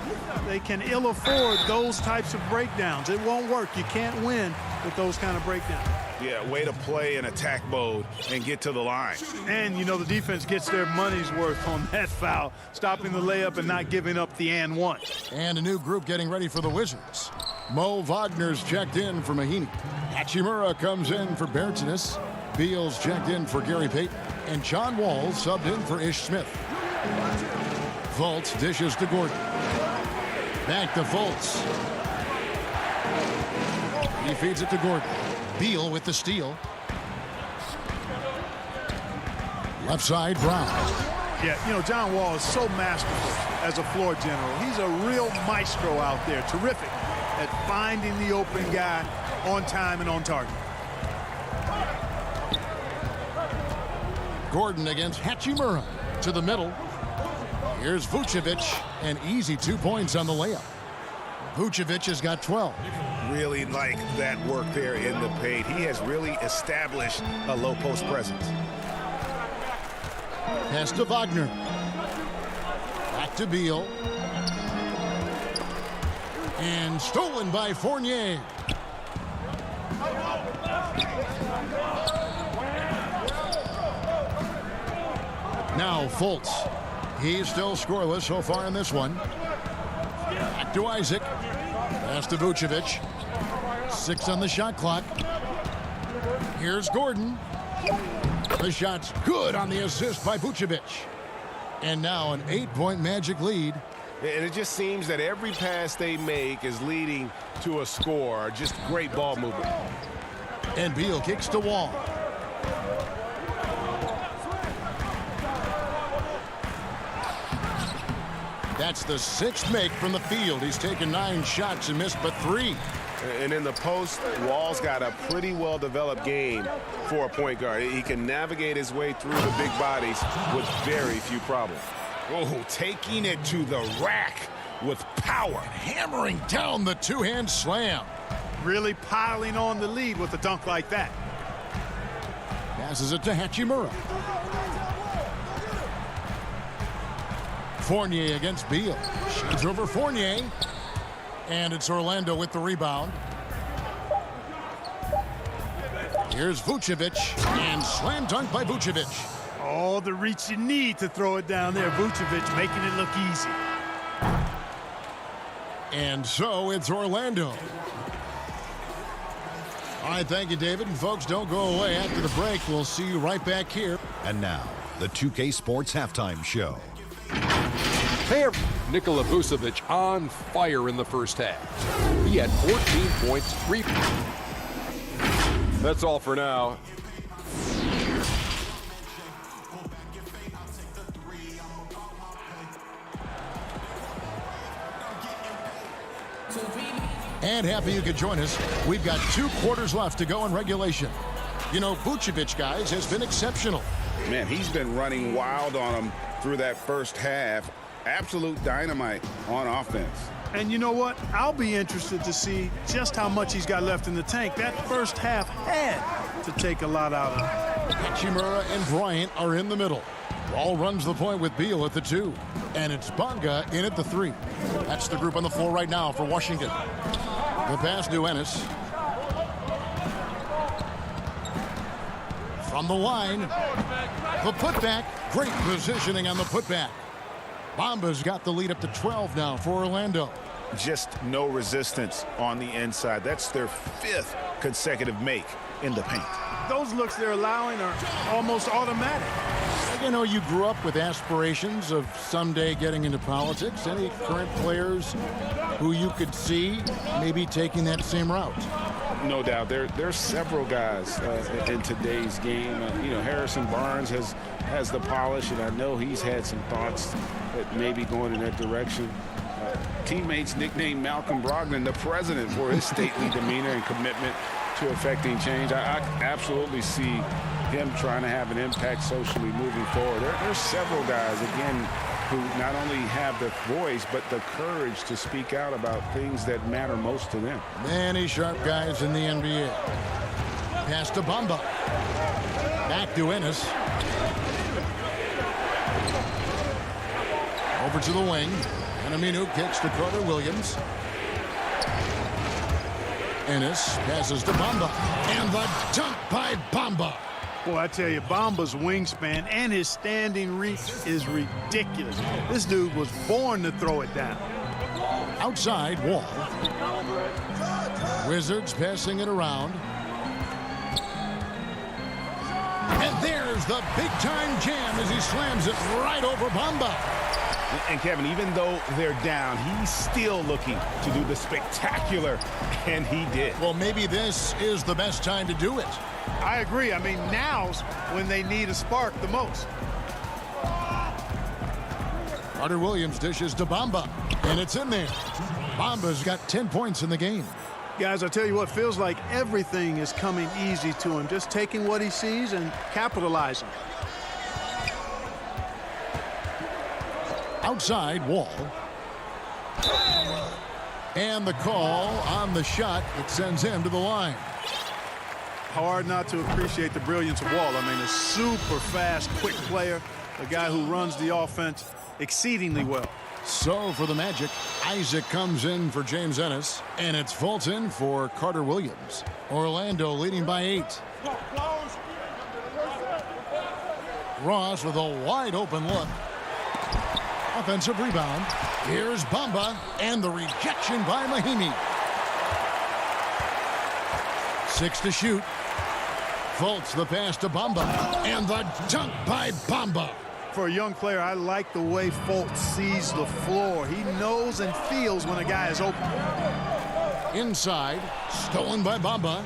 They can ill afford those types of breakdowns. It won't work. You can't win with those kind of breakdowns. Yeah, way to play in attack mode and get to the line. And, you know, the defense gets their money's worth on that foul, stopping the layup and not giving up the and one. And a new group getting ready for the Wizards. Mo Wagner's checked in for Mahinmi. Hachimura comes in for Bertans. Beal's checked in for Gary Payton. And John Wall subbed in for Ish Smith. Fultz dishes to Gordon. Back to Fultz. He feeds it to Gordon. Beal with the steal. Left side, Brown. Yeah, you know, John Wall is so masterful as a floor general. He's a real maestro out there. Terrific at finding the open guy on time and on target. Gordon against Hachimura to the middle. Here's Vucevic, an easy 2 points on the layup. Vucevic has got 12. Really like that work there in the paint. He has really established a low post presence. Pass to Wagner. Back to Beal. And stolen by Fournier. Now Fultz. He's still scoreless so far in this one. Back to Isaac. Pass to Vucevic. 6 on the shot clock. Here's Gordon. The shot's good on the assist by Vucevic. And now an 8-point Magic lead. And it just seems that every pass they make is leading to a score. Just great ball movement. And Beal kicks to Wall. That's the 6th make from the field. He's taken 9 shots and missed but 3. And in the post, Wall's got a pretty well-developed game for a point guard. He can navigate his way through the big bodies with very few problems. Oh, taking it to the rack with power. Hammering down the two-hand slam. Really piling on the lead with a dunk like that. Passes it to Hachimura. Fournier against Beal. Shades over Fournier. And it's Orlando with the rebound. Here's Vucevic. And slam dunk by Vucevic. All the reach you need to throw it down there. Vucevic making it look easy. And so it's Orlando. All right, thank you, David. And folks, don't go away. After the break, we'll see you right back here. And now, the 2K Sports Halftime Show. Hey, Nikola Vucevic on fire in the first half. He had 14 points, 3. That's all for now. And happy you could join us. We've got 2 quarters left to go in regulation. You know, Vucevic, guys, has been exceptional. Man, he's been running wild on him through that first half. Absolute dynamite on offense. And you know what? I'll be interested to see just how much he's got left in the tank. That first half had to take a lot out of him. Hachimura and Bryant are in the middle. Ball runs the point with Beal at the 2. And it's Bonga in at the 3. That's the group on the floor right now for Washington. The pass to Ennis. From the line. The putback. Great positioning on the putback. Bamba's got the lead up to 12 now for Orlando. Just no resistance on the inside. That's their 5th consecutive make in the paint. Those looks they're allowing are almost automatic. You know, you grew up with aspirations of someday getting into politics. Any current players who you could see maybe taking that same route? No doubt. There's several guys in today's game. You know, Harrison Barnes has the polish, and I know he's had some thoughts that maybe going in that direction. Teammates nicknamed Malcolm Brogdon the president for his stately demeanor and commitment to affecting change. I absolutely see him trying to have an impact socially moving forward. There's several guys, again, who not only have the voice, but the courage to speak out about things that matter most to them. Many sharp guys in the NBA. Pass to Bamba. Back to Ennis. Over to the wing. And Aminu kicks to Carter Williams. Ennis passes to Bamba. And the dunk by Bamba. Boy, I tell you, Bamba's wingspan and his standing reach is ridiculous. This dude was born to throw it down. Outside, Wall. Wizards passing it around. And there's the big-time jam as he slams it right over Bamba. And Kevin, even though they're down, he's still looking to do the spectacular, and he did. Well, maybe this is the best time to do it. I agree. I mean, now's when they need a spark the most. Carter Williams dishes to Bamba, and it's in there. Bamba's got 10 points in the game. Guys, I tell you what, feels like everything is coming easy to him. Just taking what he sees and capitalizing. Outside, Wall. And the call on the shot that sends him to the line. Hard not to appreciate the brilliance of Wall. I mean, a super fast, quick player, a guy who runs the offense exceedingly well. So for the Magic, Isaac comes in for James Ennis, and it's Fulton for Carter Williams. Orlando leading by 8. Ross with a wide open look. Offensive rebound. Here's Bamba, and the rejection by Mahimi. 6 to shoot. Fultz the pass to Bamba, and the dunk by Bamba. For a young player, I like the way Fultz sees the floor. He knows and feels when a guy is open. Inside, stolen by Bamba.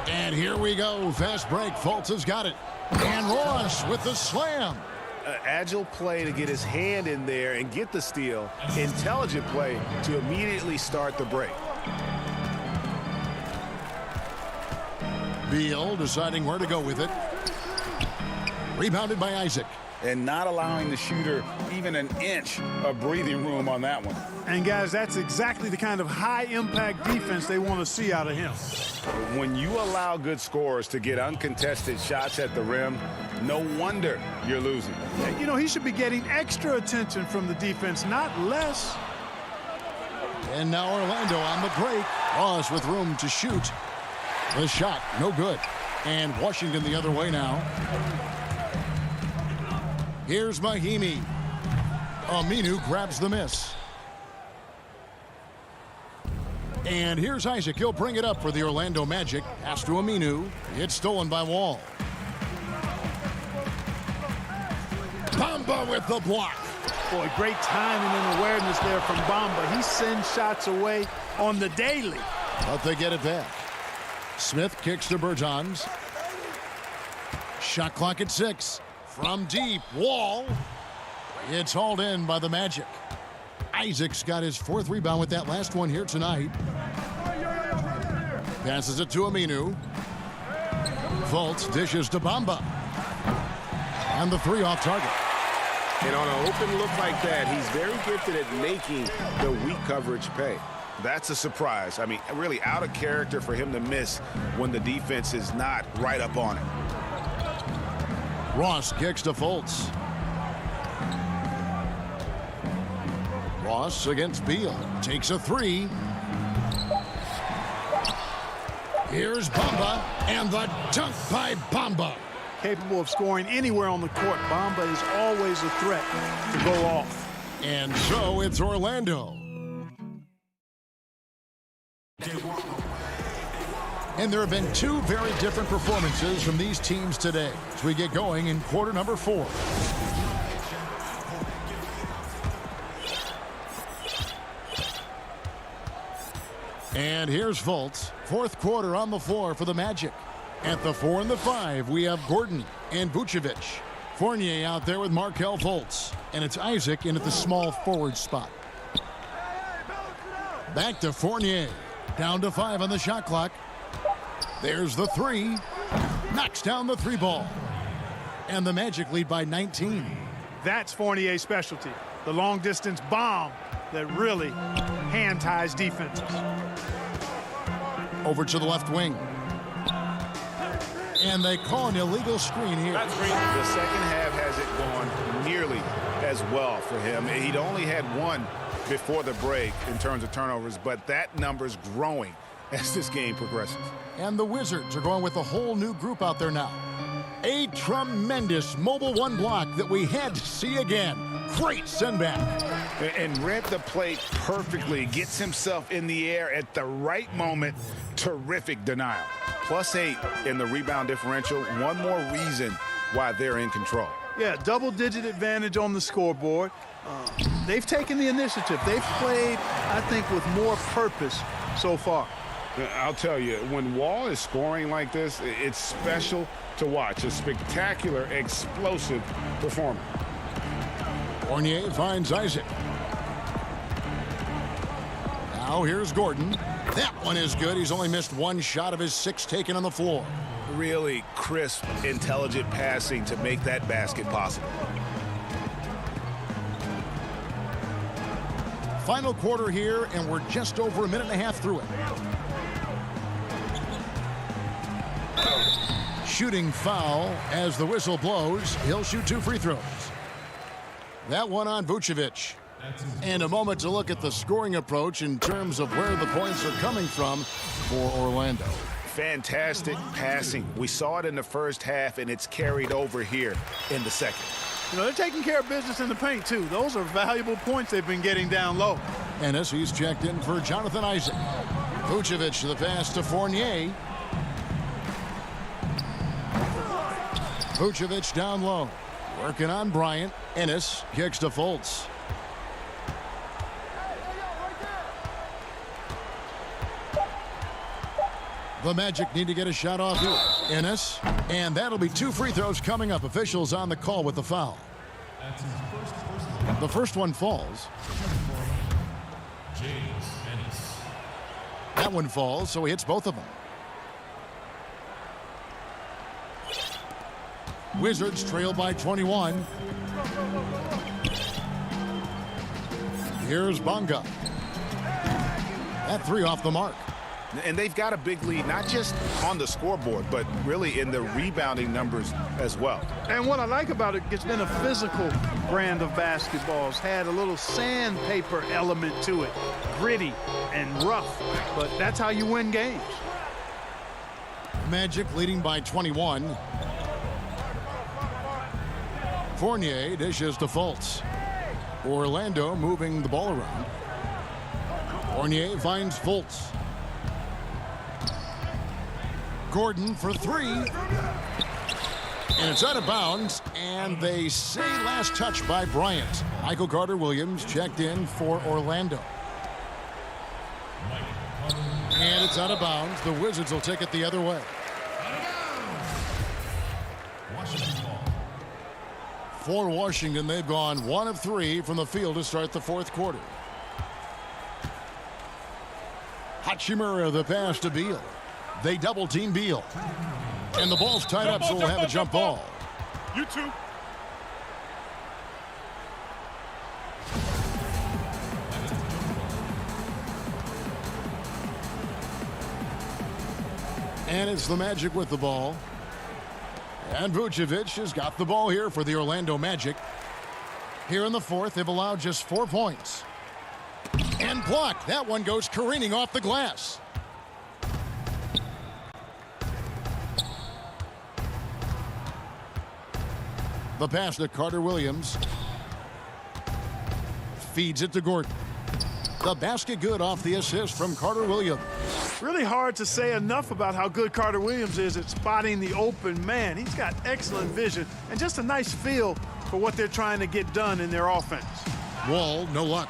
And here we go. Fast break. Fultz has got it. And Ross with the slam. Agile play to get his hand in there and get the steal. Intelligent play to immediately start the break. Beal deciding where to go with it. Rebounded by Isaac. And not allowing the shooter even an inch of breathing room on that one. And, guys, that's exactly the kind of high-impact defense they want to see out of him. When you allow good scorers to get uncontested shots at the rim, no wonder you're losing. You know, he should be getting extra attention from the defense, not less. And now Orlando on the break. Ross with room to shoot. The shot, no good. And Washington the other way now. Here's Mahimi. Aminu grabs the miss. And here's Isaac. He'll bring it up for the Orlando Magic. Pass to Aminu. It's stolen by Wall. Bamba with the block. Boy, great timing and awareness there from Bamba. He sends shots away on the daily. But they get it back. Smith kicks to Bertans. Shot clock at 6. From deep, Wall. It's hauled in by the Magic. Isaac's got his 4th rebound with that last one here tonight. Passes it to Aminu. Fultz dishes to Bamba. And the 3 off target. And on an open look like that, he's very gifted at making the weak coverage pay. That's a surprise. I mean, really out of character for him to miss when the defense is not right up on him. Ross kicks to Fultz. Ross against Beal. Takes a 3. Here's Bamba, and the dunk by Bamba. Capable of scoring anywhere on the court. Bamba is always a threat to go off. And so it's Orlando. And there have been 2 very different performances from these teams today as we get going in quarter number 4. And here's Fultz. 4th quarter on the floor for the Magic. At the 4 and the 5, we have Gordon and Vucevic. Fournier out there with Markelle Fultz. And it's Isaac in at the small forward spot. Back to Fournier. Down to 5 on the shot clock. There's the 3. Knocks down the 3 ball. And the Magic lead by 19. That's Fournier's specialty. The long-distance bomb that really hand-ties defenses. Over to the left wing. And they call an illegal screen here. That's great. The second half hasn't gone nearly as well for him. He'd only had 1 before the break in terms of turnovers, but that number's growing as this game progresses. And the Wizards are going with a whole new group out there now. A tremendous mobile 1 block that we had to see again. Great send back. And read the play perfectly. Gets himself in the air at the right moment. Terrific denial. +8 in the rebound differential. One more reason why they're in control. Yeah, double-digit advantage on the scoreboard. They've taken the initiative. They've played, I think, with more purpose so far. I'll tell you, when Wall is scoring like this, it's special to watch. A spectacular, explosive performance. Fournier finds Isaac. Now here's Gordon. That one is good. He's only missed 1 shot of his 6 taken on the floor. Really crisp, intelligent passing to make that basket possible. Final quarter here, and we're just over a minute and a half through it. Shooting foul as the whistle blows. He'll shoot 2 free throws. That one on Vucevic. And a moment to look at the scoring approach in terms of where the points are coming from for Orlando. Fantastic passing. We saw it in the first half, and it's carried over here in the second. You know, they're taking care of business in the paint, too. Those are valuable points they've been getting down low. Ennis, he's checked in for Jonathan Isaac. Vucevic, the pass to Fournier. Vucevic down low. Working on Bryant. Ennis kicks to Fultz. The Magic need to get a shot off here. Ennis, and that'll be 2 free throws coming up. Officials on the call with the foul. The first one falls. That one falls, so he hits both of them. Wizards trail by 21. Here's Bonga. That 3 off the mark. And they've got a big lead, not just on the scoreboard, but really in the rebounding numbers as well. And what I like about it, it's been a physical brand of basketball. It's had a little sandpaper element to it, gritty and rough, but that's how you win games. Magic leading by 21. Fournier dishes to Fultz. Orlando moving the ball around. Fournier finds Fultz. Gordon for 3. And it's out of bounds, and they say last touch by Bryant. Michael Carter-Williams checked in for Orlando. And it's out of bounds. The Wizards will take it the other way. For Washington, they've gone 1 of 3 from the field to start the 4th quarter. Hachimura, the pass to Beal. They double team Beal. And the ball's tied up, so we'll have a jump ball. You too. And it's the Magic with the ball. And Vucevic has got the ball here for the Orlando Magic. Here in the 4th, they've allowed just 4 points. And blocked. That one goes careening off the glass. The pass to Carter-Williams. Feeds it to Gordon. The basket good off the assist from Carter-Williams. Really hard to say enough about how good Carter-Williams is at spotting the open man. He's got excellent vision and just a nice feel for what they're trying to get done in their offense. Wall, no luck.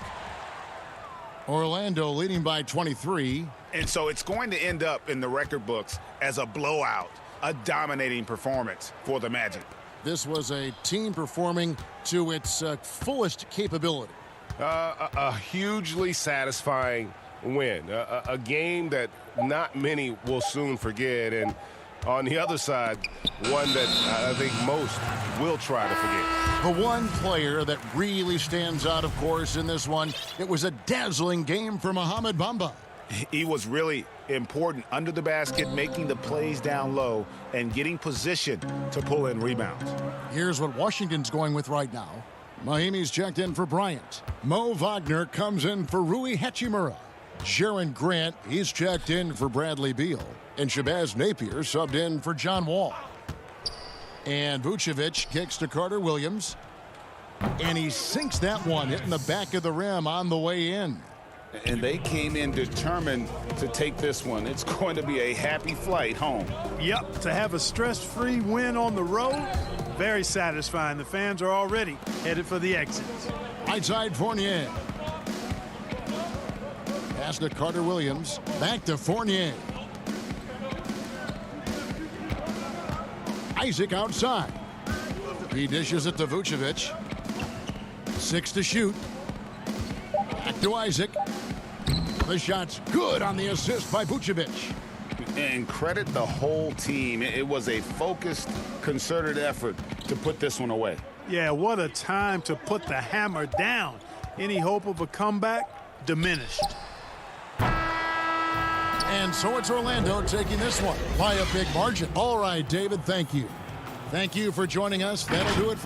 Orlando leading by 23. And so it's going to end up in the record books as a blowout, a dominating performance for the Magic. This was a team performing to its fullest capability. A hugely satisfying win, a game that not many will soon forget, and on the other side, one that I think most will try to forget. The one player that really stands out, of course, in this one, it was a dazzling game for Mohamed Bamba. He was really important under the basket, making the plays down low and getting position to pull in rebounds. Here's what Washington's going with right now. Mahimi's checked in for Bryant. Mo Wagner comes in for Rui Hachimura. Sharon Grant, he's checked in for Bradley Beal. And Shabazz Napier subbed in for John Wall. And Vucevic kicks to Carter-Williams. And he sinks that one, hitting the back of the rim on the way in. And they came in determined to take this one. It's going to be a happy flight home. Yep, to have a stress-free win on the road, very satisfying. The fans are already headed for the exits. Right side Fournier. Pass to Carter-Williams. Back to Fournier. Isaac outside. He dishes it to Vucevic. 6 to shoot. Back to Isaac. The shot's good on the assist by Vucevic. And credit the whole team. It was a focused, concerted effort to put this one away. Yeah, what a time to put the hammer down. Any hope of a comeback diminished. And so it's Orlando taking this one by a big margin. All right, David, thank you. Thank you for joining us. That'll do it.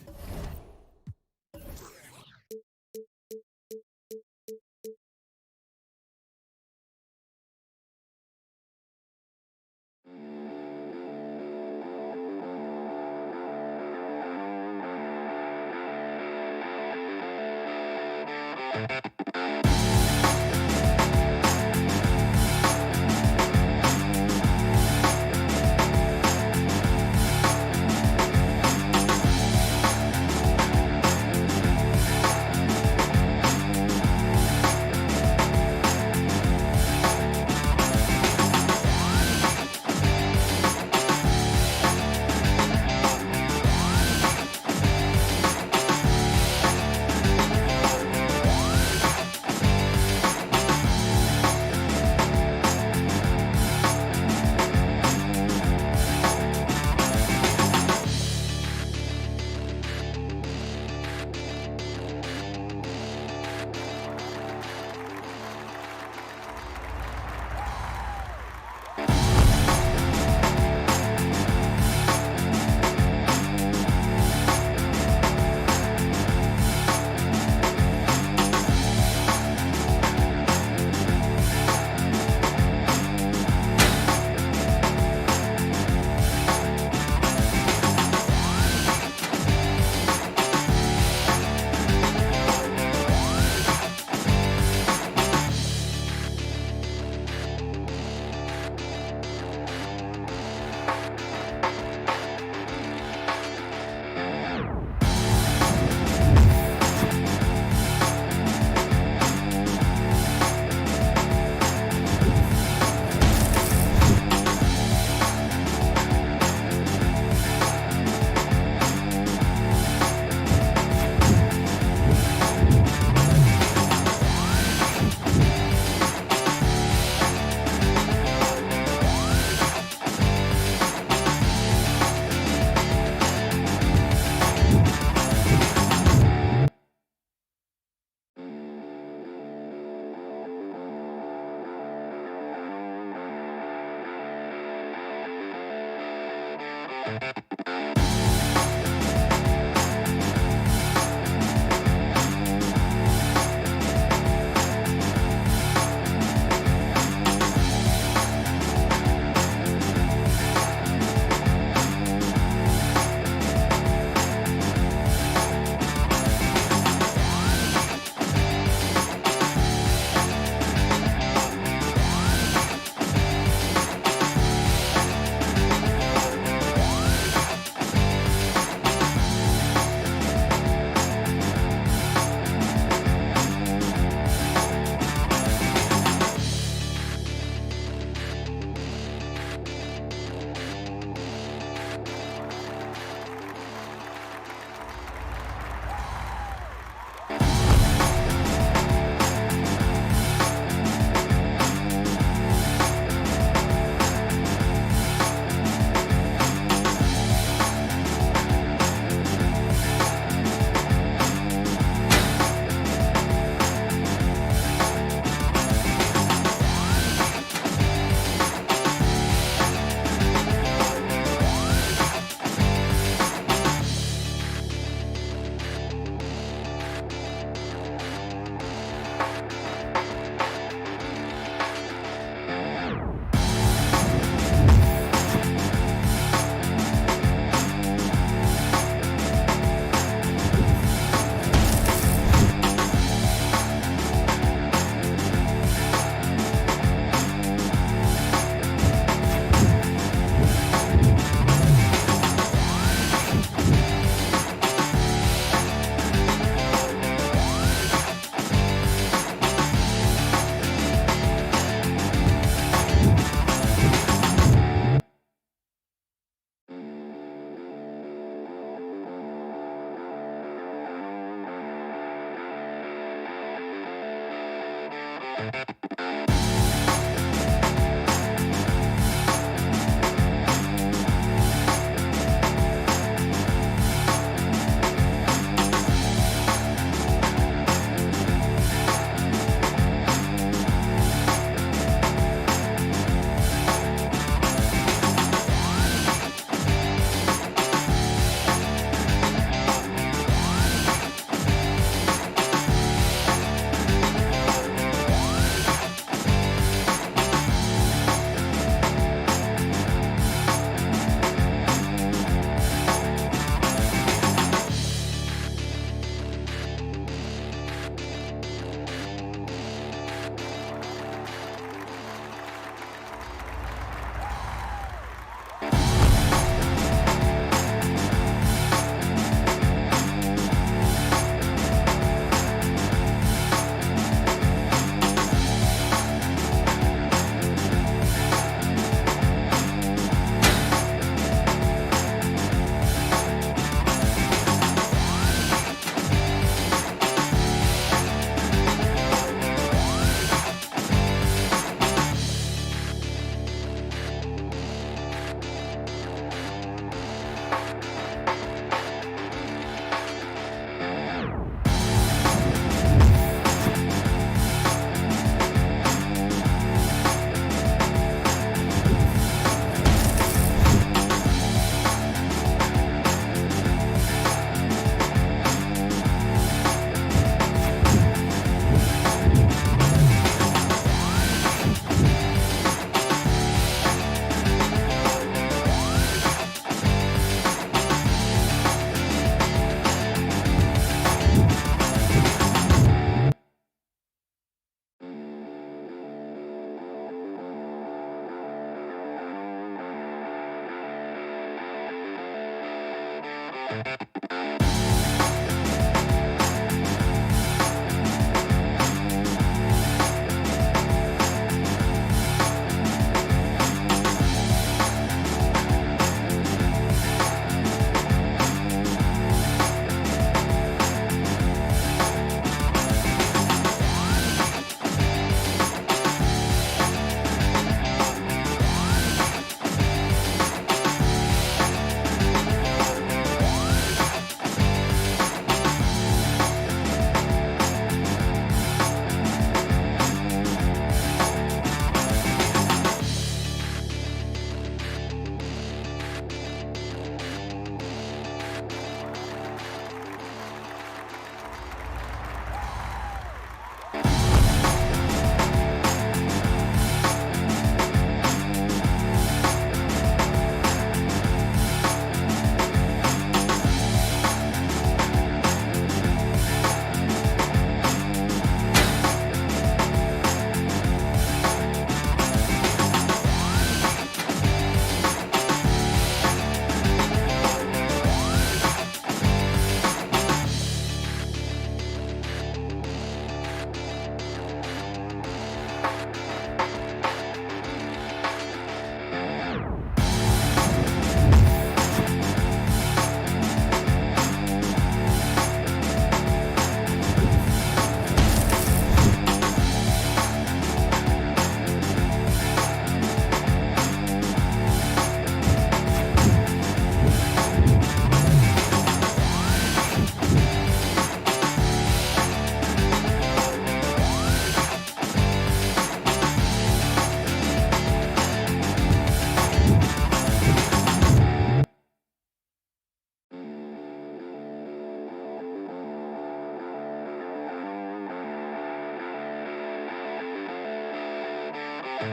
CLA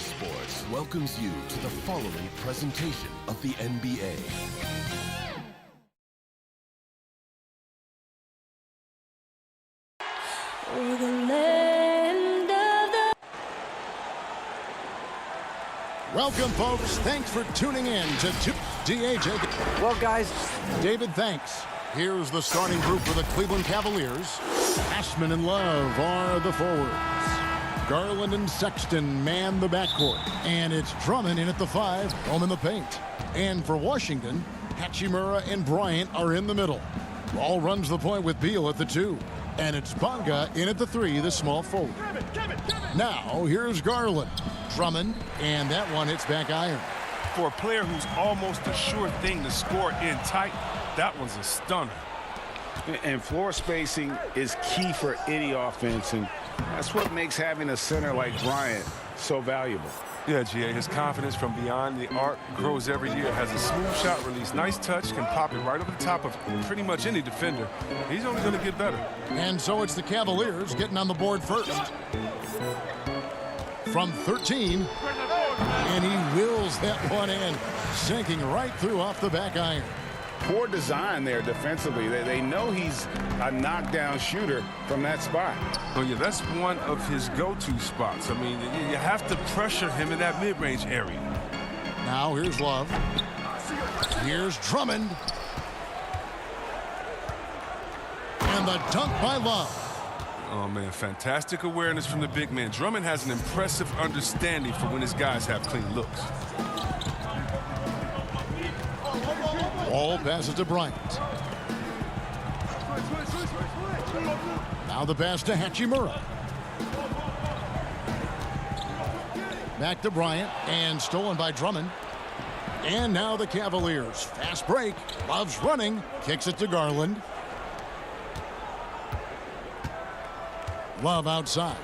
Sports welcomes you to the following presentation of the NBA. Welcome, folks. Thanks for tuning in to DAJ. Well, guys, David, thanks. Here's the starting group for the Cleveland Cavaliers. Ashman and Love are the forwards. Garland and Sexton man the backcourt. And it's Drummond in at the 5, home in the paint. And for Washington, Hachimura and Bryant are in the middle. Ball runs the point with Beal at the 2. And it's Bonga in at the 3, the small forward. Now, here's Garland. Drummond, and that one hits back iron. For a player who's almost a sure thing to score in tight, that one's a stunner. And floor spacing is key for any offense, and that's what makes having a center like Bryant so valuable. Yeah, GA, his confidence from beyond the arc grows every year. Has a smooth shot release, nice touch, can pop it right over the top of pretty much any defender. He's only going to get better. And so it's the Cavaliers getting on the board first. From 13, and he wills that one in, sinking right through off the back iron. Poor design there defensively. They know he's a knockdown shooter from that spot. Oh, yeah, that's one of his go-to spots. I mean, you have to pressure him in that mid-range area. Now here's Love. Here's Drummond. And the dunk by Love. Oh, man, fantastic awareness from the big man. Drummond has an impressive understanding for when his guys have clean looks. Ball passes to Bryant. Now the pass to Hachimura. Back to Bryant, and stolen by Drummond. And now the Cavaliers. Fast break. Love's running. Kicks it to Garland. Love outside.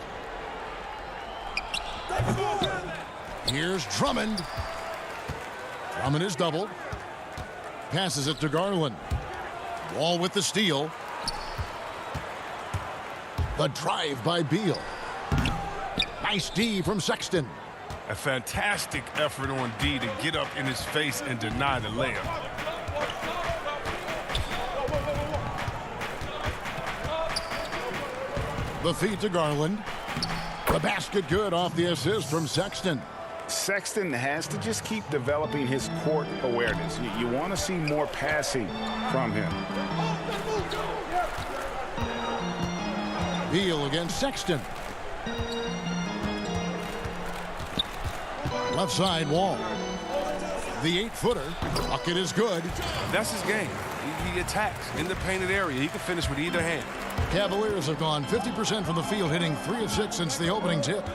Here's Drummond. Drummond is doubled. Passes it to Garland. Wall with the steal. The drive by Beal. Nice D from Sexton. A fantastic effort on D to get up in his face and deny the layup. The feed to Garland. The basket good off the assist from Sexton. Sexton has to just keep developing his court awareness. You want to see more passing from him. Beal against Sexton. Left side Wall. The 8-footer. Bucket is good. That's his game. He attacks in the painted area. He can finish with either hand. Cavaliers have gone 50% from the field, hitting 3 of 6 since the opening tip.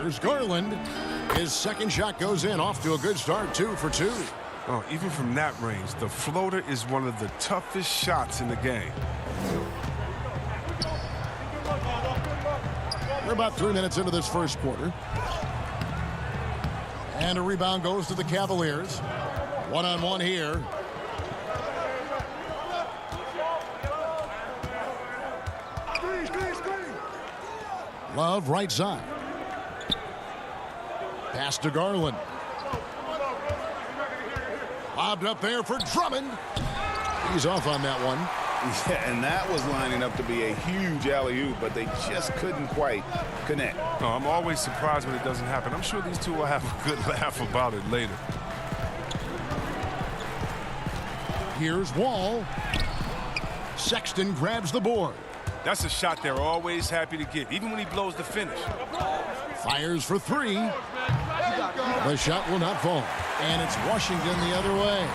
Here's Garland. His second shot goes in, off to a good start, 2 for 2. Oh, even from that range, the floater is one of the toughest shots in the game. We're about 3 minutes into this first quarter. And a rebound goes to the Cavaliers. One-on-one here. Love right side. Pass to Garland. Lobbed up there for Drummond. He's off on that one. Yeah, and that was lining up to be a huge alley-oop, but they just couldn't quite connect. No, I'm always surprised when it doesn't happen. I'm sure these two will have a good laugh about it later. Here's Wall. Sexton grabs the board. That's a shot they're always happy to get, even when he blows the finish. Fires for three. The shot will not fall. And it's Washington the other way.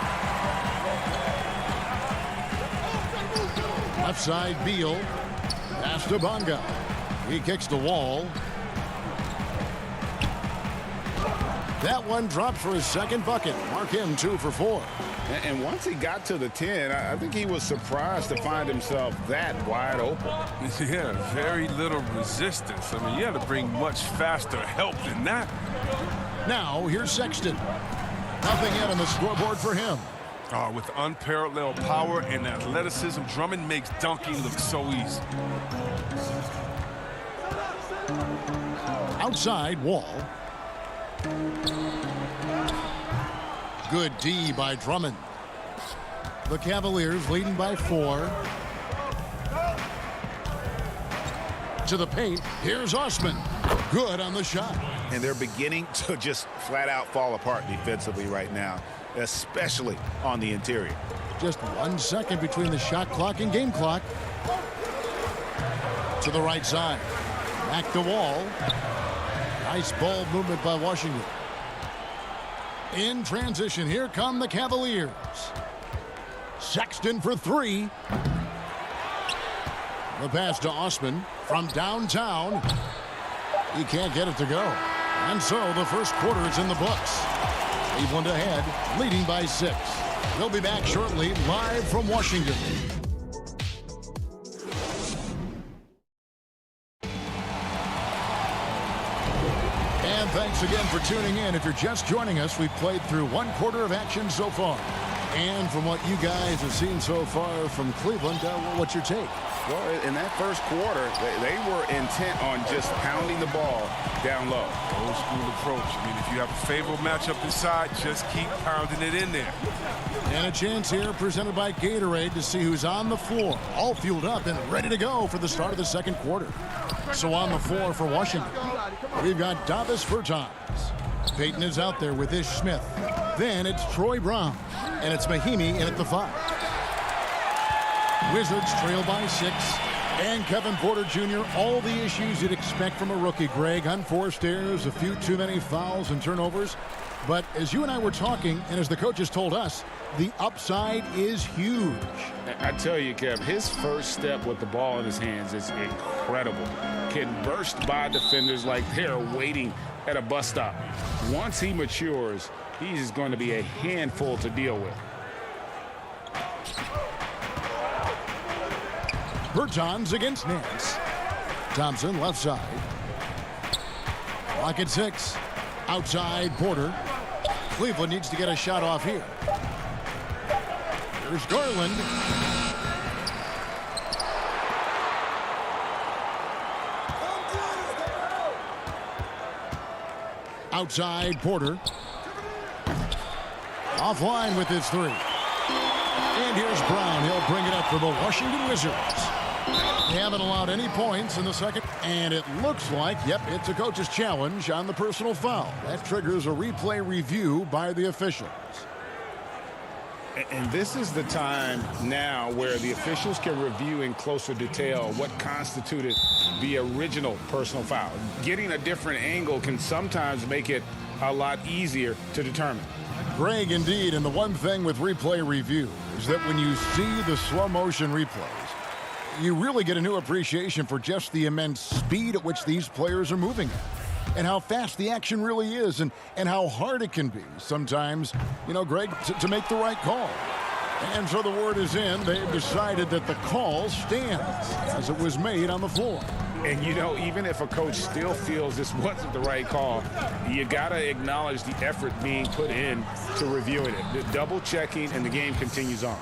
Left side, Beal. Pass to Bonga. He kicks the Wall. That one drops for his second bucket. Mark him 2 for 4. And once he got to the 10, I think he was surprised to find himself that wide open. Yeah, very little resistance. I mean, you had to bring much faster help than that. Now, here's Sexton. Nothing yet on the scoreboard for him. Oh, with unparalleled power and athleticism, Drummond makes dunking look so easy. Outside, Wall. Good D by Drummond. The Cavaliers leading by 4. To the paint. Here's Osman. Good on the shot. And they're beginning to just flat out fall apart defensively right now, especially on the interior. Just 1 second between the shot clock and game clock. To the right side. Back to Wall. Nice ball movement by Washington. In transition, here come the Cavaliers. Sexton for 3. The pass to Osman from downtown. He can't get it to go. And so the first quarter is in the books. Cleveland ahead, leading by 6. We'll be back shortly, live from Washington. And thanks again for tuning in. If you're just joining us, we've played through 1 quarter of action so far. And from what you guys have seen so far from Cleveland, what's your take? Well, in that first quarter, they were intent on just pounding the ball down low. Old school approach. I mean, if you have a favorable matchup inside, just keep pounding it in there. And a chance here presented by Gatorade to see who's on the floor. All fueled up and ready to go for the start of the second quarter. So on the floor for Washington, we've got Davis Bertans. Peyton is out there with Ish Smith. Then it's Troy Brown. And it's Mahimi in at the 5. Wizards trail by 6. And Kevin Porter Jr., all the issues you'd expect from a rookie, Greg. Unforced errors, a few too many fouls and turnovers. But as you and I were talking, and as the coaches told us, the upside is huge. I tell you, Kev, his first step with the ball in his hands is incredible. Can burst by defenders like they're waiting at a bus stop. Once he matures, he's going to be a handful to deal with. Bertans against Nance. Thompson left side. Lock at 6. Outside Porter. Cleveland needs to get a shot off here. Here's Garland. Outside Porter. Offline with his 3. And here's Brown. He'll bring it up for the Washington Wizards. They haven't allowed any points in the second. And it looks like, yep, it's a coach's challenge on the personal foul. That triggers a replay review by the officials. And this is the time now where the officials can review in closer detail what constituted the original personal foul. Getting a different angle can sometimes make it a lot easier to determine. Greg, indeed, and the one thing with replay review is that when you see the slow motion replays, you really get a new appreciation for just the immense speed at which these players are moving at, and how fast the action really is, and how hard it can be sometimes, you know, Greg, to make the right call. And so the word is in. They've decided that the call stands as it was made on the floor. And, you know, even if a coach still feels this wasn't the right call, you got to acknowledge the effort being put in to reviewing it. The double checking, and the game continues on.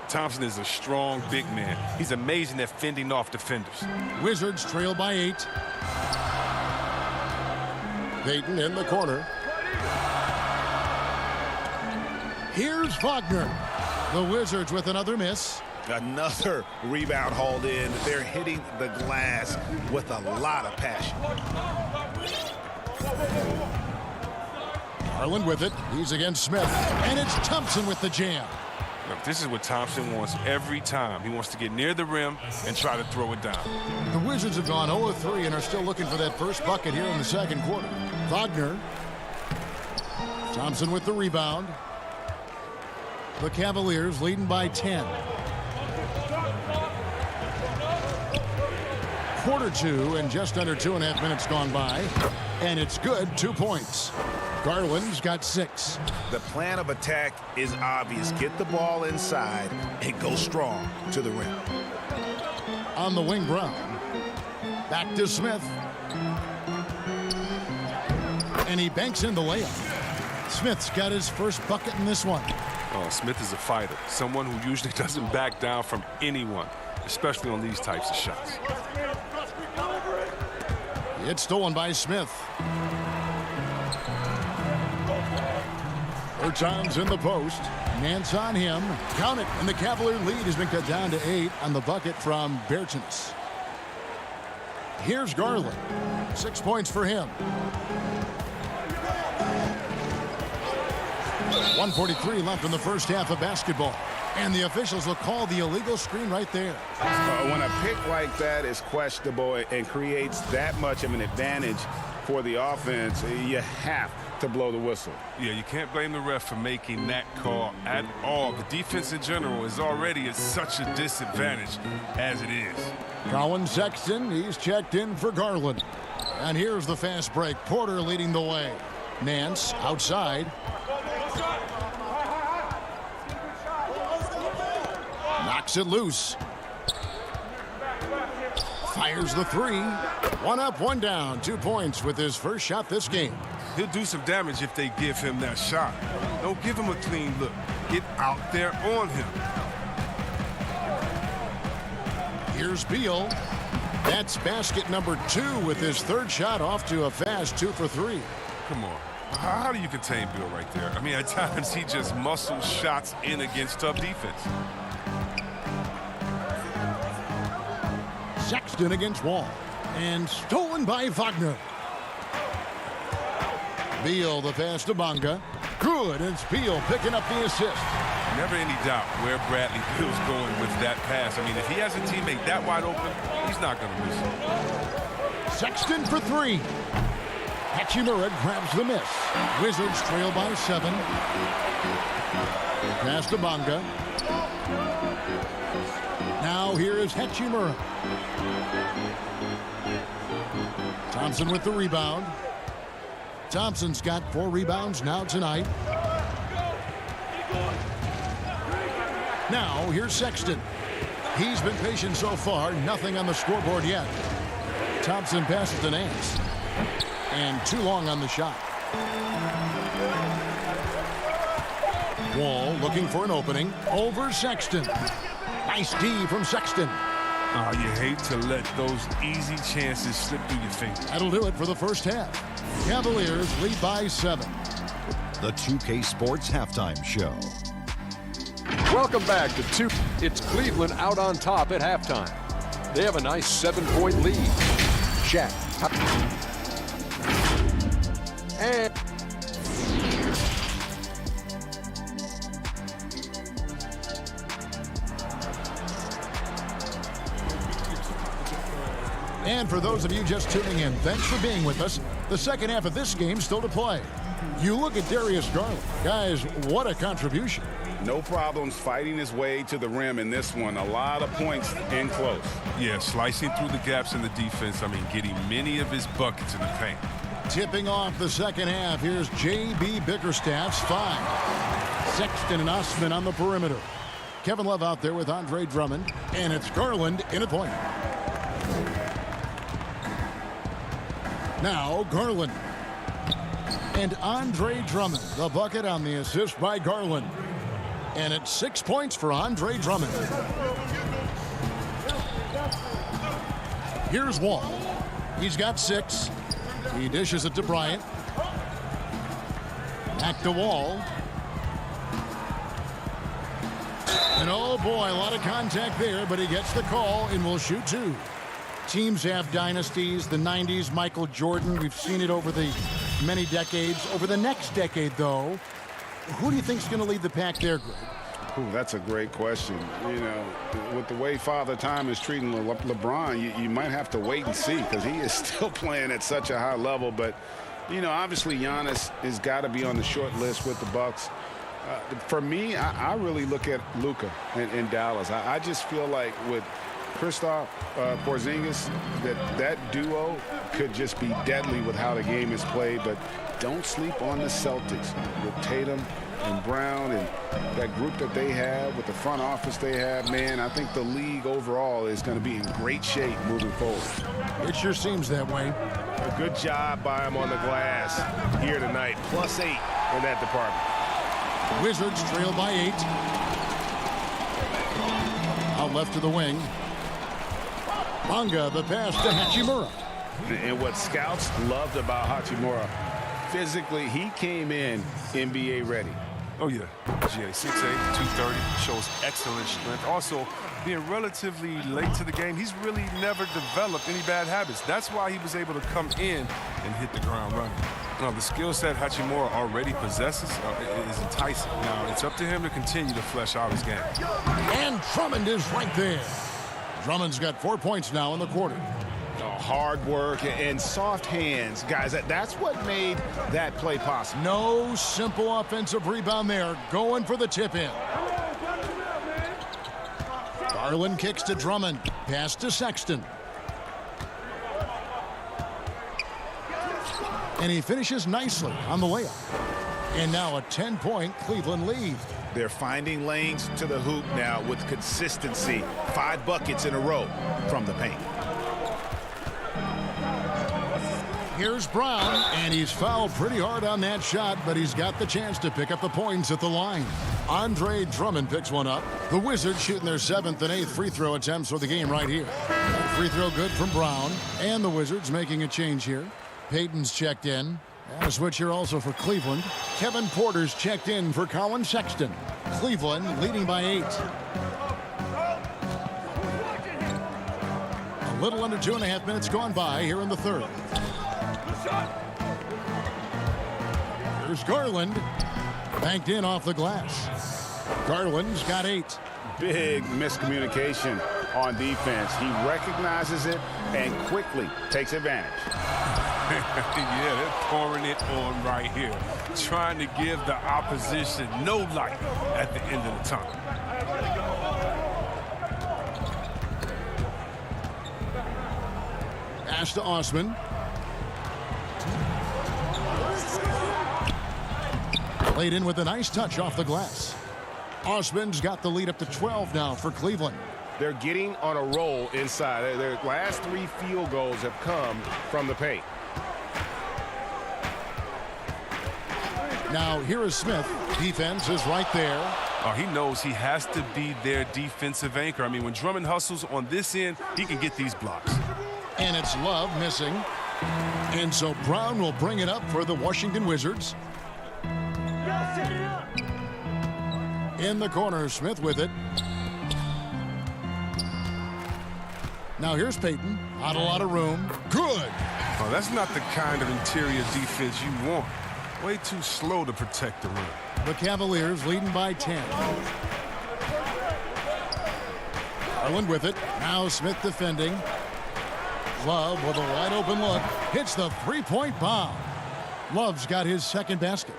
Thompson is a strong big man. He's amazing at fending off defenders. Wizards trail by 8. Payton in the corner. Here's Wagner. The Wizards with another miss. Another rebound hauled in. They're hitting the glass with a lot of passion. Garland with it. He's against Smith. And it's Thompson with the jam. Look, this is what Thompson wants every time. He wants to get near the rim and try to throw it down. The Wizards have gone 0-3 and are still looking for that first bucket here in the second quarter. Wagner. Thompson with the rebound. The Cavaliers leading by 10. Quarter two and just under 2.5 minutes gone by. And it's good, 2 points. Garland's got 6. The plan of attack is obvious. Get the ball inside and go strong to the rim. On the wing, Brown. Back to Smith. And he banks in the layup. Smith's got his first bucket in this one. Oh, Smith is a fighter. Someone who usually doesn't back down from anyone, especially on these types of shots. It's stolen by Smith. Bertans in the post. Nance on him. Count it. And the Cavalier lead has been cut down to 8 on the bucket from Bertans. Here's Garland. 6 points for him. 1:43 left in the first half of basketball. And the officials will call the illegal screen right there. When a pick like that is questionable and creates that much of an advantage for the offense, you have to blow the whistle. Yeah, you can't blame the ref for making that call at all. The defense in general is already at such a disadvantage as it is. Colin Sexton, he's checked in for Garland. And here's the fast break. Porter leading the way. Nance outside. Knocks it loose. Fires the 3. 1 up, 1 down. 2 points with his first shot this game. He'll do some damage if they give him that shot. Don't give him a clean look. Get out there on him. Here's Beal. That's basket number 2 with his third shot off to a fast 2 for 3. Come on. How do you contain Beal right there? I mean, at times he just muscles shots in against tough defense. Sexton against Wall. And stolen by Wagner. Beal, the pass to Bonga. Good, and it's Beal picking up the assist. Never any doubt where Bradley Beal's going with that pass. I mean, if he has a teammate that wide open, he's not going to miss it. Sexton for 3. Hachimura grabs the miss. Wizards trail by 7. Pass to Bonga. Now here is Hachimura. Thompson with the rebound. Thompson's got 4 rebounds now tonight. Now here's Sexton. He's been patient so far. Nothing on the scoreboard yet. Thompson passes to Nance. And too long on the shot. Wall looking for an opening. Over Sexton. Nice D from Sexton. Oh, you hate to let those easy chances slip through your fingers. That'll do it for the first half. Cavaliers lead by 7. The 2K Sports Halftime Show. Welcome back to 2. It's Cleveland out on top at halftime. They have a nice 7-point lead. Shaq. And for those of you just tuning in, thanks for being with us. The second half of this game still to play. You look at Darius Garland. Guys, what a contribution. No problems fighting his way to the rim in this one. A lot of points in close. Yeah, slicing through the gaps in the defense. I mean, getting many of his buckets in the paint. Tipping off the second half, here's J.B. Bickerstaff's 5. Sexton and Osman on the perimeter. Kevin Love out there with Andre Drummond. And it's Garland in a point. Now Garland. And Andre Drummond, the bucket on the assist by Garland. And it's 6 points for Andre Drummond. Here's Wall. He's got 6. He dishes it to Bryant. Back to Wall. And oh boy, a lot of contact there, but he gets the call and will shoot two. Teams have dynasties. The 90s, Michael Jordan. We've seen it over the many decades. Over the next decade, though, who do you think is going to lead the pack there, Greg? Ooh, that's a great question. You know, with the way Father Time is treating LeBron, you might have to wait and see because he is still playing at such a high level. But, you know, obviously Giannis has got to be on the short list with the Bucks. For me, I really look at Luka in Dallas. I just feel like with Kristaps Porzingis, that duo could just be deadly with how the game is played. But don't sleep on the Celtics with Tatum and Brown and that group that they have with the front office they have. Man, I think the league overall is going to be in great shape moving forward. It sure seems that way. A good job by him on the glass here tonight. +8 in that department. Wizards trail by 8. Out left to the wing. Bonga, the pass to Hachimura. And what scouts loved about Hachimura, physically, he came in NBA ready. Oh, yeah. GA 6'8", 230, shows excellent strength. Also, being relatively late to the game, he's really never developed any bad habits. That's why he was able to come in and hit the ground running. Now, the skill set Hachimura already possesses is enticing. Now, it's up to him to continue to flesh out his game. And Drummond is right there. Drummond's got 4 points now in the quarter. Hard work and soft hands, guys. That's what made that play possible. No simple offensive rebound there. Going for the tip-in. Garland kicks to Drummond. Pass to Sexton. And he finishes nicely on the layup. And now a 10-point Cleveland lead. They're finding lanes to the hoop now with consistency. 5 buckets in a row from the paint. Here's Brown, and he's fouled pretty hard on that shot, but he's got the chance to pick up the points at the line. Andre Drummond picks one up. The Wizards shooting their 7th and 8th free throw attempts for the game right here. Free throw good from Brown, and the Wizards making a change here. Payton's checked in. And a switch here also for Cleveland. Kevin Porter's checked in for Colin Sexton. Cleveland leading by 8. A little under 2.5 minutes gone by here in the third. Here's Garland. Banked in off the glass. Garland's got 8. Big miscommunication on defense. He recognizes it and quickly takes advantage. Yeah, they're pouring it on right here. Trying to give the opposition no light at the end of the tunnel. Pass to Osman. Played in with a nice touch off the glass. Osman's got the lead up to 12 now for Cleveland. They're getting on a roll inside. Their last 3 field goals have come from the paint. Now here is Smith. Defense is right there. Oh, he knows he has to be their defensive anchor. I mean, when Drummond hustles on this end, he can get these blocks. And it's Love missing. And so Brown will bring it up for the Washington Wizards. In the corner, Smith with it. Now here's Payton. Not a lot of room. Good. Oh, that's not the kind of interior defense you want. Way too slow to protect the rim. The Cavaliers leading by 10. Garland with it. Now Smith defending. Love with a wide open look. Hits the 3-point bomb. Love's got his second basket.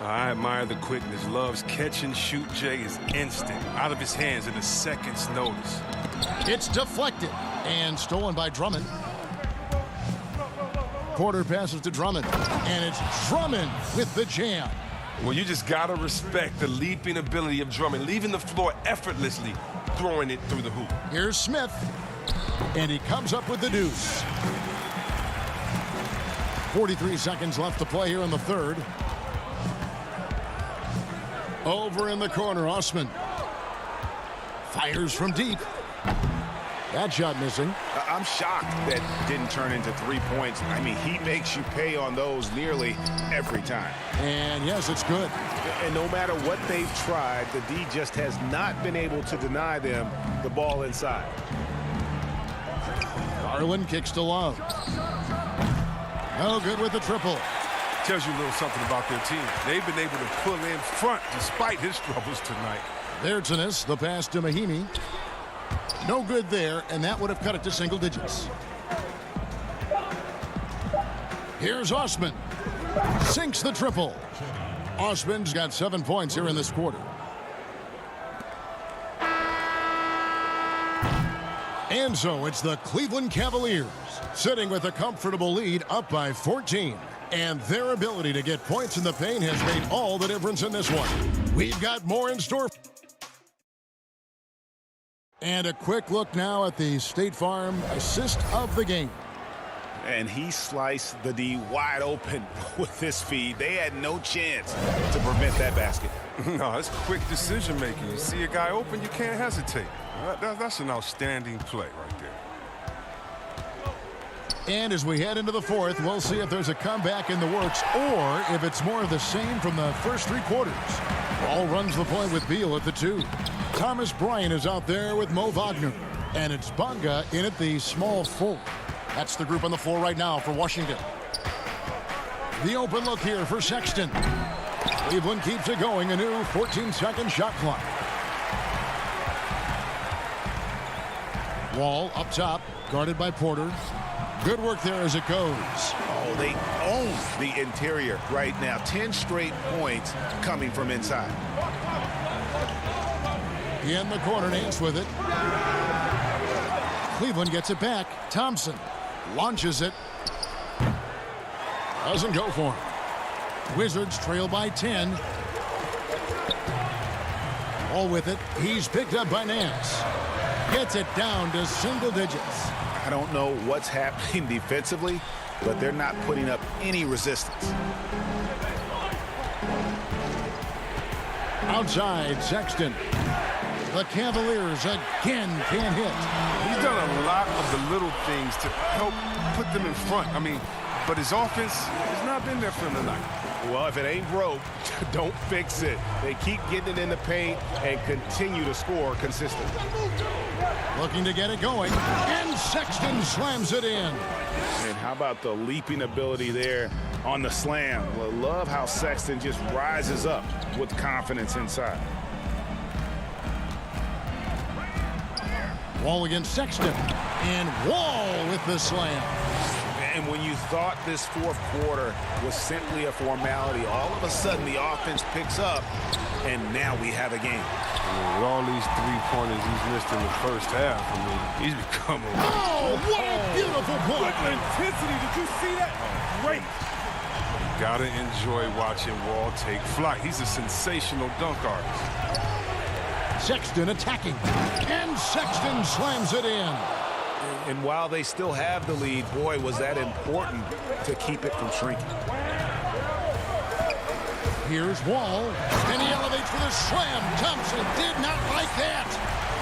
I admire the quickness. Love's catch and shoot, Jay, is instant. Out of his hands in a second's notice. It's deflected and stolen by Drummond. Porter passes to Drummond, and it's Drummond with the jam. Well, you just got to respect the leaping ability of Drummond, leaving the floor effortlessly, throwing it through the hoop. Here's Smith, and he comes up with the deuce. 43 seconds left to play here in the third. Over in the corner, Osman fires from deep. That shot missing. I'm shocked that didn't turn into 3 points. I mean, he makes you pay on those nearly every time. And yes, it's good. And no matter what they've tried, the D just has not been able to deny them the ball inside. Garland kicks to Love. No good with the triple. Tells you a little something about their team. They've been able to pull in front despite his troubles tonight. There's Innes, the pass to Mahimi. No good there, and that would have cut it to single digits. Here's Osman. Sinks the triple. Osman's got 7 points here in this quarter. And so it's the Cleveland Cavaliers sitting with a comfortable lead up by 14. And their ability to get points in the paint has made all the difference in this one. We've got more in store. And a quick look now at the State Farm assist of the game. And he sliced the D wide open with his feed. They had no chance to prevent that basket. No, it's quick decision making. You see a guy open, you can't hesitate. That's an outstanding play right there. And as we head into the fourth, we'll see if there's a comeback in the works or if it's more of the same from the first 3 quarters. Ball runs the point with Beal at the 2. Thomas Bryant is out there with Mo Wagner. And it's Bonga in at the small 4. That's the group on the floor right now for Washington. The open look here for Sexton. Cleveland keeps it going, a new 14-second shot clock. Wall up top, guarded by Porter. Good work there as it goes. Oh, they own the interior right now. 10 straight points coming from inside. In the corner, Nance with it. Cleveland gets it back. Thompson launches it. Doesn't go for him. Wizards trail by 10. All with it. He's picked up by Nance. Gets it down to single digits. I don't know what's happening defensively, but they're not putting up any resistance. Outside, Sexton. The Cavaliers again can't hit. He's done a lot of the little things to help put them in front. I mean, but his offense has not been there for him tonight. Well, if it ain't broke, don't fix it. They keep getting it in the paint and continue to score consistently. Looking to get it going, and Sexton slams it in. And how about the leaping ability there on the slam? I love how Sexton just rises up with confidence inside. Wall against Sexton, and Wall with the slam. And when you thought this fourth quarter was simply a formality, all of a sudden the offense picks up, and now we have a game. With all these 3-pointers he's missed in the first half, I mean, he's become a... Oh, what a beautiful point. What intensity, did you see that? Great. You gotta enjoy watching Wall take flight. He's a sensational dunk artist. Sexton attacking, and Sexton slams it in. And while they still have the lead, boy, was that important to keep it from shrinking. Here's Wall, and he elevates for the slam. Thompson did not like that.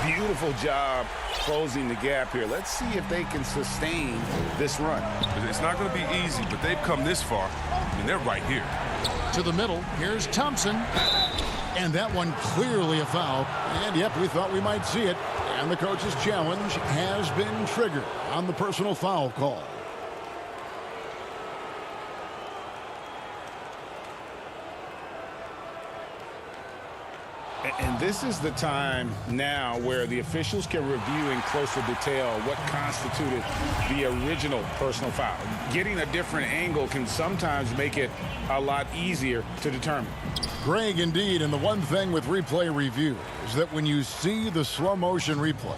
Beautiful job closing the gap here. Let's see if they can sustain this run. It's not going to be easy, but they've come this far, and they're right here. To the middle, here's Thompson. And that one clearly a foul. And yep, we thought we might see it. And the coach's challenge has been triggered on the personal foul call. And this is the time now where the officials can review in closer detail what constituted the original personal foul. Getting a different angle can sometimes make it a lot easier to determine. Greg, indeed, and the one thing with replay review is that when you see the slow motion replays,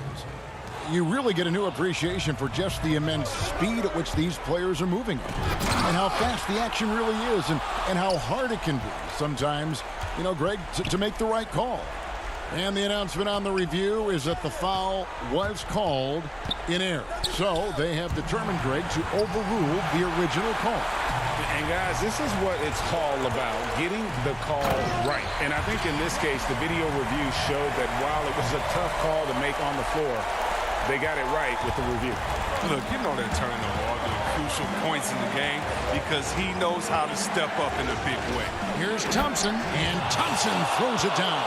you really get a new appreciation for just the immense speed at which these players are moving and how fast the action really is and how hard it can be sometimes, you know, Greg, to make the right call. And the announcement on the review is that the foul was called in error. So they have determined, Greg, to overrule the original call. And guys, this is what it's all about, getting the call right. And I think in this case, the video review showed that while it was a tough call to make on the floor, They got it right with the review. Look, you know they're turning the ball to crucial points in the game because he knows how to step up in a big way. Here's Thompson, and Thompson throws it down.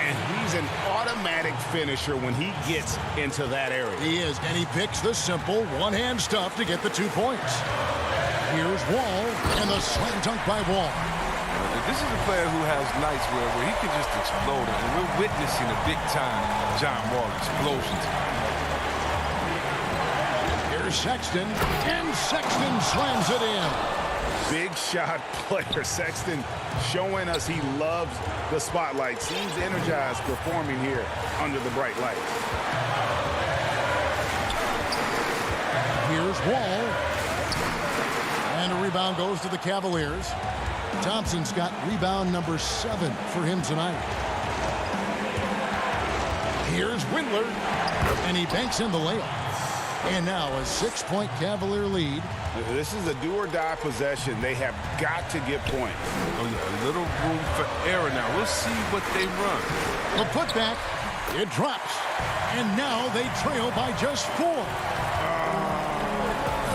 And he's an automatic finisher when he gets into that area. He is, and he picks the simple one-hand stuff to get the 2 points. Here's Wall, and the slam dunk by Wall. This is a player who has nights where he can just explode, and we're witnessing a big-time John Wall explosion. Here's Sexton, and Sexton slams it in. Big shot player. Sexton showing us he loves the spotlight. Seems energized performing here under the bright lights. Here's Wall. And a rebound goes to the Cavaliers. Thompson's got rebound number 7 for him tonight. Here's Windler. And he banks in the layup. And now a 6-point Cavalier lead. This is a do-or-die possession. They have got to get points. Oh, yeah, a little room for error now. We'll see what they run. The putback, it drops. And now they trail by just 4.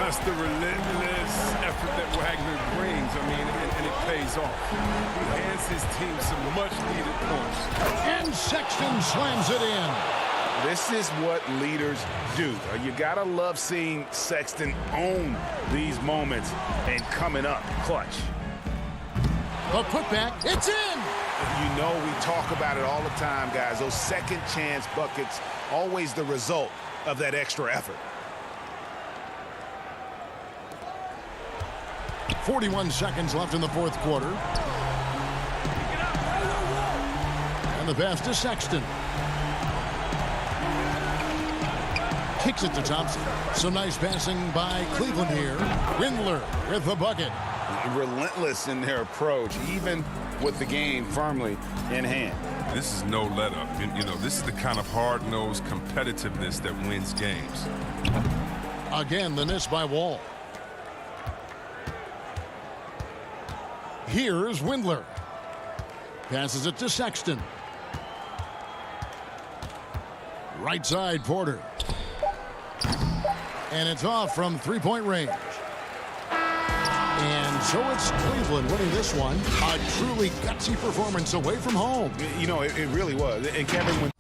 That's the relentless effort that Wagner brings. I mean, and it pays off. He hands his team some much-needed points. And Sexton slams it in. This is what leaders do. You gotta love seeing Sexton own these moments and coming up clutch. The putback, it's in! You know we talk about it all the time, guys. Those second chance buckets, always the result of that extra effort. 41 seconds left in the 4th quarter. And the pass to Sexton. Kicks it to Thompson. Some nice passing by Cleveland here. Windler with the bucket. Relentless in their approach, even with the game firmly in hand. This is no let-up. You know, this is the kind of hard-nosed competitiveness that wins games. Again, the miss by Wall. Here's Windler. Passes it to Sexton. Right side, Porter. And it's off from 3-point range. And so it's Cleveland winning this one. A truly gutsy performance away from home. You know, it really was. And Kevin, when